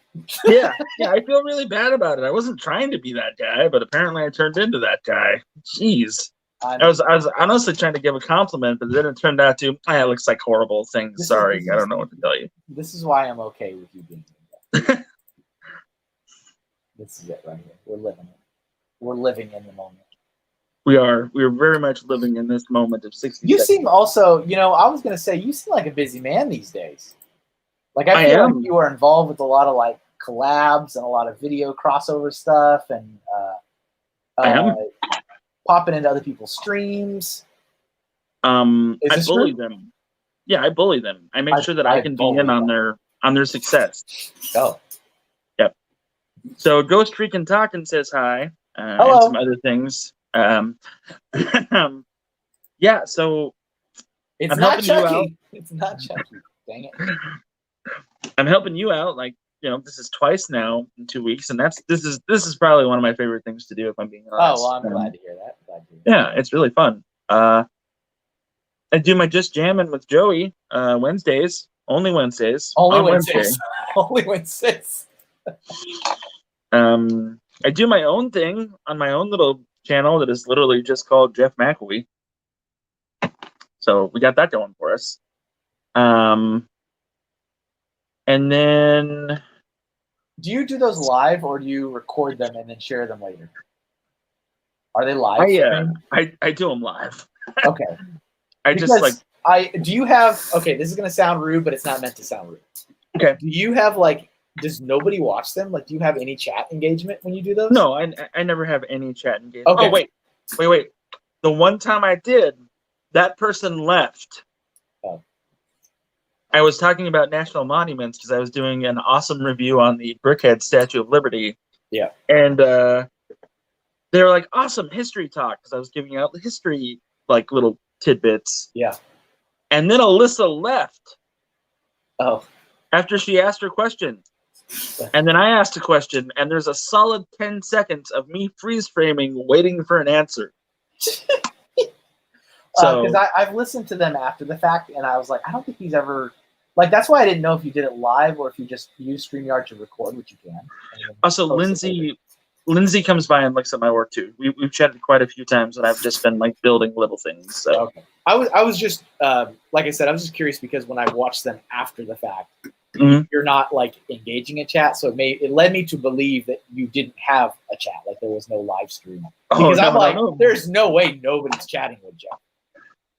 yeah. I feel really bad about it. I wasn't trying to be that guy, but apparently I turned into that guy. Jeez. I was honestly trying to give a compliment, but then it turned out to, it looks like horrible things. Sorry, I don't know what to tell you. This is why I'm okay with you being here. This is it right here. We're living it. We're living in the moment. We are. We're very much living in this moment of 60 You seconds. seem also, I was going to say, you seem like a busy man these days. Like, I feel like you are involved with a lot of, like, collabs and a lot of video crossover stuff and popping into other people's streams. I bully them. Yeah, I bully them. I make sure that I can be in on their success. Oh. Yep. So Ghost Freakin' Talkin' says hi. Hello. And some other things. Yeah, so it's not Chucky. It's not Chucky. Dang it. I'm helping you out, like, this is twice now in 2 weeks, and this is probably one of my favorite things to do, if I'm being honest. Oh, well, I'm glad to hear that. Yeah, it's really fun. I do my Just Jammin' with Joey Wednesdays. Only Wednesdays. Only Wednesdays. Only Wednesdays. I do my own thing on my own little channel that is literally just called Jeff McElwee. So we got that going for us. And then, do you do those live, or do you record them and then share them later? Are they live? I do them live. Okay. Do you have? Okay, this is gonna sound rude, but it's not meant to sound rude. Okay. Do you have, like? Does nobody watch them? Like, do you have any chat engagement when you do those? No, I never have any chat engagement. Okay. Oh wait. The one time I did, that person left. Oh. I was talking about national monuments because I was doing an awesome review on the Brickhead Statue of Liberty. Yeah. And they were like, awesome history talk, because I was giving out the history, like, little tidbits. Yeah. And then Alyssa left. Oh. After she asked her question. And then I asked a question, and there's a solid 10 seconds of me freeze framing, waiting for an answer. So, because I've listened to them after the fact, and I was like, I don't think he's ever, like, that's why I didn't know if you did it live or if you just use StreamYard to record, which you can. Also, Lindsay comes by and looks at my work too. We've chatted quite a few times, and I've just been like building little things. So okay. I was just like I said, I was just curious because when I watched them after the fact, you're not like engaging in chat, so it led me to believe that you didn't have a chat, like there was no live stream. Because there's no way nobody's chatting with Jeff.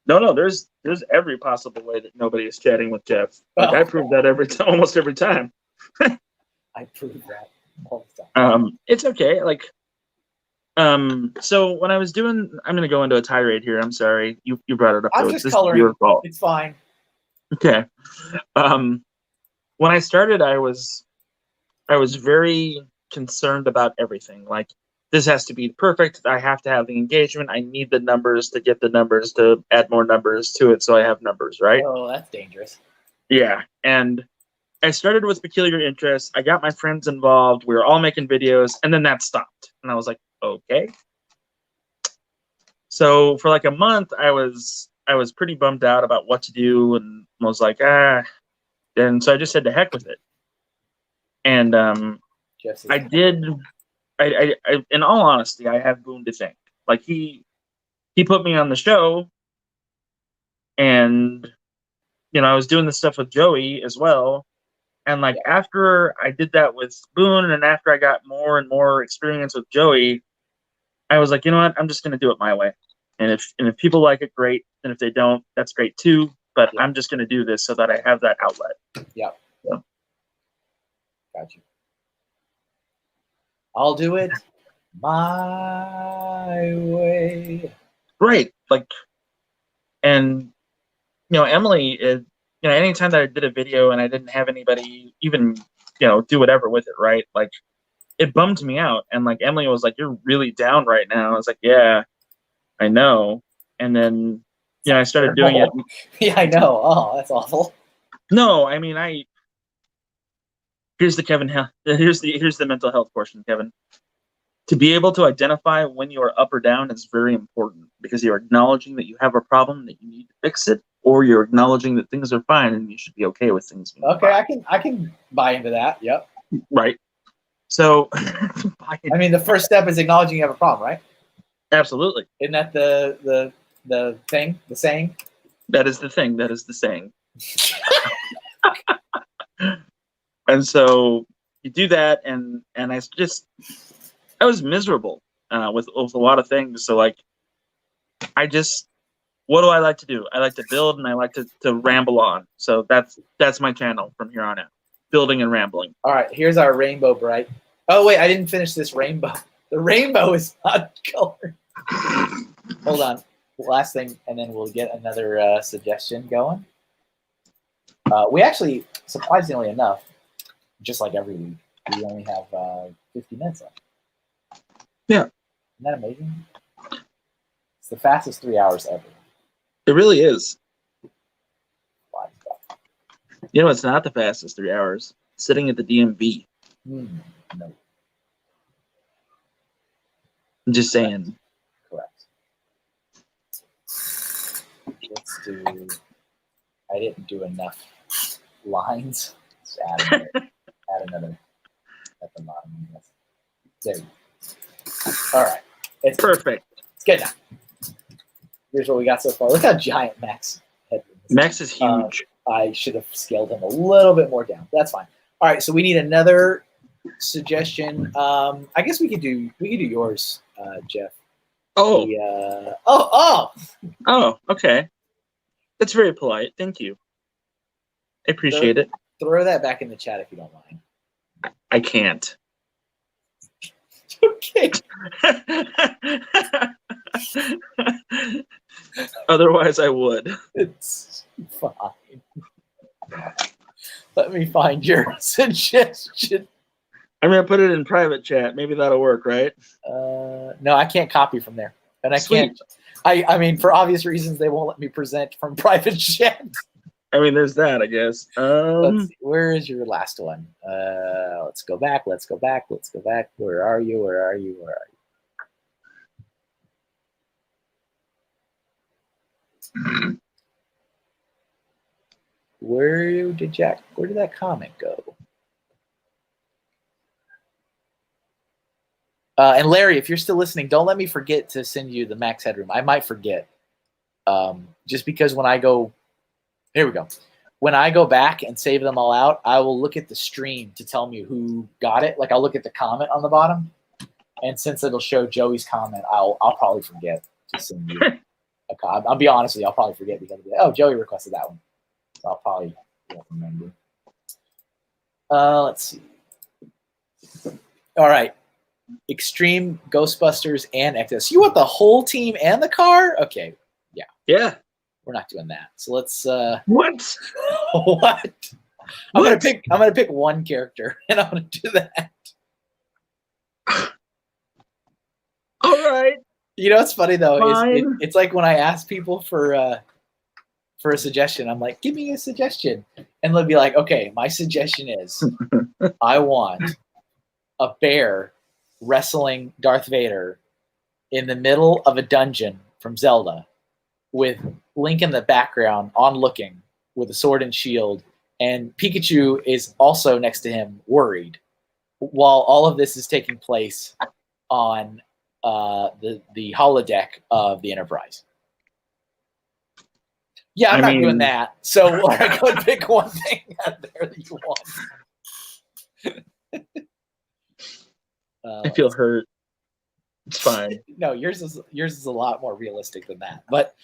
No, there's every possible way that nobody is chatting with Jeff. Like, I prove that almost every time. I prove that all the time. It's okay. Like, so when I was doing, I'm gonna go into a tirade here. I'm sorry, you brought it up. I'm just coloring. Your fault. It's fine. Okay. When I started, I was very concerned about everything. Like, this has to be perfect. I have to have the engagement. I need the numbers to get the numbers to add more numbers to it, so I have numbers, right? Oh, that's dangerous. Yeah, and I started with Peculiar Interests. I got my friends involved. We were all making videos, and then that stopped. And I was like, okay. So for like a month, I was pretty bummed out about what to do, and was like, And so I just said to heck with it. And I did. I in all honesty, I have Boone to thank. Like, he put me on the show, and I was doing the stuff with Joey as well, And like after I did that with Boone, and after I got more and more experience with Joey, I was like, you know what? I'm just going to do it my way. And if people like it, great. And if they don't, that's great too. But I'm just going to do this so that I have that outlet. Yeah. So. Got you. I'll do it my way. Right. Like, and Emily is, anytime that I did a video and I didn't have anybody even, do whatever with it, right? Like, it bummed me out. And like Emily was like, "You're really down right now." I was like, "Yeah, I know." And then, I started doing it. Yeah, I know. Oh, that's awful. No, I mean, here's the mental health portion, Kevin. To be able to identify when you are up or down is very important, because you're acknowledging that you have a problem, that you need to fix it, or you're acknowledging that things are fine and you should be okay with things being fine. I can buy into that. Yep. Right. So, I mean, the first step is acknowledging you have a problem, right? Absolutely. Isn't that the thing, the saying? That is the thing. That is the saying. And so you do that, and I was miserable with a lot of things. So like, what do I like to do? I like to build, and I like to ramble on. So that's my channel from here on out. Building and rambling. All right, here's our rainbow bright. Oh wait, I didn't finish this rainbow. The rainbow is not colored. Hold on, last thing, and then we'll get another suggestion going. We actually, surprisingly enough, just like every week, we only have 50 minutes left. Yeah. Isn't that amazing? It's the fastest 3 hours ever. It really is. It's not the fastest 3 hours. Sitting at the DMV. No. I'm just saying. Correct. Let's do. I didn't do enough lines. Let's add another at the bottom. There we go. All right. It's perfect. It's good now. Here's what we got so far. Look how giant Max headroom is. Max is huge. I should have scaled him a little bit more down. That's fine. All right, so we need another suggestion. I guess we could do yours, Jeff. Oh. Oh, okay. That's very polite. Thank you. I appreciate it. Throw that back in the chat if you don't mind. I can't. Okay. Otherwise, I would. It's fine. Let me find your suggestion. I'm gonna put it in private chat. Maybe that'll work, right? No, I can't copy from there, and I can't. I mean, for obvious reasons, they won't let me present from private chat. I mean, there's that, I guess. Let's see. Where is your last one? Let's go back. Let's go back. Let's go back. Where are you? Where are you? Where are you? Where did that comment go? And Larry, if you're still listening, don't let me forget to send you the Max Headroom. I might forget. Just because when I go, here we go. When I go back and save them all out, I will look at the stream to tell me who got it. Like I'll look at the comment on the bottom, and since it'll show Joey's comment, I'll probably forget to send you a comment. I'll be honest with you, I'll probably forget because I'll be like, oh, Joey requested that one. So I'll probably won't remember. Let's see. All right. Extreme Ghostbusters and XS. You want the whole team and the car? Okay. Yeah. Yeah. We're not doing that. So let's What? what? I'm gonna pick one character and I'm gonna do that. All right. You know what's funny though? It's like when I ask people for a suggestion, I'm like, give me a suggestion. And they'll be like, okay, my suggestion is I want a bear wrestling Darth Vader in the middle of a dungeon from Zelda with Link in the background on looking with a sword and shield, and Pikachu is also next to him worried while all of this is taking place on the holodeck of the Enterprise. Yeah, I'm I not doing mean- that. So I go and pick one thing out there that you want. I feel hurt. It's fine. No, yours is a lot more realistic than that. But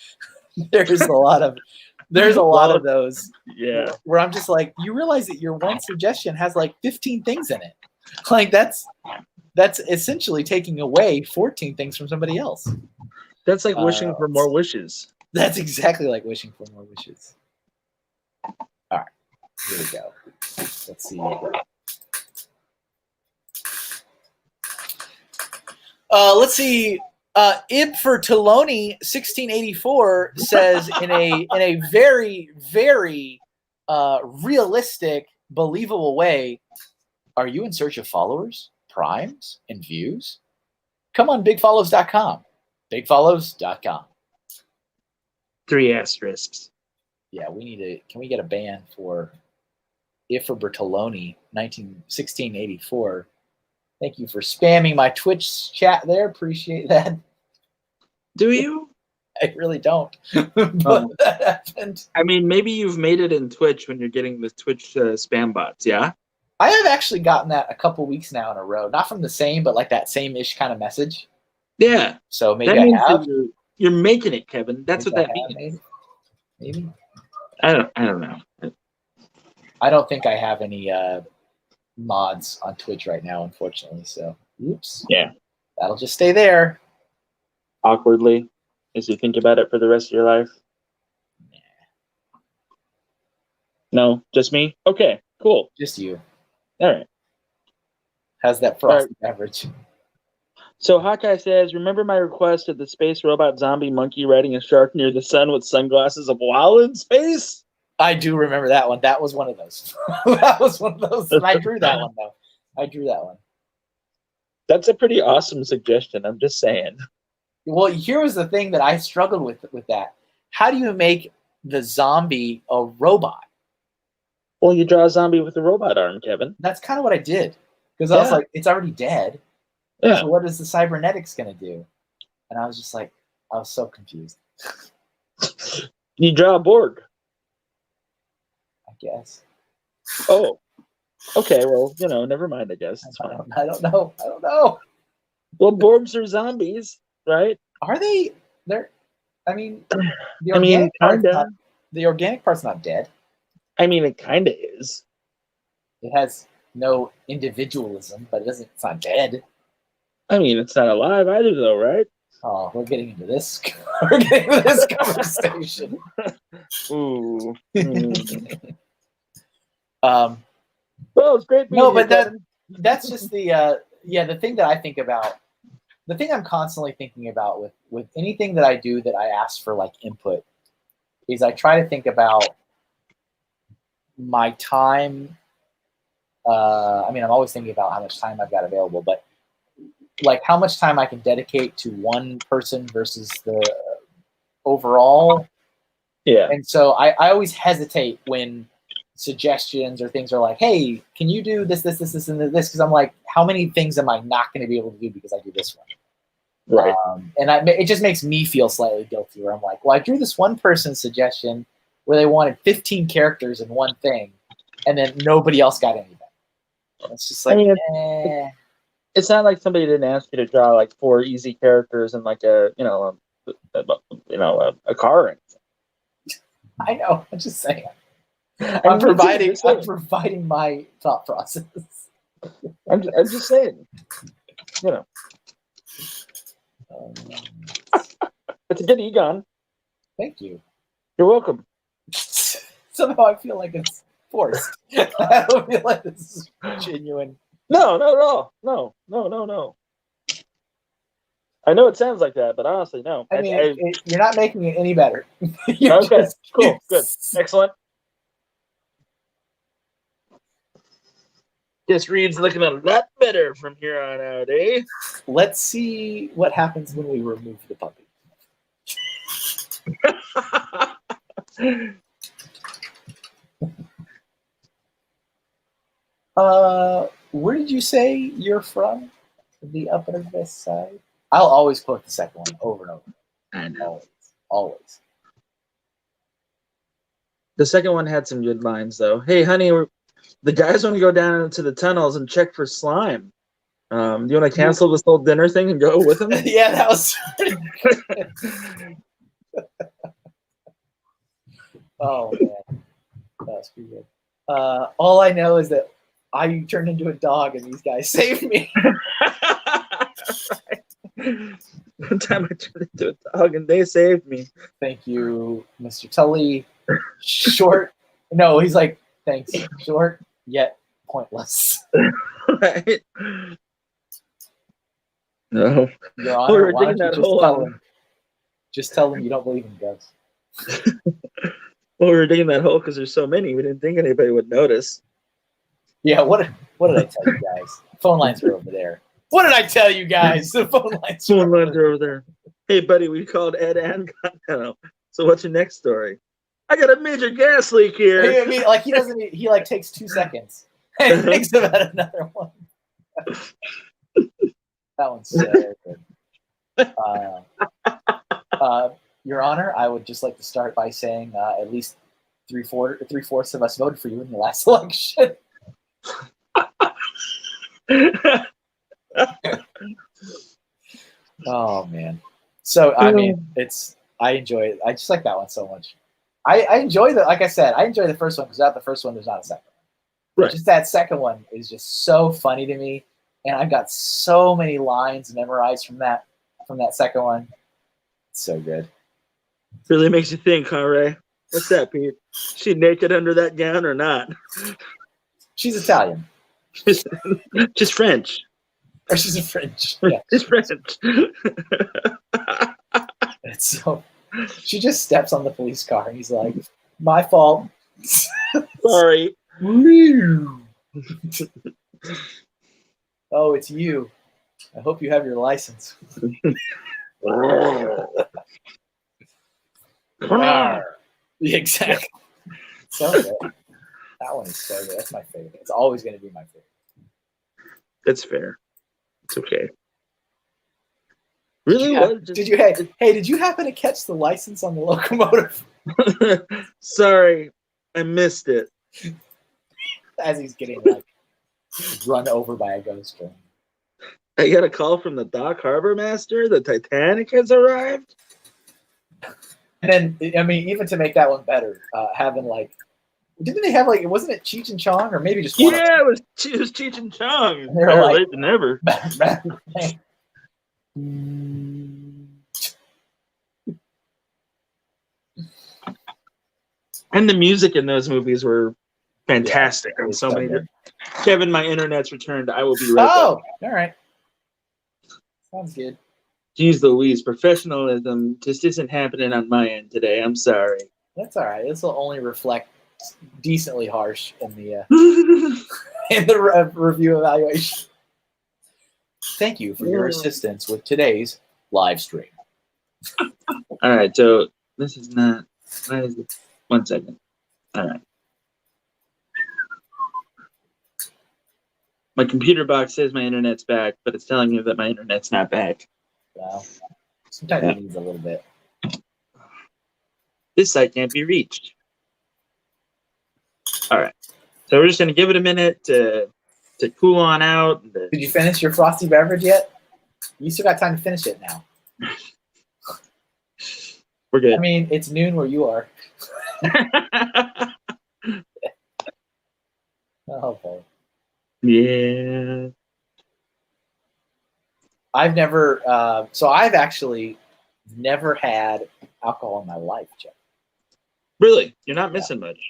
there's a lot of those Yeah. where I'm just like, you realize that your one suggestion has like 15 things in it. Like that's essentially taking away 14 things from somebody else. That's like wishing for more wishes. That's exactly like wishing for more wishes. All right, here we go. Let's see. Let's see. Ib for Toloni 1684 says in a very, very realistic, believable way, are you in search of followers, primes, and views? Come on bigfollows.com. Bigfollows.com. 3 asterisks. Yeah, can we get a ban for If for Bertoloni 1684? Thank you for spamming my Twitch chat there. Appreciate that. Do you? I really don't. But that happened. I mean, maybe you've made it in Twitch when you're getting the Twitch spam bots, yeah? I have actually gotten that a couple weeks now in a row. Not from the same, but like that same-ish kind of message. Yeah. So maybe That I means have. that you're making it, Kevin. That's Maybe what that I have, means. Maybe. I don't know. I don't think I have any mods on Twitch right now, unfortunately. So, oops. Yeah. That'll just stay there. Awkwardly, as you think about it for the rest of your life. No, just me? Okay, cool. Just you. All right. How's that frosty beverage? So Hawkeye says, remember my request of the space robot zombie monkey riding a shark near the sun with sunglasses while in space? I do remember that one. That was one of those. That was one of those. And I drew that one, though. I drew that one. That's a pretty awesome suggestion. I'm just saying. Well, here was the thing that I struggled with that. How do you make the zombie a robot? Well, you draw a zombie with a robot arm, Kevin. That's kind of what I did. Because I was like, it's already dead. Yeah. So what is the cybernetics going to do? And I was just like, I was so confused. You draw a Borg. I guess. Oh. Okay, well, never mind, I guess. It's fine. I don't know. Well, Borgs are zombies, right? Are they? I mean, the organic part's not dead. I mean, it kind of is. It has no individualism, but it's not dead. I mean, it's not alive either, though, right? Oh, we're getting into this. We're getting into this conversation. Ooh. Well, it's great. No, but that's just the thing that I think about. The thing I'm constantly thinking about with anything that I do that I ask for like input is I try to think about my time. I mean, I'm always thinking about how much time I've got available, but like how much time I can dedicate to one person versus the overall. Yeah. And so I always hesitate when suggestions or things are like, hey, can you do this, and this? Because I'm like, how many things am I not going to be able to do because I do this one? Right. And it just makes me feel slightly guilty where I'm like, well, I drew this one person's suggestion where they wanted 15 characters in one thing, and then nobody else got anything. It's just like, it's not like somebody didn't ask you to draw like 4 easy characters and like a car or anything. I know. I'm just saying. I'm providing my thought process. I'm just saying. It's a good Egon. Thank you. You're welcome. Somehow I feel like it's forced. I don't feel like this is genuine. No, not at all. No. I know it sounds like that, but honestly, no. I mean, you're not making it any better. Okay, cool, good, excellent. This reads looking a lot better from here on out, eh? Let's see what happens when we remove the puppy. Where did you say you're from? The Upper West Side? I'll always quote the second one over and over. I know. Always. The second one had some good lines, though. Hey, honey, the guys want to go down into the tunnels and check for slime. Do you want to cancel this whole dinner thing and go with them? Yeah, that was. Oh man, that's pretty good. All I know is that I turned into a dog and these guys saved me. One time I turned into a dog and they saved me. Thank you, Mr. Tully. Short. No, he's like, thanks. Short yet pointless. Right? No. Your Honor, why don't you hole. just tell them you don't believe in ghosts. Well, we were digging that hole because there's so many. We didn't think anybody would notice. Yeah, what did I tell you guys? Phone lines are over there. What did I tell you guys? The phone lines are over there. Hey, buddy, we called Ed and Costello. So what's your next story? I got a major gas leak here. I mean, like he like takes 2 seconds and thinks about another one. That one's so good. Your Honor, I would just like to start by saying at least three-fourths of us voted for you in the last election. Oh man. So I mean, I enjoy it. I just like that one so much. I enjoy like I said, I enjoy the first one because without the first one, there's not a second one. Right. Just that second one is just so funny to me, and I've got so many lines memorized from that second one. It's so good. Really makes you think, huh, Ray? What's that, Pete? She naked under that gown or not? She's Italian. She's French. Or she's a French. Yeah. She's French. It's so. She just steps on the police car and he's like, "My fault. Sorry." Oh, it's you. I hope you have your license. Exactly. So good. That one is so good. That's my favorite. It's always going to be my favorite. That's fair. It's okay. Really? Did you did you happen to catch the license on the locomotive? Sorry, I missed it. As he's getting like run over by a ghost train. I got a call from the dock harbor master. The Titanic has arrived. And then, I mean, even to make that one better, having like, didn't they have like, wasn't it Cheech and Chong or maybe just one? Yeah, it was Cheech and Chong. They were like, late than ever. And the music in those movies were fantastic. Yeah, so many. Kevin, my internet's returned. I will be right back. Oh, all right. Sounds good. Jeez Louise, professionalism just isn't happening on my end today. I'm sorry. That's all right. This will only reflect decently harsh in the in the review evaluation. Thank you for your assistance with today's live stream. All right, so this is not. Why is it? 1 second. All right. My computer box says my internet's back, but it's telling me that my internet's not back. Well, sometimes it needs a little bit. This site can't be reached. All right. So we're just going to give it a minute to cool on out. Did you finish your frosty beverage yet? You still got time to finish it now. We're good. I mean, it's noon where you are. Oh, boy. Yeah. I've actually never had alcohol in my life, Jeff. Really? You're not missing much.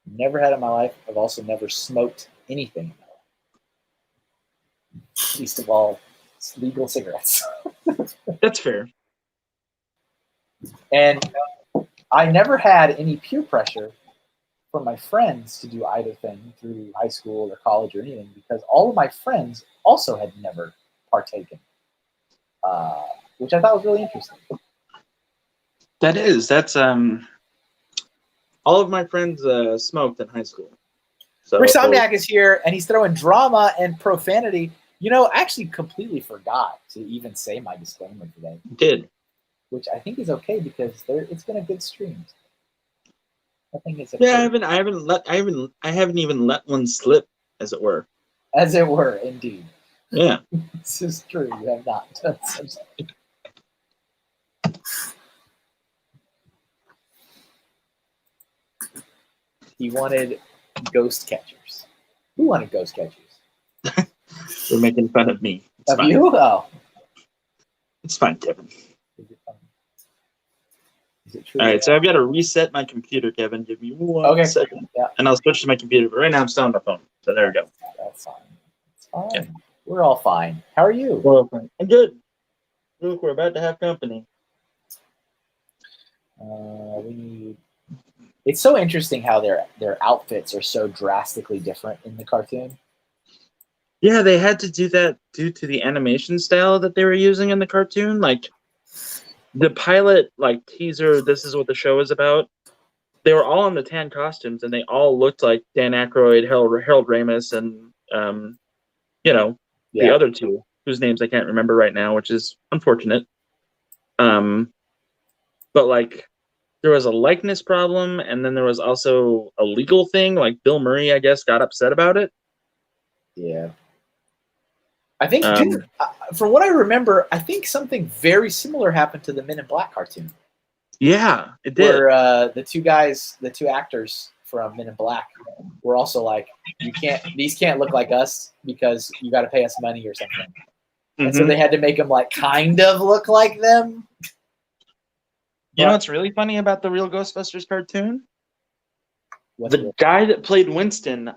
Never had it in my life. I've also never smoked anything in my life. Least of all, legal cigarettes. That's fair. And I never had any peer pressure from my friends to do either thing through high school or college or anything because all of my friends also had never partaken, which I thought was really interesting. That's all of my friends smoked in high school. So Rick Somniak is here, and he's throwing drama and profanity. You know, I actually completely forgot to even say my disclaimer today. Did. Which I think is okay because it's been a good stream. I think it's Yeah, I haven't even let one slip, as it were. as it were, indeed. Yeah. This is true. You have not done such. He wanted ghost catchers. Who wanted ghost catchers? They're making fun of me. It's Of fine. you? Oh. It's fine, Kevin. Is it true? All right, so I've got to reset my computer, Kevin. Give me 1 second. Yeah. And I'll switch to my computer. But right now I'm still on my phone. So there we go. That's fine. It's fine. We're all fine. How are you? Well, I'm good. Look, we're about to have company. It's so interesting how their outfits are so drastically different in the cartoon. Yeah, they had to do that due to the animation style that they were using in the cartoon. Like the pilot, like teaser, this is what the show is about. They were all in the tan costumes, and they all looked like Dan Aykroyd, Harold Ramis, and the other two whose names I can't remember right now, which is unfortunate. But like, there was a likeness problem, and then there was also a legal thing. Like Bill Murray, I guess, got upset about it. Yeah. I think, from what I remember, I think something very similar happened to the Men in Black cartoon. Yeah, it did. Where the two actors from Men in Black were also like, these can't look like us because you got to pay us money or something. And so they had to make them like kind of look like them. You know what's really funny about the real Ghostbusters cartoon? The guy that played Winston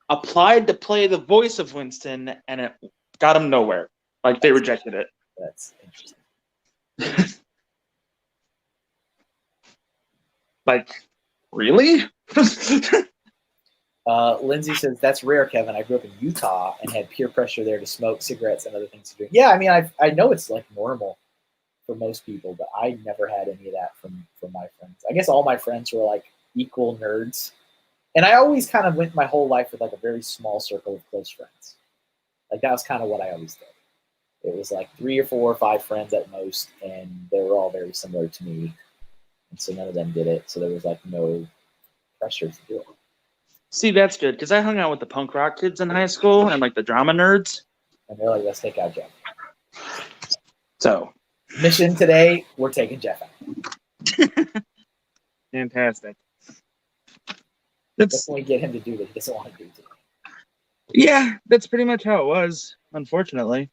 applied to play the voice of Winston, and it got him nowhere. Like, they rejected it. That's interesting. Like, really? Lindsay says, that's rare, Kevin. I grew up in Utah and had peer pressure there to smoke cigarettes and other things to drink. Yeah, I mean, I know it's like normal for most people, but I never had any of that from my friends. I guess all my friends were like equal nerds. And I always kind of went my whole life with like a very small circle of close friends. Like that was kind of what I always did. It was like 3 or 4 or 5 friends at most, and they were all very similar to me. And so none of them did it. So there was like no pressure to do it. See, that's good, because I hung out with the punk rock kids in high school and like the drama nerds. And they're like, let's take out Jeff. So mission today, we're taking Jeff out. Fantastic. That's when we get him to do that. He doesn't want to do it. Yeah, that's pretty much how it was, unfortunately.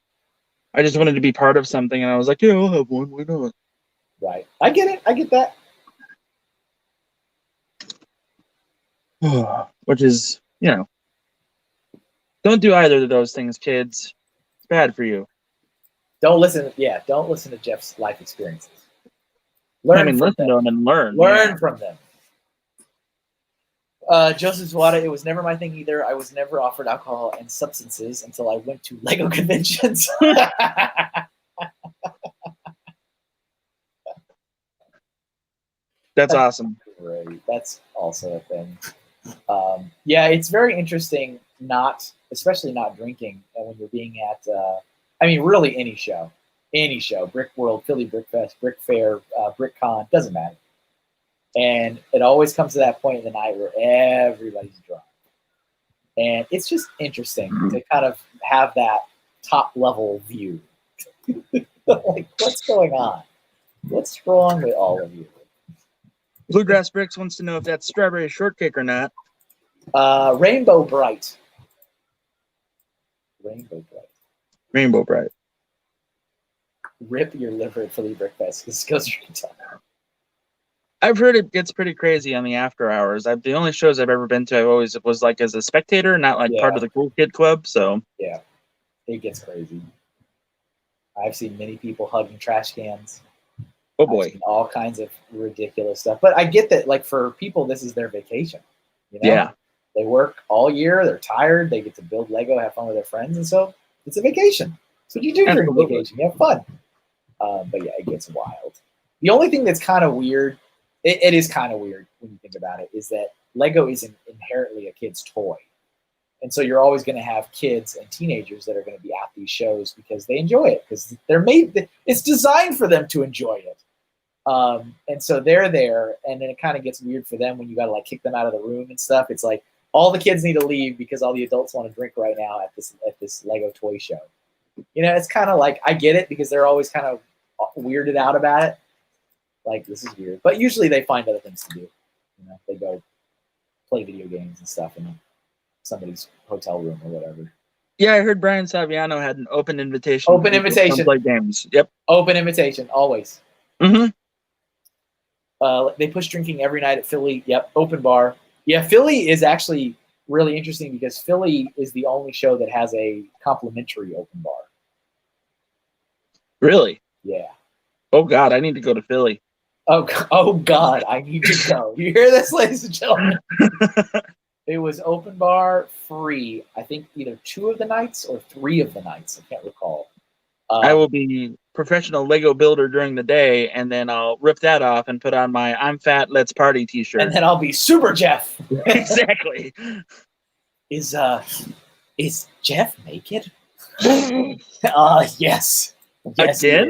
I just wanted to be part of something, and I was like, yeah, I'll have one. Why not? Right. I get it. I get that. Which is, don't do either of those things, kids. It's bad for you. Don't listen to Jeff's life experiences. Listen to them and learn. Learn from them. Joseph Zwada, it was never my thing either. I was never offered alcohol and substances until I went to Lego conventions. That's awesome. Great. That's also a thing. Yeah, it's very interesting, especially not drinking when you're being at, really any show, Brick World, Philly Brick Fest, Brick Fair, Brick Con, doesn't matter. And it always comes to that point in the night where everybody's drunk. And it's just interesting to kind of have that top level view. Like, what's going on? What's wrong with all of you? Bluegrass Bricks wants to know if that's strawberry shortcake or not. Rainbow Bright. Rainbow Bright. Rip your liver at Philly Brick Fest. This goes straight down. I've heard it gets pretty crazy on the after hours. The only shows I've ever been to, I always was like as a spectator, not like part of the cool kid club. So yeah, it gets crazy. I've seen many people hugging trash cans. Oh boy, all kinds of ridiculous stuff. But I get that, like, for people, this is their vacation. Yeah, they work all year. They're tired. They get to build Lego, have fun with their friends, and so it's a vacation. That's what you do during a vacation. You have fun. But yeah, it gets wild. The only thing that's kind of weird. It is kind of weird when you think about it, is that Lego isn't inherently a kid's toy. And so you're always going to have kids and teenagers that are going to be at these shows because they enjoy it, because it's designed for them to enjoy it. And so they're there, and then it kind of gets weird for them when you got to like kick them out of the room and stuff. It's like all the kids need to leave because all the adults want to drink right now at this Lego toy show. You know, it's kind of like I get it because they're always kind of weirded out about it. Like, this is weird, but usually they find other things to do. You know, they go play video games and stuff in somebody's hotel room or whatever. Yeah, I heard Brian Saviano had an open invitation. Open invitation. To play games. Yep. Open invitation, always. Mm-hmm. They push drinking every night at Philly. Yep, open bar. Yeah, Philly is actually really interesting because Philly is the only show that has a complimentary open bar. Really? Yeah. Oh, God, I need to go to Philly. Oh God, I need to go. You hear this, ladies and gentlemen? It was open bar free, I think either 2 of the nights or 3 of the nights. I can't recall. I will be professional Lego builder during the day, and then I'll rip that off and put on my I'm fat, let's party t-shirt. And then I'll be Super Jeff. Exactly. Is Jeff naked? Yes. Yes. Again?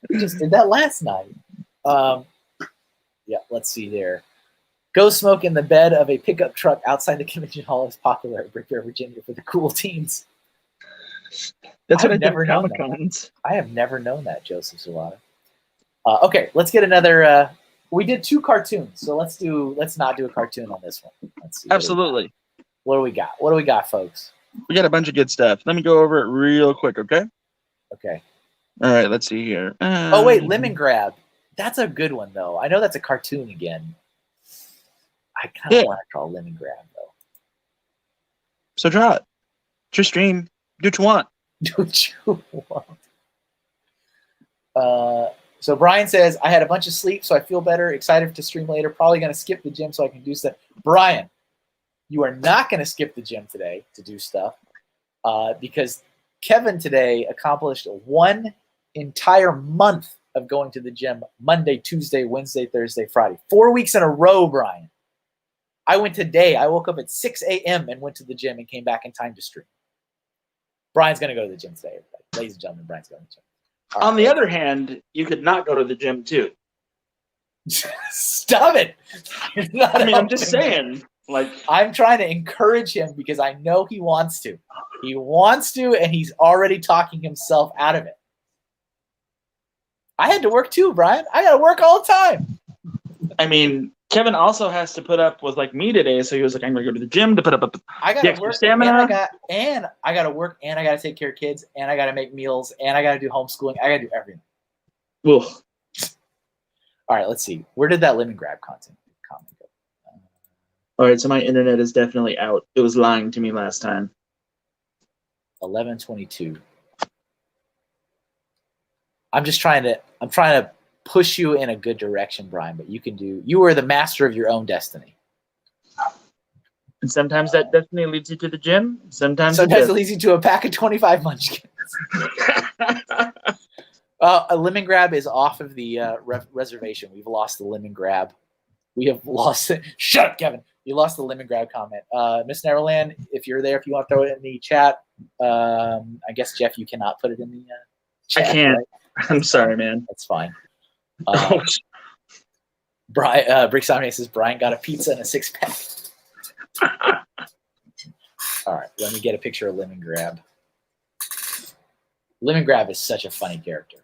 We just did that last night. Yeah, let's see there. Go smoke in the bed of a pickup truck outside the convention hall is popular at Brick Fair, Virginia for the cool teens. That's what I've never known that. Comic-Cons. I have never known that, Joseph Zulata. Okay, let's get another. We did 2 cartoons, so let's not do a cartoon on this one. Let's see. Absolutely. What do we got? What do we got, folks? We got a bunch of good stuff. Let me go over it real quick, okay? Okay. All right, let's see here. Oh, wait, Lemon Grab. That's a good one, though. I know that's a cartoon again. I kind of want to draw Lemon Grab, though. So draw it. It's your stream. Do what you want. Do what you want. So Brian says, I had a bunch of sleep, so I feel better. Excited to stream later. Probably going to skip the gym so I can do stuff. Brian, you are not going to skip the gym today to do stuff because Kevin today accomplished 1 entire month of going to the gym Monday, Tuesday, Wednesday, Thursday, Friday. 4 weeks in a row, Brian. I went today. I woke up at 6 a.m. and went to the gym and came back in time to stream. Brian's going to go to the gym today, everybody. Ladies and gentlemen, Brian's going to the gym. All On the other hand, you could not go to the gym, too. Stop it. I'm just saying. Like, I'm trying to encourage him because I know he wants to. He wants to, and he's already talking himself out of it. I had to work too, Brian. I got to work all the time. I mean, Kevin also has to put up with like me today, so he was like, "I'm going to go to the gym to put up I got to work, stamina." and I got to work, and I got to take care of kids, and I got to make meals, and I got to do homeschooling. I got to do everything. Ugh. All right, let's see. Where did that Lemon Grab comment go? All right, so my internet is definitely out. It was lying to me last time. 11:22. I'm trying to push you in a good direction, Brian, but you are the master of your own destiny. And sometimes that destiny leads you to the gym. Sometimes it leads you to a pack of 25 munchkins. A Lemon Grab is off of the reservation. We've lost the Lemon Grab. We have lost it. Shut up, Kevin. You lost the Lemon Grab comment. Miss Neverland, if you're there, if you want to throw it in the chat, I guess, Jeff, you cannot put it in the chat. I can't. Right? I'm sorry, man. That's fine. Brian Brick says Brian got a pizza and a 6-pack. All right, let me get a picture of Lemon Grab. Lemon Grab is such a funny character.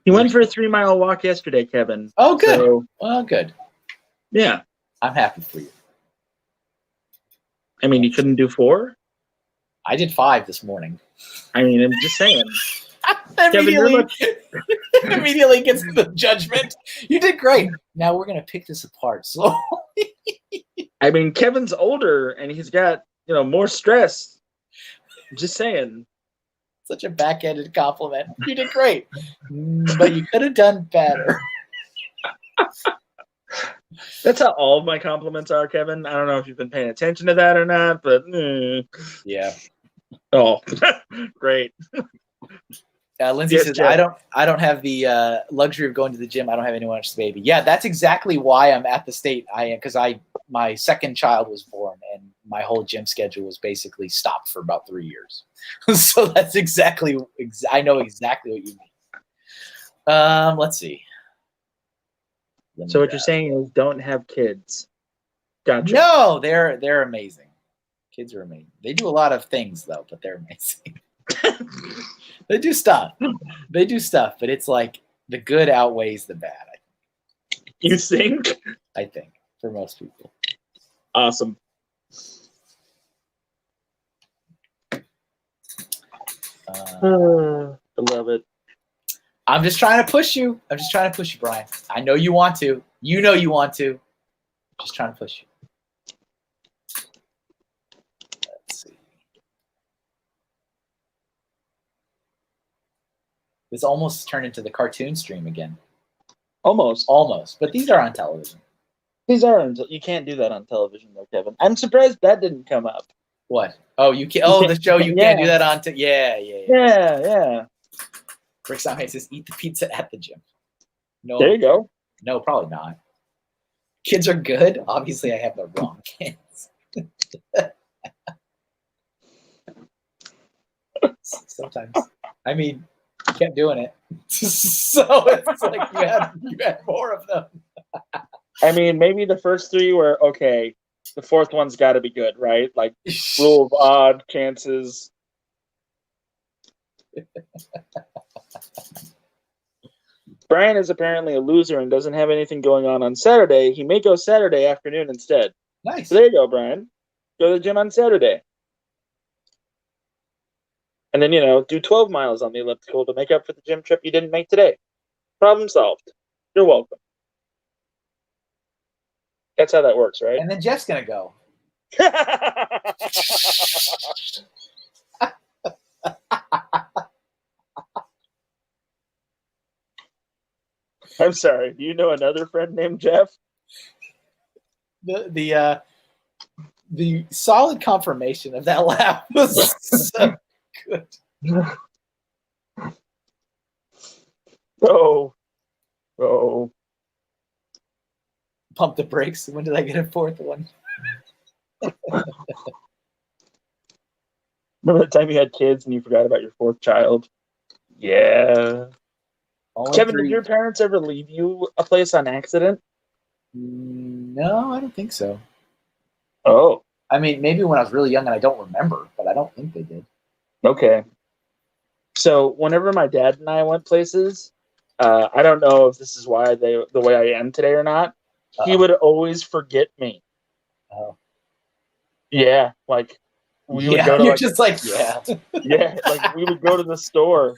He went for a 3-mile walk yesterday, Kevin. Oh, good. So, well, good. Yeah. I'm happy for you. I mean, you couldn't do 4? I did 5 this morning. I mean, I'm just saying. Immediately gets the judgment. You did great. Now we're going to pick this apart slowly. I mean, Kevin's older, and he's got, more stress. I'm just saying. Such a backhanded compliment. You did great. But you could have done better. That's how all of my compliments are, Kevin. I don't know if you've been paying attention to that or not, but yeah. Oh, great. Lindsay says, Jeff. I don't have the luxury of going to the gym. I don't have anyone else's baby. Yeah, that's exactly why I'm at the state I am, because my second child was born, and my whole gym schedule was basically stopped for about 3 years. So that's exactly, I know exactly what you mean. Let's see. So what you're saying is don't have kids. Gotcha. No, they're amazing. Kids are amazing. They do a lot of things though, but they're amazing. They do stuff. They do stuff, but it's like the good outweighs the bad. You think? I think for most people. Awesome. I love it. I'm just trying to push you. I'm just trying to push you, Brian. I know you want to. You know you want to. Just trying to push you. Let's see. This almost turned into the cartoon stream again. Almost. Almost. But these are on television. These are on, you can't do that on television though, Kevin. I'm surprised that didn't come up. What? Oh, you can't. Oh, the show you can't do that on. Yeah. Rick Samhe says, "Eat the pizza at the gym." No. There you go. No, probably not. Kids are good. Obviously, I have the wrong kids. Sometimes. I mean, you kept doing it. So it's like you had more of them. I mean, maybe the first 3 were okay. The 4th one's got to be good, right? Like rule of odd chances. Brian is apparently a loser and doesn't have anything going on Saturday. He may go Saturday afternoon instead. Nice. So there you go, Brian. Go to the gym on Saturday. And then, do 12 miles on the elliptical to make up for the gym trip you didn't make today. Problem solved. You're welcome. That's how that works, right? And then Jeff's going to go. I'm sorry. Do you know another friend named Jeff? The solid confirmation of that laugh was so good. Oh. Pump the brakes. When did I get a 4th one? Remember the time you had kids and you forgot about your 4th child? Yeah. Kevin, did your parents ever leave you a place on accident? No, I don't think so. Oh. I mean, maybe when I was really young and I don't remember, but I don't think they did. Okay. So whenever my dad and I went places, I don't know if this is why the way I am today or not. He would always forget me. Oh. Yeah, like we would go to. You're just like, yeah. Yeah, like we would go to the store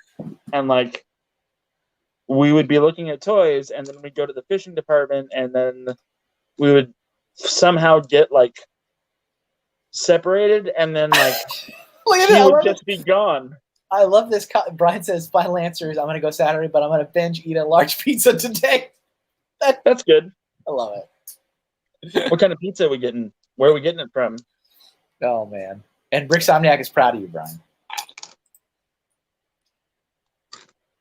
and like we would be looking at toys, and then we'd go to the fishing department, and then we would somehow get like separated, and then like he would just be gone. I love this. Brian says, final answer is I'm going to go Saturday, but I'm going to binge eat a large pizza today. That's good. I love it. What kind of pizza are we getting? Where are we getting it from? Oh, man. And Rick Somniak is proud of you, Brian.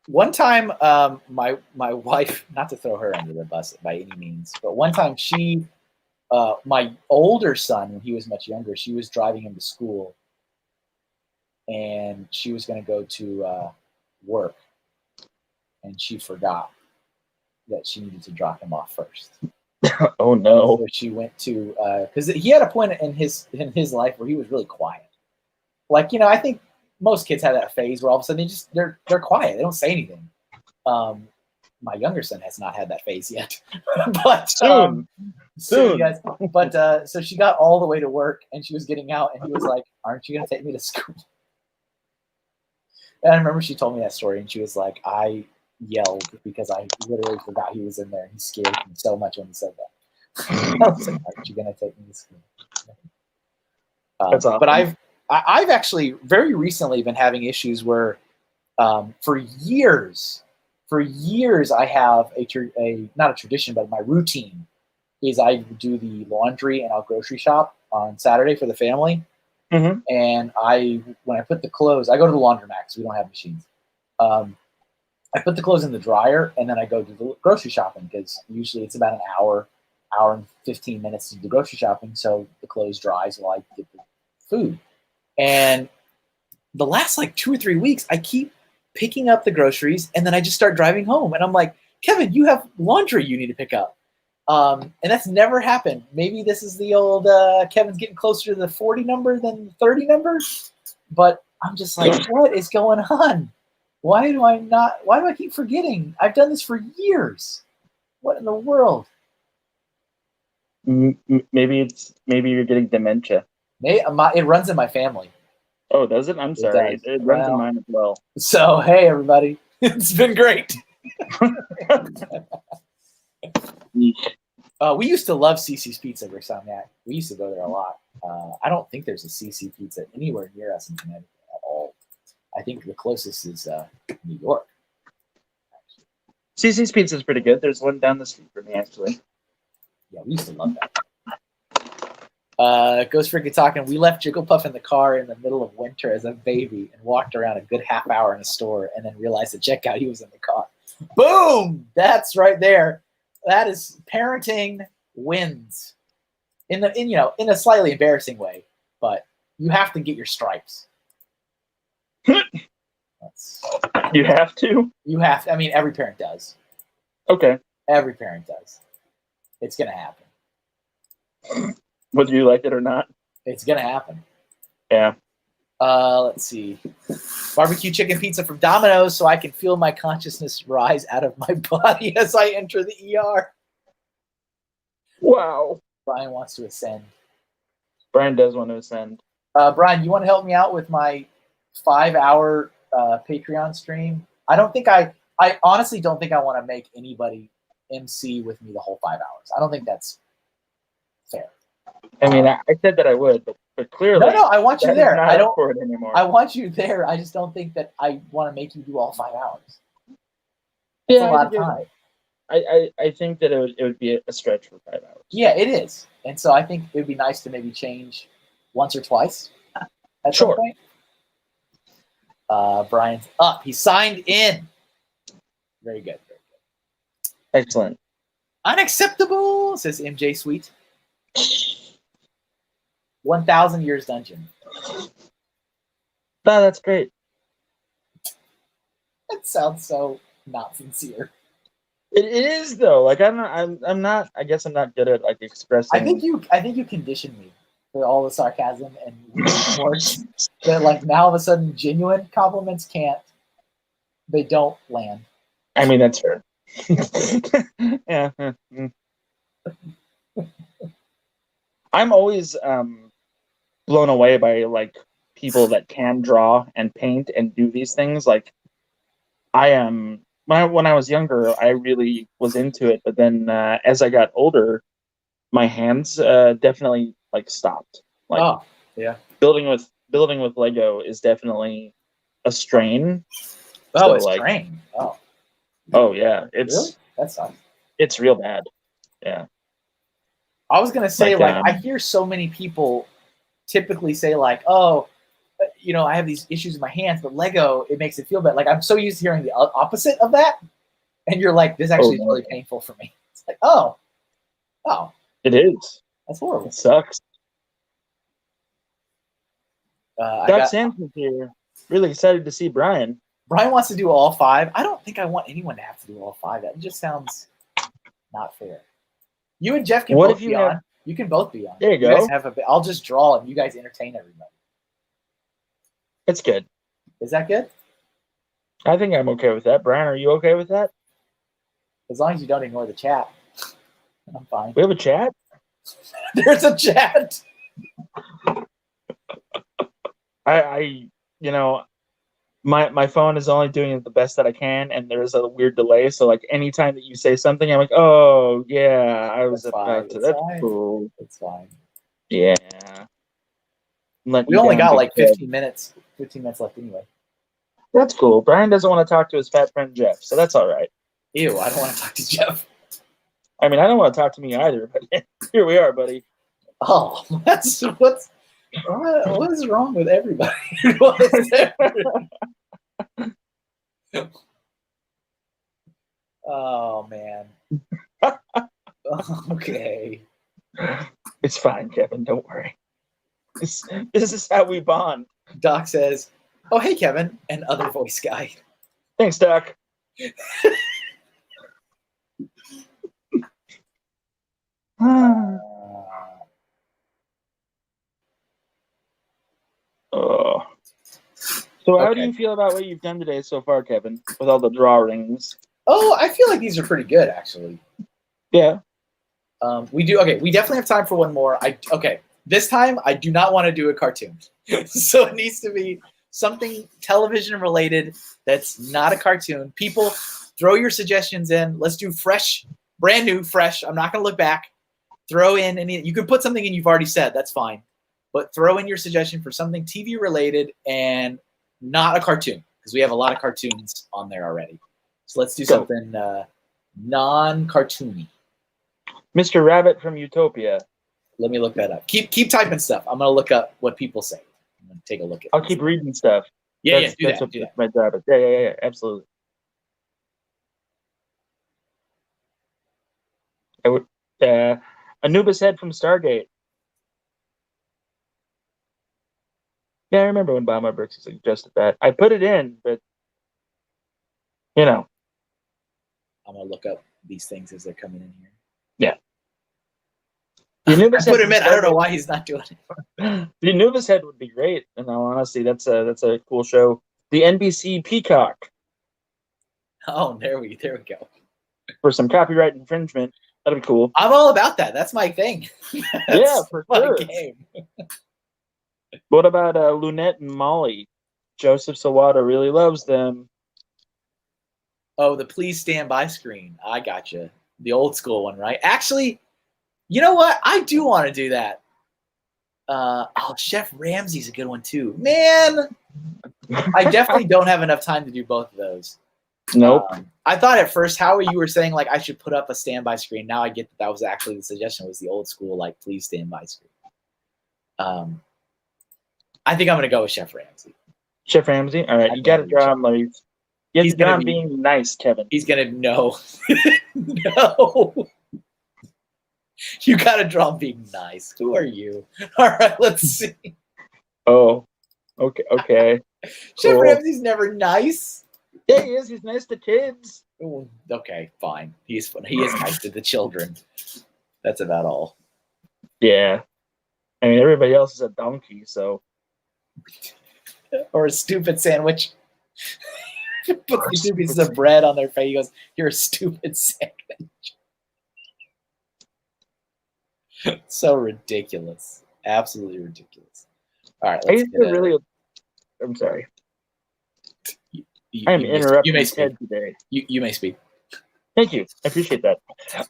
One time, my wife, not to throw her under the bus by any means, but one time she, my older son, when he was much younger, she was driving him to school, and she was going to go to work, and she forgot that she needed to drop him off first. Oh no! So she went to because he had a point in his life where he was really quiet. Like, I think most kids have that phase where all of a sudden they're quiet. They don't say anything. My younger son has not had that phase yet, but soon. Guys. But so she got all the way to work and she was getting out, and he was like, "Aren't you going to take me to school?" And I remember she told me that story, and she was like, "I yelled because I literally forgot he was in there. He scared me so much when he said that." I was like, "Aren't you going to take me to school?" That's awesome. But I've actually very recently been having issues where for years I have not a tradition, but my routine is I do the laundry and I'll grocery shop on Saturday for the family. Mm-hmm. And when I put the clothes, I go to the laundromat because we don't have machines. I put the clothes in the dryer, and then I go to the grocery shopping because usually it's about an hour hour and 15 minutes to do grocery shopping, so the clothes dries while I get the food. And the last like 2 or 3 weeks, I keep picking up the groceries, and then I just start driving home. And I'm like, Kevin, you have laundry you need to pick up. And that's never happened. Maybe this is the old Kevin's getting closer to the 40 number than the 30 number. But I'm just like, what is going on? Why do I keep forgetting? I've done this for years. What in the world? Maybe you're getting dementia. It runs in my family. Oh, does it? I'm sorry. It runs in mine as well. So, hey, everybody. It's been great. We used to love CC's Pizza, Versamiac. We used to go there a lot. I don't think there's a CC Pizza anywhere near us in Connecticut at all. I think the closest is New York. CC's Pizza is pretty good. There's one down the street from me, actually. Yeah, we used to love that. Ghost Freaking talking. We left Jigglepuff in the car in the middle of winter as a baby and walked around a good half hour in a store and then realized at checkout he was in the car. Boom! That's right there. That is parenting wins in a slightly embarrassing way, but you have to get your stripes. You have to? You have to. I mean, every parent does. Okay. Every parent does. It's going to happen. Whether you like it or not. It's going to happen. Yeah. Let's see. Barbecue chicken pizza from Domino's so I can feel my consciousness rise out of my body as I enter the ER. Wow. Brian wants to ascend. Brian does want to ascend. Brian, you want to help me out with my 5-hour Patreon stream? I honestly don't think I want to make anybody MC with me the whole 5 hours. I don't think that's fair. I mean, I said that I would, but clearly, no, I want you there. I don't for it anymore. I want you there. I just don't think that I want to make you do all 5 hours. That's a lot of time. I think that it would be a stretch for 5 hours. Yeah, it is, and so I think it would be nice to maybe change once or twice at some point. Brian's up. He signed in. Very good. Very good. Excellent. Unacceptable, says MJ Sweet. 1,000 Years Dungeon. Oh, that's great. That sounds so not sincere. It is though. Like I'm not. I guess I'm not good at like expressing. I think you conditioned me for all the sarcasm and words that like now all of a sudden genuine compliments they don't land. I mean that's fair. Yeah. I'm always blown away by like people that can draw and paint and do these things. Like I am when I was younger, I really was into it, but then as I got older, my hands definitely like stopped. Like building with Lego is definitely a strain. Oh, so, it's like, strain. Oh yeah, it's really? That sucks. It's real bad. Yeah. I was gonna say I hear so many people typically say like, oh, I have these issues with my hands, but Lego, it makes it feel better. Like I'm so used to hearing the opposite of that, and you're like, this actually is really painful for me. It's like, oh, it is. That's horrible. It sucks. Doc Sampson's here. Really excited to see Brian. Brian wants to do all 5. I don't think I want anyone to have to do all 5. That just sounds not fair. You and Jeff can both be on. You can both be on. There you go. Guys have I'll just draw and you guys entertain everybody. It's good. Is that good? I think I'm okay with that. Brian, are you okay with that? As long as you don't ignore the chat. I'm fine. We have a chat? There's a chat. My phone is only doing the best that I can, and there's a weird delay. So, like, anytime that you say something, I'm like, oh, yeah, I was about to. That's cool. It's fine. Yeah. We only got like 15 minutes. 15 minutes left anyway. That's cool. Brian doesn't want to talk to his fat friend Jeff, so that's all right. Ew, I don't want to talk to Jeff. I mean, I don't want to talk to me either, but here we are, buddy. Oh, what is wrong with everybody? What is Oh man. Okay. It's fine, Kevin. Don't worry. This is how we bond. Doc says, "Oh, hey, Kevin," and other voice guy. Thanks, Doc. Oh. So how do you feel about what you've done today so far, Kevin, with all the drawings? Oh, I feel like these are pretty good, actually. Yeah. We definitely have time for one more. This time I do not want to do a cartoon. So it needs to be something television related that's not a cartoon. People, throw your suggestions in. Let's do fresh, brand new, fresh. I'm not going to look back. Throw in any. You can put something in you've already said. That's fine. But throw in your suggestion for something TV related and not a cartoon, because we have a lot of cartoons on there already. So let's do something non-cartoony. Mr. Rabbit from Utopia. Let me look that up. Keep typing stuff. I'm gonna look up what people say. I'm gonna take a look at. I'll keep reading stuff. Yeah, do that's that. my job. Yeah, absolutely. I would. Anubis Head from Stargate. Yeah, I remember when Bomber Brooks suggested that. I put it in, but you know. I'm gonna look up these things as they're coming in here. Yeah. I put him in. I don't know why he's not doing it. The Anubis Head would be great. In all honesty, that's a cool show. The NBC Peacock. Oh, there we go. For some copyright infringement, that'd be cool. I'm all about that. That's my thing. Yeah, for sure. Game. What about Lunette and Molly? Joseph Sawada really loves them. Oh, the please stand by screen. I gotcha. The old school one, right? Actually, you know what? I do want to do that. Chef Ramsay's a good one too. Man, I definitely don't have enough time to do both of those. Nope. I thought at first, Howie, you were saying like I should put up a standby screen. Now I get that was actually the suggestion, was the old school like please stand by screen. I think I'm gonna go with Chef Ramsay. Chef Ramsay. All right, you got to draw him like you have to draw him being nice, Kevin. He's gonna no. You got to draw him being nice. Who are you? All right, let's see. Oh, okay. Chef Ramsay's never nice. Yeah, he is. He's nice to kids. Ooh, okay, fine. He's fun. He is nice to the children. That's about all. Yeah. I mean, everybody else is a donkey, so. Or a stupid sandwich. Put 2 pieces of bread on their face. He goes, "You're a stupid sandwich." So ridiculous. Absolutely ridiculous. All right. I'm sorry. I'm interrupting you may speak. today. You may speak. Thank you. I appreciate that.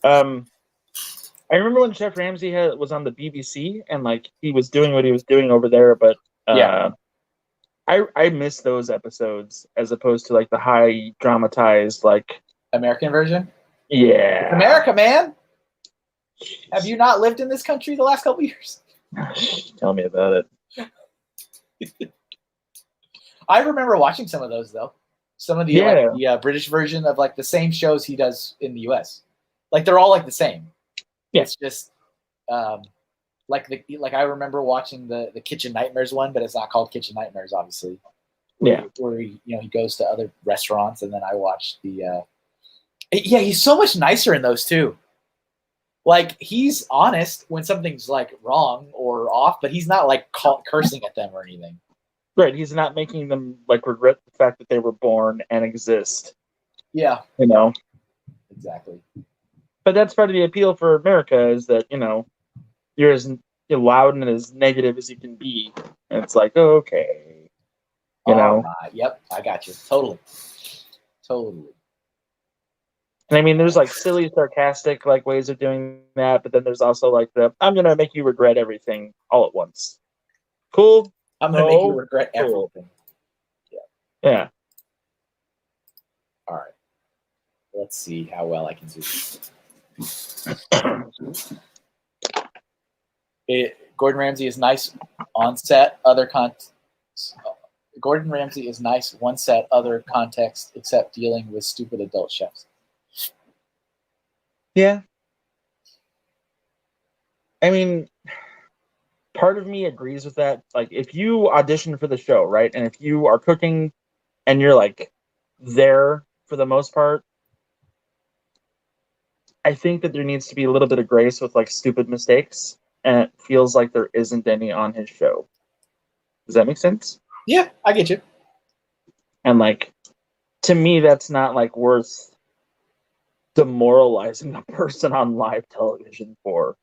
I remember when Chef Ramsay was on the BBC and like he was doing what he was doing over there, but I miss those episodes as opposed to like the high dramatized like American version. Yeah, it's America, man. Have you not lived in this country the last couple years? Tell me about it. I remember watching some of those though. Some of the British version of like the same shows he does in the US. Like they're all like the same. Yeah. It's just like I remember watching the Kitchen Nightmares one, but it's not called Kitchen Nightmares, obviously. Where he goes to other restaurants, and then I watched the. He's so much nicer in those too. Like he's honest when something's like wrong or off, but he's not like cursing at them or anything. Right, he's not making them like regret the fact that they were born and exist. Yeah, exactly. But that's part of the appeal for America is that you're as loud and as negative as you can be, and it's like, oh, okay, Yep, I got you. Totally. And I mean, there's like silly, sarcastic like ways of doing that, but then there's also like I'm gonna make you regret everything all at once. Cool. I'm gonna make you regret everything. Yeah. All right. Let's see how well I can do this. Gordon Ramsay is nice on set. Gordon Ramsay is nice one set, other context, except dealing with stupid adult chefs. Yeah. I mean, part of me agrees with that. Like, if you audition for the show, right, and if you are cooking and you're like there for the most part, I think that there needs to be a little bit of grace with like stupid mistakes, and it feels like there isn't any on his show. Does that make sense? Yeah, I get you. And like, to me, that's not like worth demoralizing a person on live television for.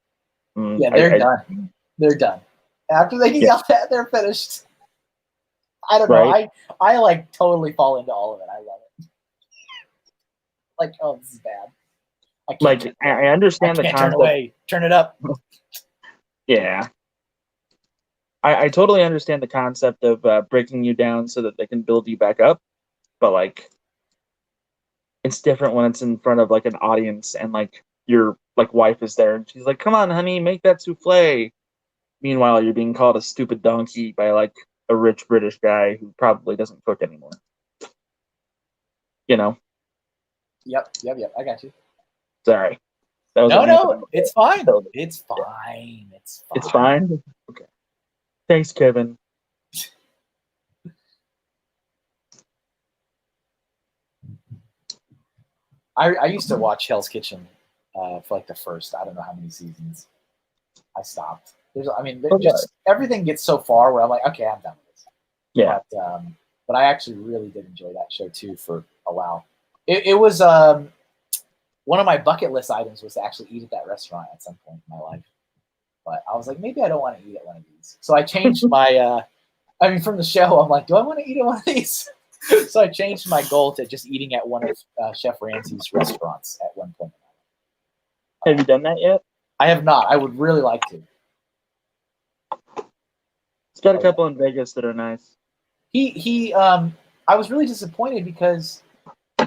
Yeah, they're done. They're done. After they yell that, they're finished. I don't know. Right? I like totally fall into all of it. I love it. Like, oh, this is bad. I understand the concept. Turn away. Turn it up. Yeah. I totally understand the concept of breaking you down so that they can build you back up, but like, it's different when it's in front of like an audience and like your like wife is there and she's like, "Come on, honey, make that souffle." Meanwhile, you're being called a stupid donkey by like a rich British guy who probably doesn't cook anymore. You know? Yep. I got you. Sorry. That was no, it's fine. It's fine. It's fine? Okay. Thanks, Kevin. I used to watch Hell's Kitchen for like the first, I don't know how many seasons. I stopped. Everything gets so far where I'm like, okay, I'm done with this. Yeah. But I actually really did enjoy that show too for a while. It was one of my bucket list items was to actually eat at that restaurant at some point in my life. But I was like, maybe I don't want to eat at one of these. So I changed my, from the show, I'm like, do I want to eat at one of these? So I changed my goal to just eating at one of Chef Ramsay's restaurants at one point. Have you done that yet? I have not. I would really like to. It's got a couple in Vegas that are nice. I was really disappointed because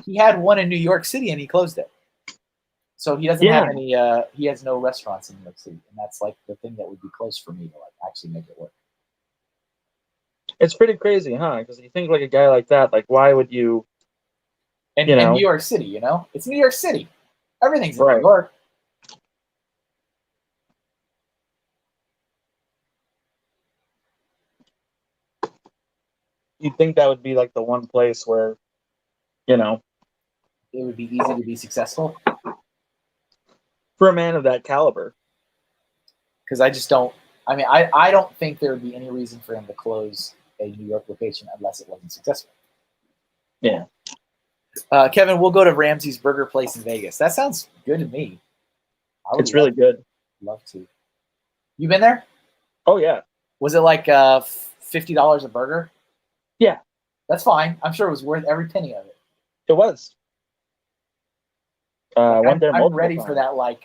he had one in New York City and he closed it. So he doesn't have any. He has no restaurants in New York City, and that's like the thing that would be close for me to like actually make it work. It's pretty crazy, huh? Because you think like a guy like that, like why would you? And New York City, it's New York City. Everything's in New York. You'd think that would be like the one place where, it would be easy to be successful for a man of that caliber. Because I just don't. I don't think there would be any reason for him to close a New York location unless it wasn't successful. Yeah. Kevin, we'll go to Ramsay's Burger Place in Vegas. That sounds good to me. It's really good. Love to. You been there? Oh yeah. Was it like $50 a burger? Yeah. That's fine. I'm sure it was worth every penny of it. It was. I'm ready for that, like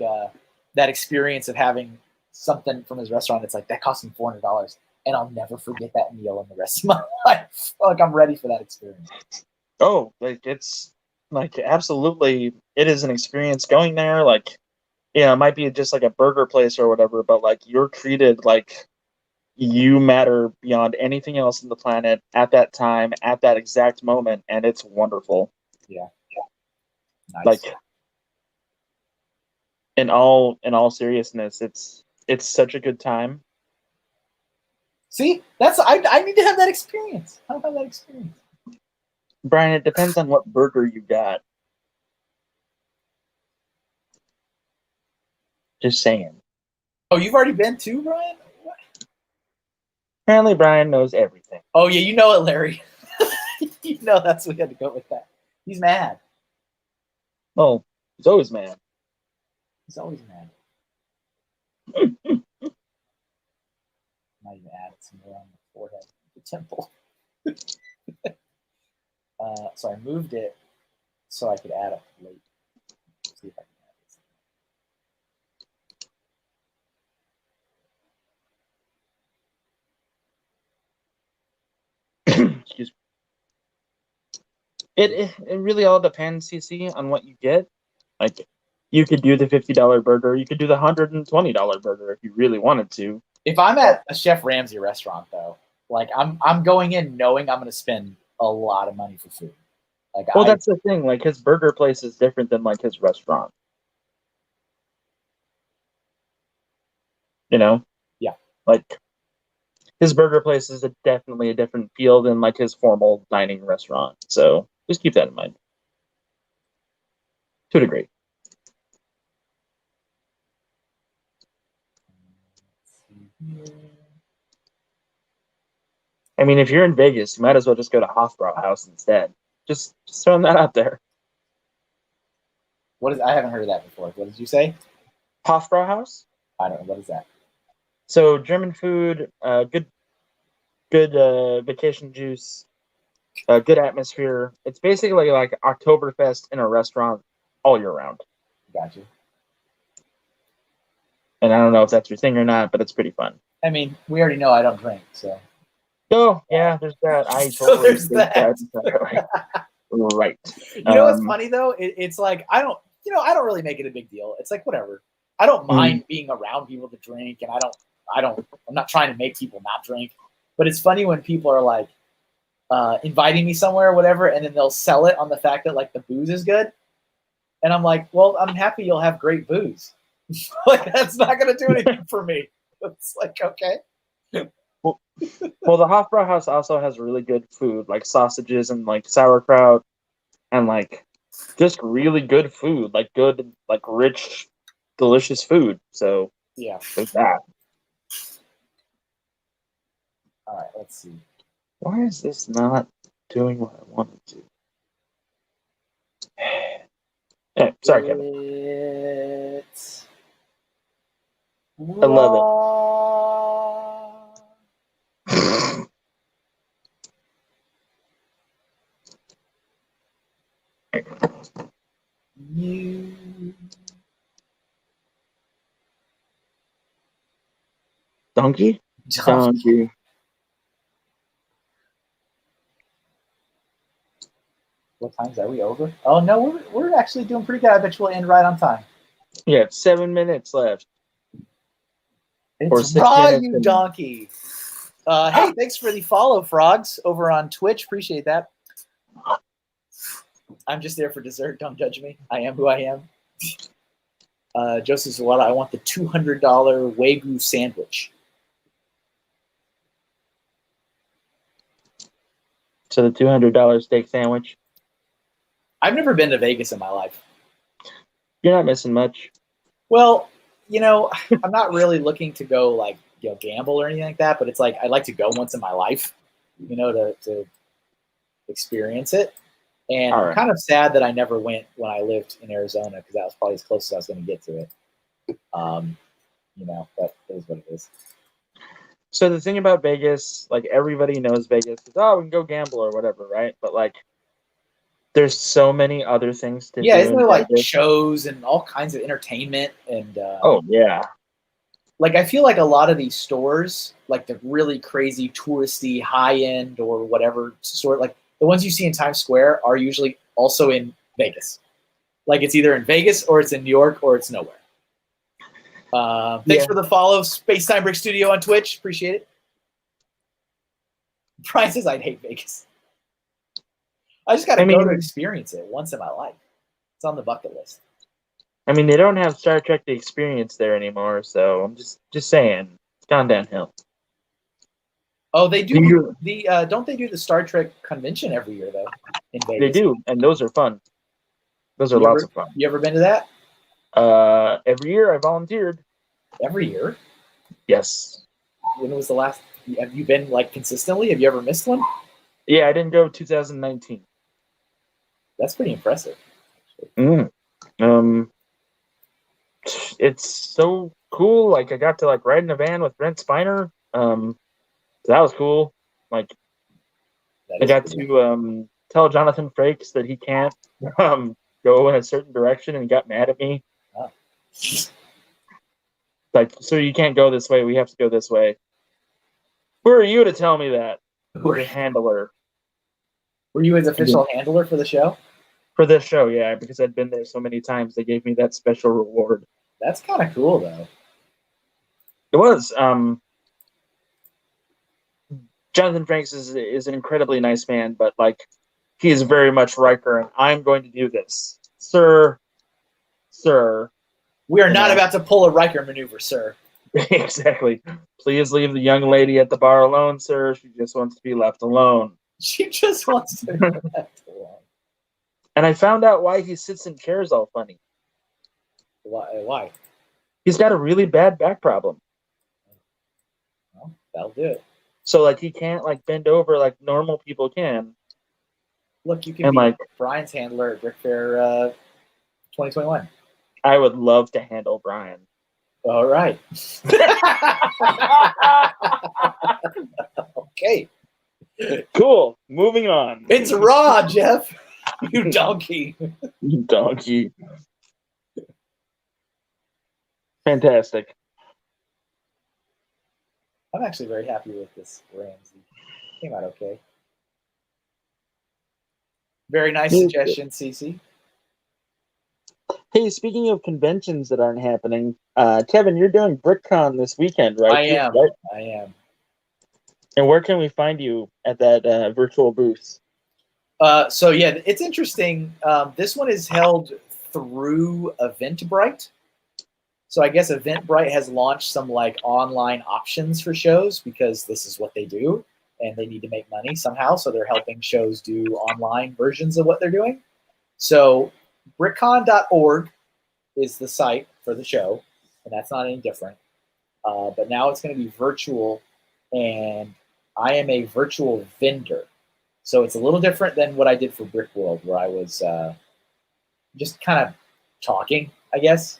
that experience of having something from his restaurant. It's like that cost me $400, and I'll never forget that meal in the rest of my life. Like I'm ready for that experience. Oh, like it's like absolutely, it is an experience going there. Like, it might be just like a burger place or whatever, but like you're treated like you matter beyond anything else on the planet at that time, at that exact moment, and it's wonderful. Yeah. Nice. Like, in all seriousness, it's such a good time. See, I need to have that experience. I don't have that experience. Brian, it depends on what burger you got. Just saying. Oh, you've already been too, Brian? What? Apparently Brian knows everything. Oh yeah, you know it, Larry. That's we had to go with that. He's mad. Oh, he's always mad. He's always mad. Might even add some more on the forehead of the temple. So I moved it so I could add a plate. See if I can add it. Excuse me. It really all depends, CC, on what you get. Like, you could do the $50 burger. You could do the $120 burger if you really wanted to. If I'm at a Chef Ramsay restaurant, though, like I'm going in knowing I'm going to spend a lot of money for food. Like, that's the thing. Like, his burger place is different than like his restaurant. You know? Yeah. Like, his burger place is definitely a different feel than like his formal dining restaurant. So just keep that in mind. To a degree. I mean, if you're in Vegas, you might as well just go to Hofbrauhaus instead. Just throwing that out there. What is? I haven't heard of that before. What did you say? Hofbrauhaus? I don't know. What is that? So German food, good vacation juice, good atmosphere. It's basically like Oktoberfest in a restaurant all year round. Gotcha. And I don't know if that's your thing or not, but it's pretty fun. I mean, we already know I don't drink, so. Oh, yeah, there's that. I So totally there's that. Right. You know what's funny though? It's like I don't really make it a big deal. It's like whatever. I don't mind being around people to drink, and I'm not trying to make people not drink. But it's funny when people are like inviting me somewhere or whatever, and then they'll sell it on the fact that like the booze is good, and I'm like, well, I'm happy you'll have great booze. Like that's not gonna do anything for me. It's like okay. Well, the Hofbrauhaus also has really good food, like sausages and like sauerkraut, and like just really good food, like good, like rich, delicious food. So yeah, there's that. All right, let's see. Why is this not doing what I wanted to? Yeah, sorry, Kevin. It's I love it. You. Donkey? Donkey. What times are we over? Oh no, we're actually doing pretty good. I bet you we'll end right on time. Yeah, 7 minutes left. It's raw, you donkey. Hey, thanks for the follow, Frogs, over on Twitch. Appreciate that. I'm just there for dessert. Don't judge me. I am who I am. Joseph Zawada, I want the $200 Wagyu sandwich. So the $200 steak sandwich. I've never been to Vegas in my life. You're not missing much. Well, you know, I'm not really looking to go like gamble or anything like that, but it's like I'd like to go once in my life, you know, to experience it. And I'm kind of sad that I never went when I lived in Arizona because that was probably as close as I was going to get to it. You know, that is what it is. So the thing about Vegas, like everybody knows Vegas is, oh, we can go gamble or whatever, right? But like, there's so many other things to do. Yeah, isn't there like shows and all kinds of entertainment and? Oh yeah. Like I feel like a lot of these stores, like the really crazy touristy high end or whatever store, like the ones you see in Times Square are usually also in Vegas. Like it's either in Vegas or it's in New York or it's nowhere. Thanks for the follow, Spacetime Brick Studio on Twitch. Appreciate it. Brian says I'd hate Vegas. I just got to go to experience it once in my life. It's on the bucket list. I mean, they don't have Star Trek The Experience there anymore, so I'm just saying, it's gone downhill. Oh, they do don't they do the Star Trek convention every year though? In Vegas? They do, and those are fun. Those are lots of fun. You ever been to that? Every year I volunteered. Every year? Yes. When was the last? Have you been like consistently? Have you ever missed one? Yeah, I didn't go 2019. That's pretty impressive. It's so cool. Like I got to like ride in a van with Brent Spiner. That was cool. Like I got to tell Jonathan Frakes that he can't go in a certain direction, and he got mad at me. Oh. Like, so you can't go this way. We have to go this way. Who are you to tell me that? We're a handler. Were you his official handler for the show? For this show, yeah, because I'd been there so many times, they gave me that special reward. That's kind of cool, though. It was. Jonathan Frakes is an incredibly nice man, but like he is very much Riker, and I'm going to do this, sir. We are not about to pull a Riker maneuver, sir. Exactly. Please leave the young lady at the bar alone, sir. She just wants to be left alone. She just wants to be left alone. And I found out why he sits in chairs all funny. Why? He's got a really bad back problem. Well, that'll do it. So like he can't like bend over like normal people can. Look, you can And be like Brian's handler at Brick Fair 2021. I would love to handle Brian. All right. Okay. Cool. Moving on. It's Raw, Jeff. You donkey. You donkey. Fantastic. I'm actually very happy with this Ramsey. Came out okay. Very nice suggestion, Cece. Hey, speaking of conventions that aren't happening, Kevin, you're doing BrickCon this weekend, right? I am. Right? I am. And where can we find you at that virtual booth? So yeah, it's interesting. This one is held through Eventbrite. So I guess Eventbrite has launched some like online options for shows because this is what they do and they need to make money somehow. So they're helping shows do online versions of what they're doing. So brickcon.org is the site for the show, and that's not any different. But now it's going to be virtual, and I am a virtual vendor. So it's a little different than what I did for Brick World, where I was just kind of talking, I guess.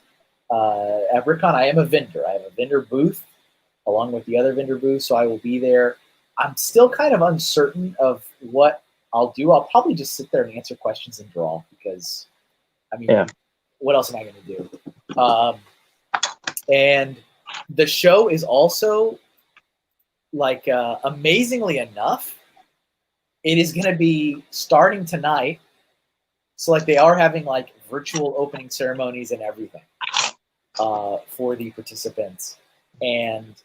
At BrickCon, I am a vendor. I have a vendor booth along with the other vendor booths, so I will be there. I'm still kind of uncertain of what I'll do. I'll probably just sit there and answer questions and draw because, I mean, what else am I going to do? And the show is also, like, amazingly enough, it is going to be starting tonight. So, like, they are having, like, virtual opening ceremonies and everything for the participants. And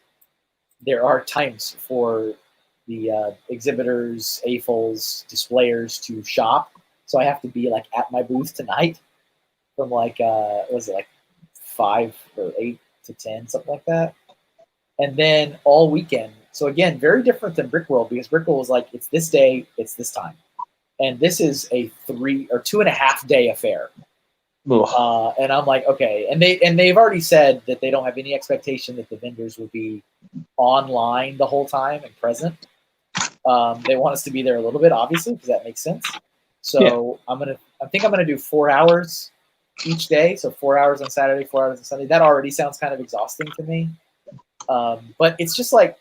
there are times for the exhibitors, AFOLs, displayers to shop. So I have to be, like, at my booth tonight from, like, what was it, like 5 or 8 to 10, something like that. And then all weekend. So, again, very different than Brick World because Brick World was like, it's this day, it's this time. And this is a 3 or 2.5 day affair. And I'm like, okay. And they've already said that they don't have any expectation that the vendors will be online the whole time and present. They want us to be there a little bit, obviously, because that makes sense. So I think I'm gonna do 4 hours each day. So 4 hours on Saturday, 4 hours on Sunday. That already sounds kind of exhausting to me. But it's just like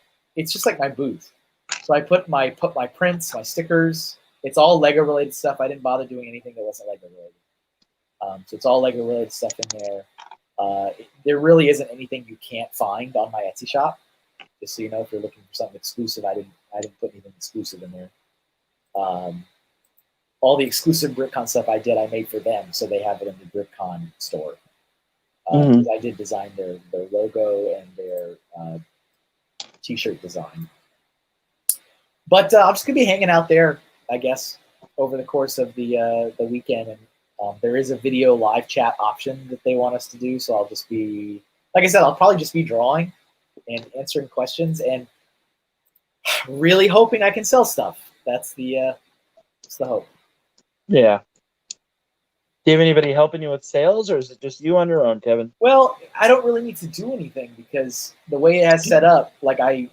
my booth. So I put my prints, my stickers. It's all Lego related stuff. I didn't bother doing anything that wasn't Lego related. So it's all Lego related stuff in there. There really isn't anything you can't find on my Etsy shop. Just so you know, if you're looking for something exclusive, I didn't put anything exclusive in there. All the exclusive BrickCon stuff I made for them, so they have it in the BrickCon store. I did design their logo and their T-shirt design. But I'm just gonna be hanging out there, I guess, over the course of the weekend. And there is a video live chat option that they want us to do, so I'll just be, like I said, I'll probably just be drawing and answering questions and really hoping I can sell stuff. That's the hope. Yeah. Do you have anybody helping you with sales, or is it just you on your own, Kevin? Well, I don't really need to do anything because the way it has set up, like I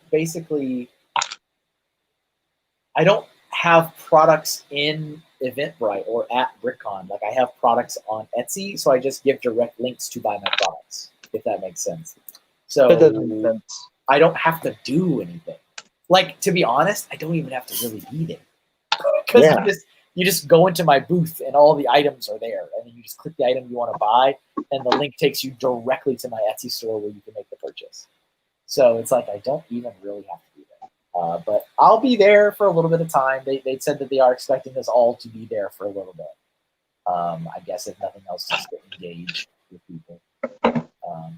don't have products in Eventbrite or at BrickCon. Like I have products on Etsy, so I just give direct links to buy my products, if that makes sense. So that doesn't make sense. I don't have to do anything. Like, to be honest, I don't even have to really be there. Because you just go into my booth and all the items are there. And then you just click the item you want to buy, and the link takes you directly to my Etsy store where you can make the purchase. So it's like I don't even really have to be there. But I'll be there for a little bit of time. They said that they are expecting us all to be there for a little bit. I guess if nothing else, just to engage with people.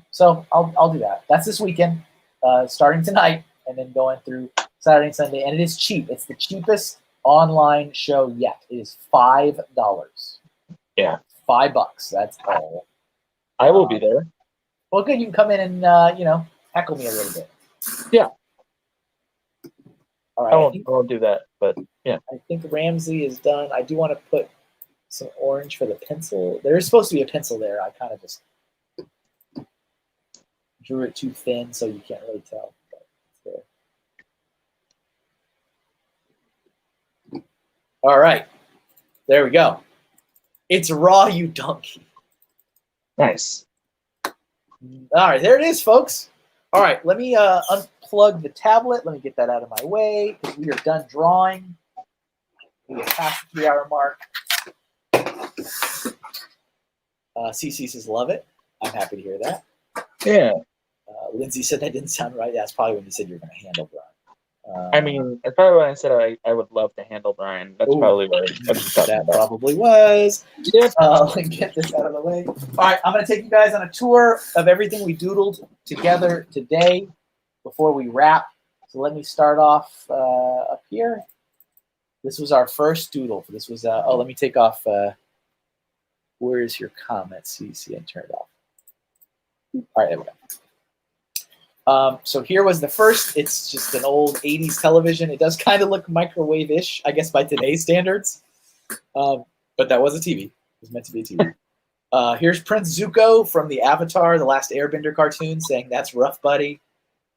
So I'll do that. That's this weekend, starting tonight, and then going through Saturday and Sunday. And it is cheap. It's the cheapest online show yet. It is $5. Yeah, $5. That's all. I will be there. Well, good. You can come in and heckle me a little bit. Yeah. All I right. won't do that, but yeah. I think Ramsey is done. I do want to put some orange for the pencil. There is supposed to be a pencil there. I kind of just drew it too thin, so you can't really tell. But it's there. All right. There we go. It's raw, you donkey. Nice. All right, there it is, folks. All right, let me unplug the tablet. Let me get that out of my way. We are done drawing. We are past the 3-hour mark. CC says, love it. I'm happy to hear that. Yeah. Lindsay said that didn't sound right. That's probably when you said you were going to handle Brian. I mean, that's probably when I said I would love to handle Brian. That's probably what that probably was. Yep. Let me get this out of the way. All right, I'm going to take you guys on a tour of everything we doodled together today before we wrap. So let me start off up here. This was our first doodle. This was, let me take off, where is your comment? See, I turned it off. All right, there we go. So here was the first. It's just an old 80s television. It does kind of look microwave-ish, I guess, by today's standards. But that was a TV. It was meant to be a TV. Here's Prince Zuko from the Avatar, the Last Airbender cartoon, saying, that's rough, buddy.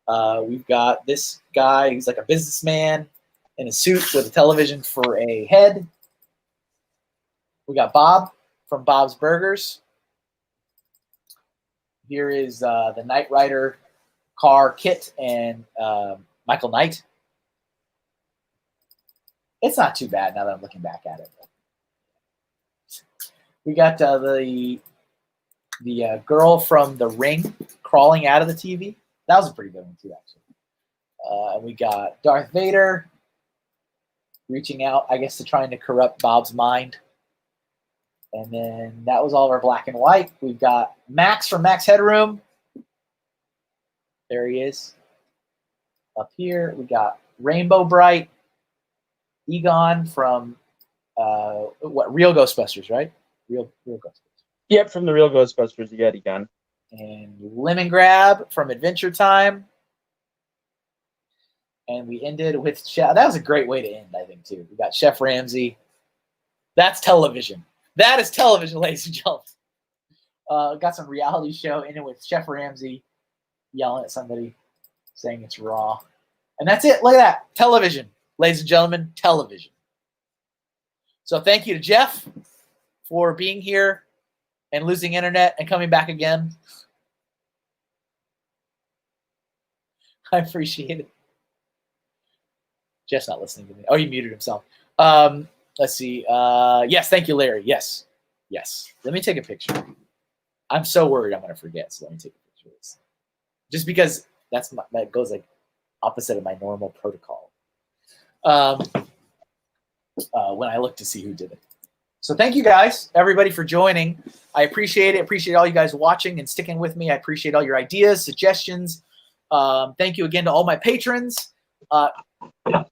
We've got this guy who's like a businessman in a suit with a television for a head. We got Bob from Bob's Burgers. Here is the Knight Rider car kit and Michael Knight. It's not too bad now that I'm looking back at it. We got the girl from The Ring crawling out of the TV. That was a pretty good one too, actually. We got Darth Vader reaching out, I guess, to trying to corrupt Bob's mind. And then that was all of our black and white. We've got Max from Max Headroom. There he is. Up here, we got Rainbow Bright, Egon from Real Ghostbusters, right? Real Ghostbusters. Yep, from the Real Ghostbusters, you got Egon. And Lemon Grab from Adventure Time. And we ended with Chef. That was a great way to end, I think, too. We got Chef Ramsay. That's television. That is television, ladies and gentlemen. Got some reality show ending with Chef Ramsay yelling at somebody, saying it's raw. And that's it. Look at that. Television, ladies and gentlemen, television. So thank you to Jeff for being here and losing internet and coming back again. I appreciate it. Jeff's not listening to me. Oh, he muted himself. Let's see. Yes, thank you, Larry. Yes. Let me take a picture. I'm so worried I'm going to forget, so let me take a picture of this. Just because that goes like opposite of my normal protocol when I look to see who did it. So thank you guys, everybody, for joining. I appreciate it. I appreciate all you guys watching and sticking with me. I appreciate all your ideas, suggestions. Thank you again to all my patrons.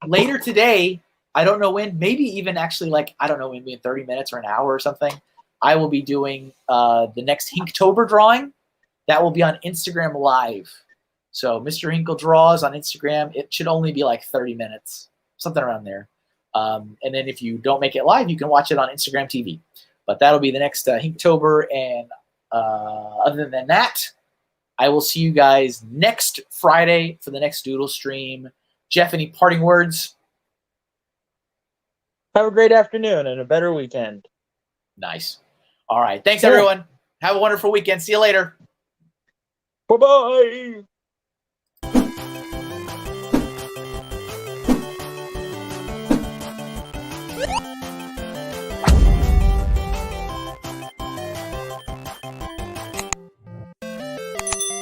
Later today, I don't know when, maybe even actually I don't know, maybe in 30 minutes or an hour or something, I will be doing the next Hinktober drawing. That will be on Instagram Live. So MrHinkleDraws on Instagram. It should only be like 30 minutes, something around there. And then if you don't make it live, you can watch it on Instagram TV. But that'll be the next Hinktober. And other than that, I will see you guys next Friday for the next Doodle stream. Jeff, any parting words? Have a great afternoon and a better weekend. Nice. All right. Thanks, everyone. Have a wonderful weekend. See you later. Bye-bye.